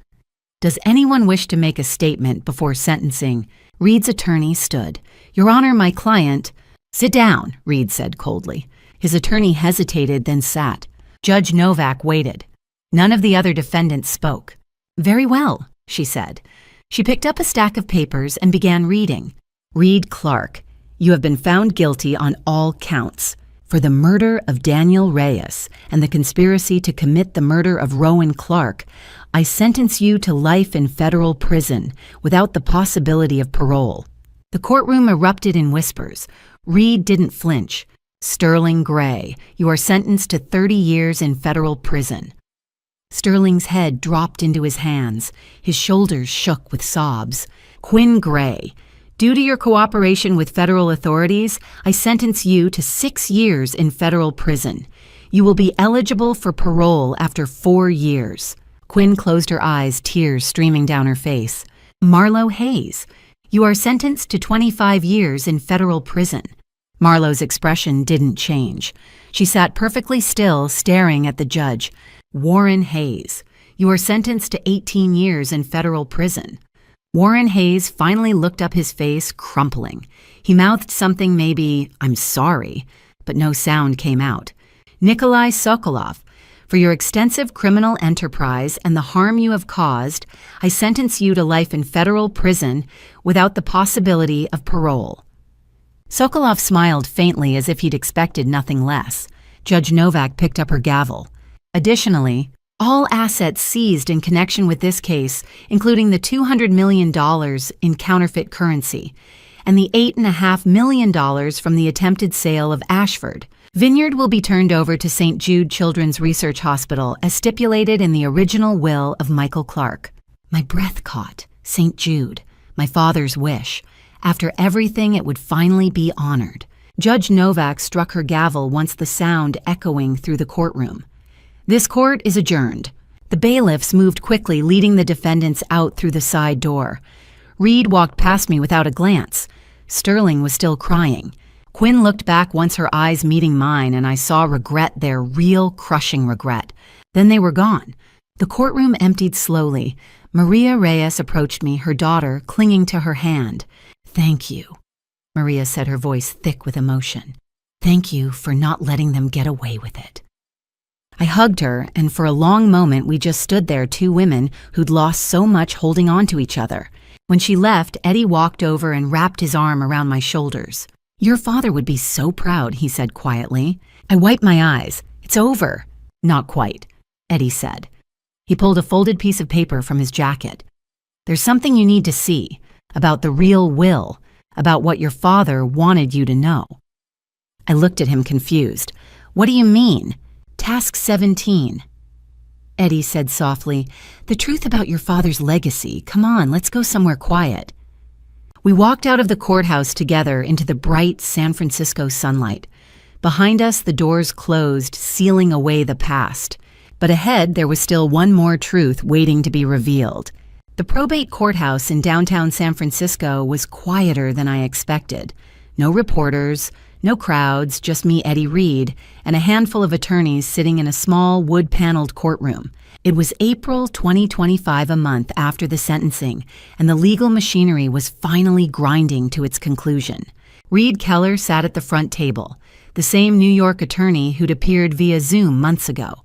Does anyone wish to make a statement before sentencing? Reed's attorney stood. Your Honor, my client... Sit down, Reed said coldly. His attorney hesitated, then sat. Judge Novak waited. None of the other defendants spoke. Very well, she said. She picked up a stack of papers and began reading. Reed Clark, you have been found guilty on all counts. For the murder of Daniel Reyes and the conspiracy to commit the murder of Rowan Clark, I sentence you to life in federal prison without the possibility of parole. The courtroom erupted in whispers. Reed didn't flinch. Sterling Gray, you are sentenced to 30 years in federal prison. Sterling's head dropped into his hands. His shoulders shook with sobs. Quinn Gray, due to your cooperation with federal authorities, I sentence you to 6 years in federal prison. You will be eligible for parole after 4 years. Quinn closed her eyes, tears streaming down her face. Marlo Hayes, you are sentenced to 25 years in federal prison. Marlo's expression didn't change. She sat perfectly still, staring at the judge. Warren Hayes, you are sentenced to 18 years in federal prison. Warren Hayes finally looked up, his face crumpling. He mouthed something, maybe, I'm sorry, but no sound came out. Nikolai Sokolov, for your extensive criminal enterprise and the harm you have caused, I sentence you to life in federal prison without the possibility of parole. Sokolov smiled faintly as if he'd expected nothing less. Judge Novak picked up her gavel. Additionally, all assets seized in connection with this case, including the $200 million in counterfeit currency and the $8.5 million from the attempted sale of Ashford, Vineyard will be turned over to St. Jude Children's Research Hospital as stipulated in the original will of Michael Clark. My breath caught. St. Jude, my father's wish. After everything, it would finally be honored. Judge Novak struck her gavel, once the sound echoing through the courtroom. This court is adjourned. The bailiffs moved quickly, leading the defendants out through the side door. Reed walked past me without a glance. Sterling was still crying. Quinn looked back, once her eyes meeting mine, and I saw regret there, real, crushing regret. Then they were gone. The courtroom emptied slowly. Maria Reyes approached me, her daughter clinging to her hand. Thank you, Maria said, her voice thick with emotion. Thank you for not letting them get away with it. I hugged her, and for a long moment we just stood there, two women who'd lost so much holding on to each other. When she left, Eddie walked over and wrapped his arm around my shoulders. Your father would be so proud, he said quietly. I wiped my eyes. It's over. Not quite, Eddie said. He pulled a folded piece of paper from his jacket. There's something you need to see, about the real will, about what your father wanted you to know. I looked at him confused. What do you mean? Task 17. Eddie said softly, "The truth about your father's legacy. Come on, let's go somewhere quiet." We walked out of the courthouse together into the bright San Francisco sunlight. Behind us, the doors closed, sealing away the past. But ahead, there was still one more truth waiting to be revealed. The probate courthouse in downtown San Francisco was quieter than I expected. No reporters, no crowds, just me, Eddie Reed, and a handful of attorneys sitting in a small wood-paneled courtroom. It was April 2025, a month after the sentencing, and the legal machinery was finally grinding to its conclusion. Reed Keller sat at the front table, the same New York attorney who'd appeared via Zoom months ago.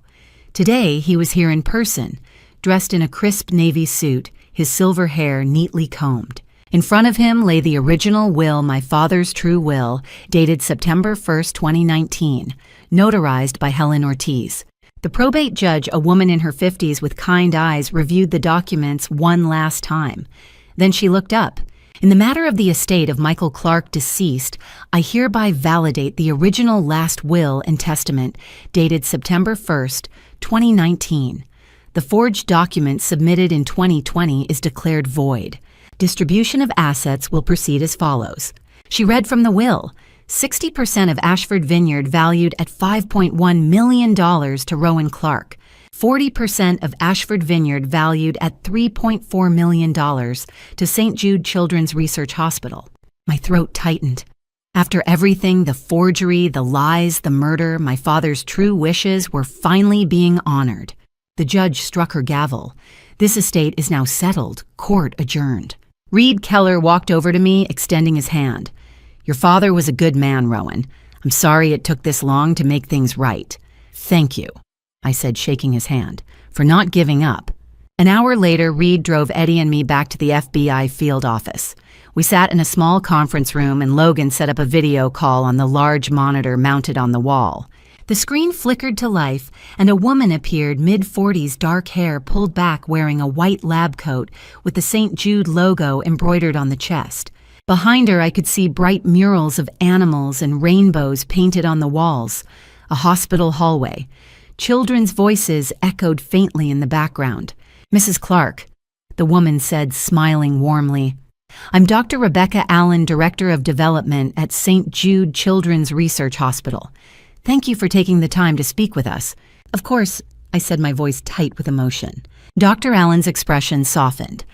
Today, he was here in person, dressed in a crisp navy suit, his silver hair neatly combed. In front of him lay the original will, my father's true will, dated September 1st, 2019, notarized by Helen Ortiz. The probate judge, a woman in her 50s with kind eyes, reviewed the documents one last time. Then she looked up. "In the matter of the estate of Michael Clark, deceased, I hereby validate the original last will and testament dated September 1st, 2019. The forged document submitted in 2020 is declared void. Distribution of assets will proceed as follows." She read from the will. 60% of Ashford Vineyard valued at $5.1 million to Rowan Clark. 40% of Ashford Vineyard valued at $3.4 million to St. Jude Children's Research Hospital. My throat tightened. After everything, the forgery, the lies, the murder, my father's true wishes were finally being honored. The judge struck her gavel. This estate is now settled, court adjourned. Reed Keller walked over to me, extending his hand. "Your father was a good man, Rowan. I'm sorry it took this long to make things right." "Thank you," I said, shaking his hand, "for not giving up." An hour later, Reed drove Eddie and me back to the FBI field office. We sat in a small conference room and Logan set up a video call on the large monitor mounted on the wall. The screen flickered to life, and a woman appeared, mid-40s, dark hair pulled back, wearing a white lab coat with the St. Jude logo embroidered on the chest. Behind her, I could see bright murals of animals and rainbows painted on the walls. A hospital hallway. Children's voices echoed faintly in the background. "Mrs. Clark," the woman said, smiling warmly. "I'm Dr. Rebecca Allen, Director of Development at St. Jude Children's Research Hospital. Thank you for taking the time to speak with us." "Of course," I said, my voice tight with emotion. Dr. Allen's expression softened.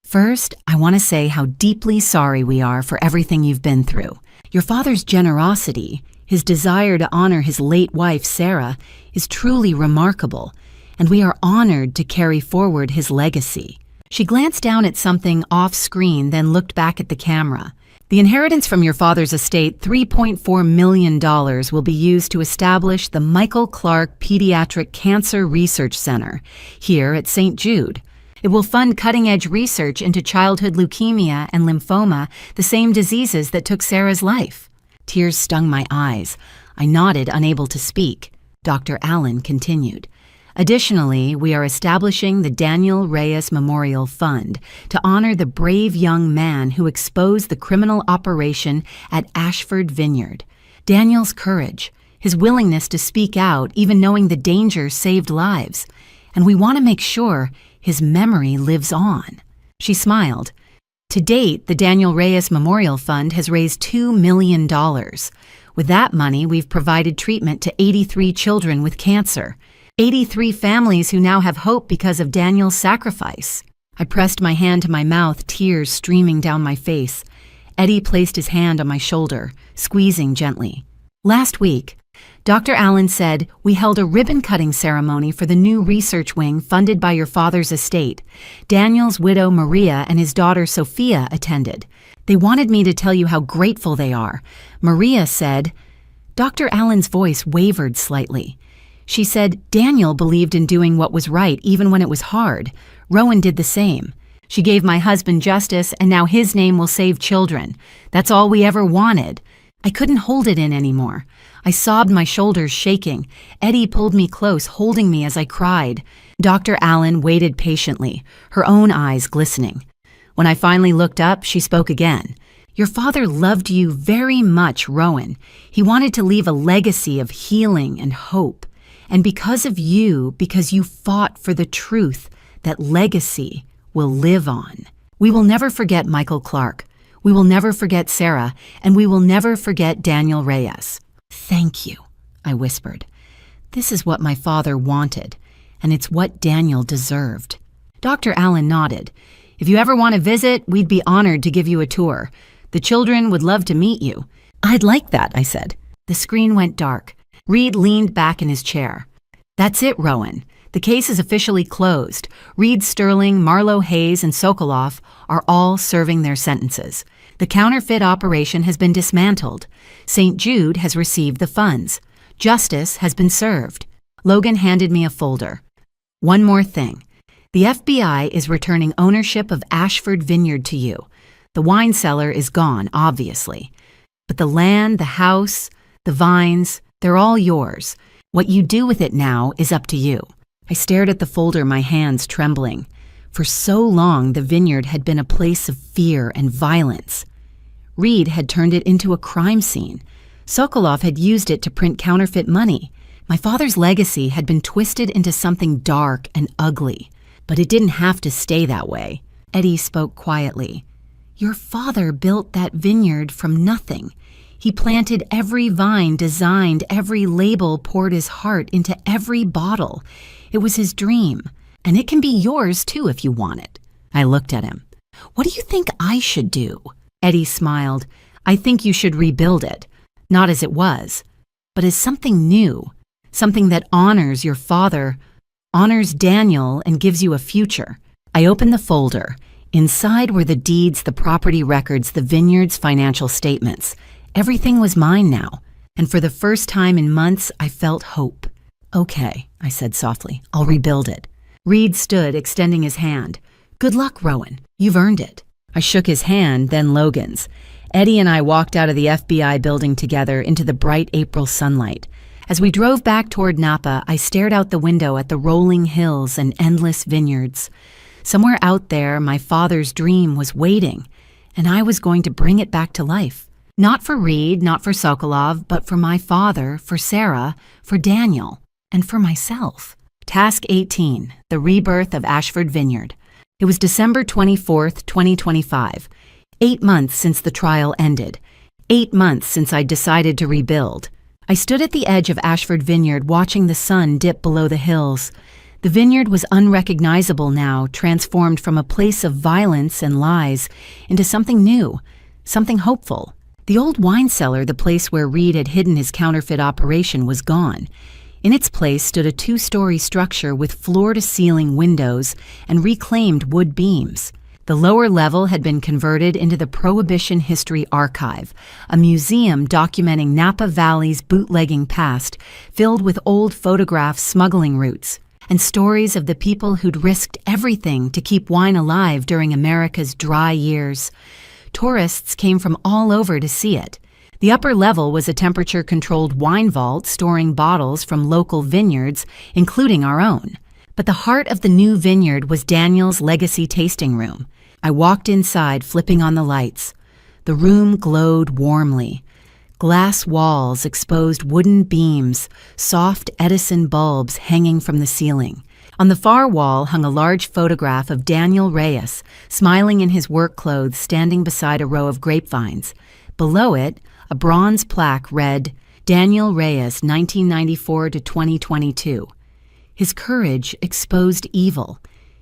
"First, I want to say how deeply sorry we are for everything you've been through. Your father's generosity, his desire to honor his late wife, Sarah, is truly remarkable, and we are honored to carry forward his legacy." She glanced down at something off-screen, then looked back at the camera. "The inheritance from your father's estate, $3.4 million, will be used to establish the Michael Clark Pediatric Cancer Research Center here at St. Jude. It will fund cutting-edge research into childhood leukemia and lymphoma, the same diseases that took Sarah's life." Tears stung my eyes. I nodded, unable to speak. Dr. Allen continued. "Additionally, we are establishing the Daniel Reyes Memorial Fund to honor the brave young man who exposed the criminal operation at Ashford Vineyard. Daniel's courage, his willingness to speak out even knowing the danger saved lives. And we want to make sure his memory lives on." She smiled. "To date, the Daniel Reyes Memorial Fund has raised $2 million. With that money, we've provided treatment to 83 children with cancer. 83 families who now have hope because of Daniel's sacrifice." I pressed my hand to my mouth, tears streaming down my face. Eddie placed his hand on my shoulder, squeezing gently. "Last week, Dr. Allen said we held a ribbon-cutting ceremony for the new research wing funded by your father's estate. Daniel's widow, Maria, and his daughter, Sophia, attended. They wanted me to tell you how grateful they are. Maria said..." Dr. Allen's voice wavered slightly. She said Daniel believed in doing what was right even when it was hard. Rowan did the same. She gave my husband justice, and now his name will save children. That's all we ever wanted. I couldn't hold it in anymore. I sobbed, my shoulders shaking. Eddie pulled me close, holding me as I cried. Dr. Allen waited patiently, her own eyes glistening. When I finally looked up, she spoke again. "Your father loved you very much, Rowan. He wanted to leave a legacy of healing and hope. And because of you, because you fought for the truth, that legacy will live on. We will never forget Michael Clark. We will never forget Sarah, and we will never forget Daniel Reyes. Thank you, I whispered. This is what my father wanted, and it's what Daniel deserved. Dr. Allen nodded. If you ever want to visit, we'd be honored to give you a tour. The children would love to meet you. I'd like that, I said. The screen went dark. Reed leaned back in his chair. That's it, Rowan. The case is officially closed. Reed Sterling, Marlowe Hayes, and Sokoloff are all serving their sentences. The counterfeit operation has been dismantled. St. Jude has received the funds. Justice has been served. Logan handed me a folder. One more thing. The FBI is returning ownership of Ashford Vineyard to you. The wine cellar is gone, obviously. But the land, the house, the vines, they're all yours. What you do with it now is up to you. I stared at the folder, my hands trembling. For so long, the vineyard had been a place of fear and violence. Reed had turned it into a crime scene. Sokoloff had used it to print counterfeit money. My father's legacy had been twisted into something dark and ugly. But it didn't have to stay that way. Eddie spoke quietly. Your father built that vineyard from nothing. He planted every vine, designed every label, poured his heart into every bottle. It was his dream, and it can be yours too if you want it. I looked at him. What do you think I should do? Eddie smiled. I think you should rebuild it, not as it was, but as something new, something that honors your father, honors Daniel, and gives you a future. I opened the folder. Inside were the deeds, the property records, the vineyard's financial statements. Everything was mine now, and for the first time in months, I felt hope. Okay, I said softly, I'll rebuild it. Reed stood, extending his hand. Good luck, Rowan. You've earned it. I shook his hand, then Logan's. Eddie and I walked out of the FBI building together into the bright April sunlight. As we drove back toward Napa, I stared out the window at the rolling hills and endless vineyards. Somewhere out there, my father's dream was waiting, and I was going to bring it back to life. Not for Reed, not for Sokolov, but for my father, for Sarah, for Daniel, and for myself. Task 18, the rebirth of Ashford Vineyard. It was December 24th, 2025. 8 months since the trial ended. 8 months since I decided to rebuild. I stood at the edge of Ashford Vineyard watching the sun dip below the hills. The vineyard was unrecognizable now, transformed from a place of violence and lies into something new, something hopeful. The old wine cellar, the place where Reed had hidden his counterfeit operation, was gone. In its place stood a 2-story structure with floor-to-ceiling windows and reclaimed wood beams. The lower level had been converted into the Prohibition History Archive, a museum documenting Napa Valley's bootlegging past, filled with old photographs, smuggling routes, and stories of the people who'd risked everything to keep wine alive during America's dry years. Tourists came from all over to see it. The upper level was a temperature-controlled wine vault storing bottles from local vineyards, including our own. But the heart of the new vineyard was Daniel's legacy tasting room. I walked inside, flipping on the lights. The room glowed warmly. Glass walls exposed wooden beams, soft Edison bulbs hanging from the ceiling. On the far wall hung a large photograph of Daniel Reyes, smiling in his work clothes, standing beside a row of grapevines. Below it, a bronze plaque read, Daniel Reyes, 1994 to 2022. His courage exposed evil.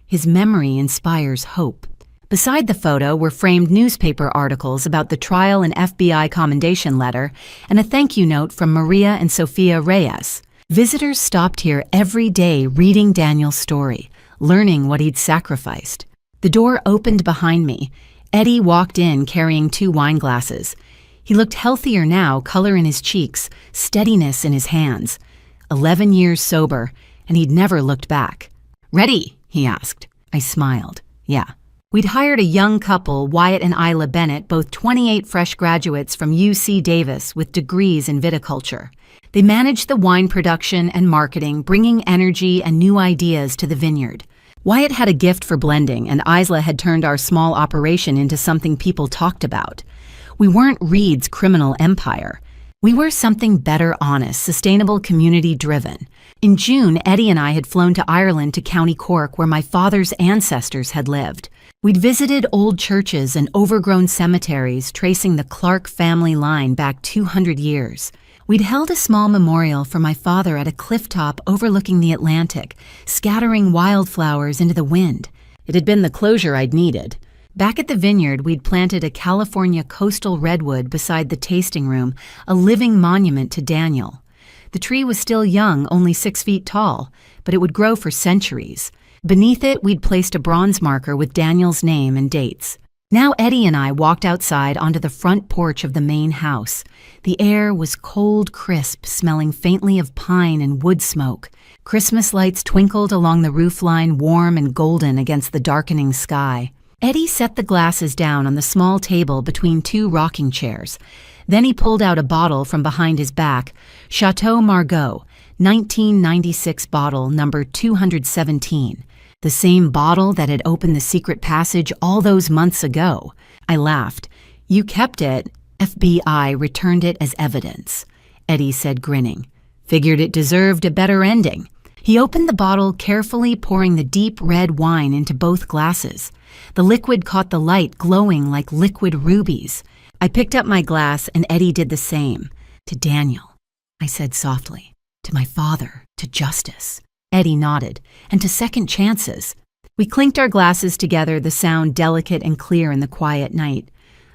His memory inspires hope. Beside the photo were framed newspaper articles about the trial and FBI commendation letter and a thank you note from Maria and Sofia Reyes. Visitors stopped here every day reading Daniel's story, learning what he'd sacrificed. The door opened behind me. Eddie walked in carrying 2 wine glasses. He looked healthier now, color in his cheeks, steadiness in his hands. 11 years sober, and he'd never looked back. Ready? He asked. I smiled. Yeah. We'd hired a young couple, Wyatt and Isla Bennett, both 28 fresh graduates from UC Davis with degrees in viticulture. They managed the wine production and marketing, bringing energy and new ideas to the vineyard. Wyatt had a gift for blending, and Isla had turned our small operation into something people talked about. We weren't Reed's criminal empire. We were something better, honest, sustainable, community-driven. In June, Eddie and I had flown to Ireland to County Cork, where my father's ancestors had lived. We'd visited old churches and overgrown cemeteries, tracing the Clark family line back 200 years. We'd held a small memorial for my father at a clifftop overlooking the Atlantic, scattering wildflowers into the wind. It had been the closure I'd needed. Back at the vineyard, we'd planted a California coastal redwood beside the tasting room, a living monument to Daniel. The tree was still young, only 6 feet tall, but it would grow for centuries. Beneath it, we'd placed a bronze marker with Daniel's name and dates. Now Eddie and I walked outside onto the front porch of the main house. The air was cold, crisp, smelling faintly of pine and wood smoke. Christmas lights twinkled along the roofline, warm and golden against the darkening sky. Eddie set the glasses down on the small table between 2 rocking chairs. Then he pulled out a bottle from behind his back, Chateau Margaux, 1996 bottle number 217. The same bottle that had opened the secret passage all those months ago. I laughed. "You kept it. FBI returned it as evidence," Eddie said, grinning. "Figured it deserved a better ending." He opened the bottle, carefully pouring the deep red wine into both glasses. The liquid caught the light, glowing like liquid rubies. I picked up my glass, and Eddie did the same. "To Daniel," I said softly. "To my father, to justice." Eddie nodded. "And to second chances." We clinked our glasses together, the sound delicate and clear in the quiet night.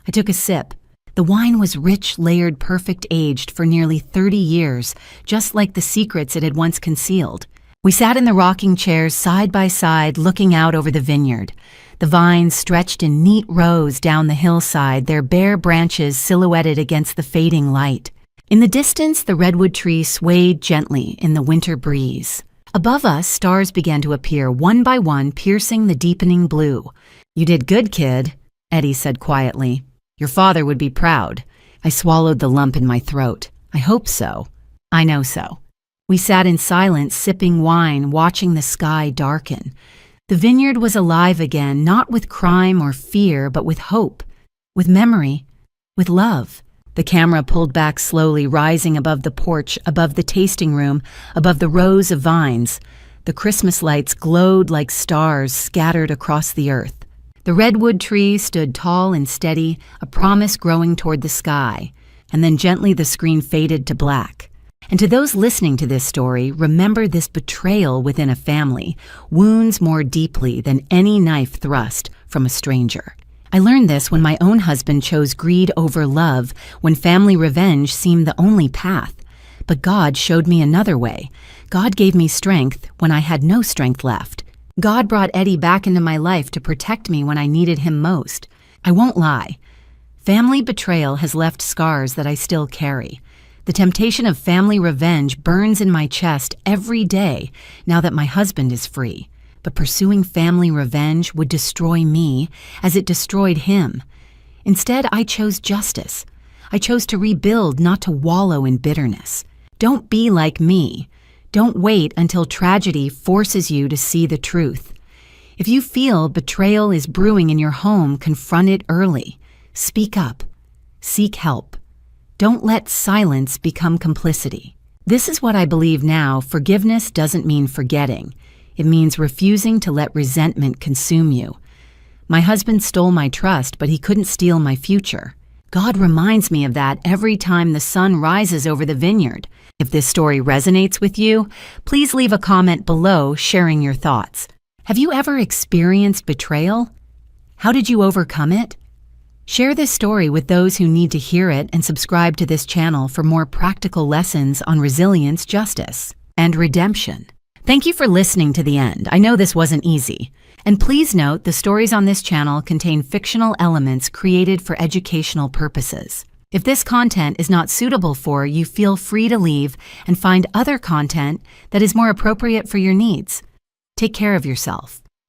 I took a sip. The wine was rich, layered, perfect, aged for nearly 30 years, just like the secrets it had once concealed. We sat in the rocking chairs side by side, looking out over the vineyard. The vines stretched in neat rows down the hillside, their bare branches silhouetted against the fading light. In the distance, the redwood tree swayed gently in the winter breeze. Above us, stars began to appear, one by one, piercing the deepening blue. "You did good, kid," Eddie said quietly. "Your father would be proud." I swallowed the lump in my throat. "I hope so." "I know so." We sat in silence, sipping wine, watching the sky darken. The vineyard was alive again, not with crime or fear, but with hope, with memory, with love. The camera pulled back slowly, rising above the porch, above the tasting room, above the rows of vines. The Christmas lights glowed like stars scattered across the earth. The redwood tree stood tall and steady, a promise growing toward the sky, and then gently the screen faded to black. And to those listening to this story, remember this betrayal within a family wounds more deeply than any knife thrust from a stranger. I learned this when my own husband chose greed over love, when family revenge seemed the only path. But God showed me another way. God gave me strength when I had no strength left. God brought Eddie back into my life to protect me when I needed him most. I won't lie. Family betrayal has left scars that I still carry. The temptation of family revenge burns in my chest every day now that my husband is free. But pursuing family revenge would destroy me as it destroyed him. Instead, I chose justice. I chose to rebuild, not to wallow in bitterness. Don't be like me. Don't wait until tragedy forces you to see the truth. If you feel betrayal is brewing in your home, confront it early. Speak up. Seek help. Don't let silence become complicity. This is what I believe now. Forgiveness doesn't mean forgetting. It means refusing to let resentment consume you. My husband stole my trust, but he couldn't steal my future. God reminds me of that every time the sun rises over the vineyard. If this story resonates with you, please leave a comment below sharing your thoughts. Have you ever experienced betrayal? How did you overcome it? Share this story with those who need to hear it and subscribe to this channel for more practical lessons on resilience, justice, and redemption. Thank you for listening to the end. I know this wasn't easy. And please note, the stories on this channel contain fictional elements created for educational purposes. If this content is not suitable for you, feel free to leave and find other content that is more appropriate for your needs. Take care of yourself.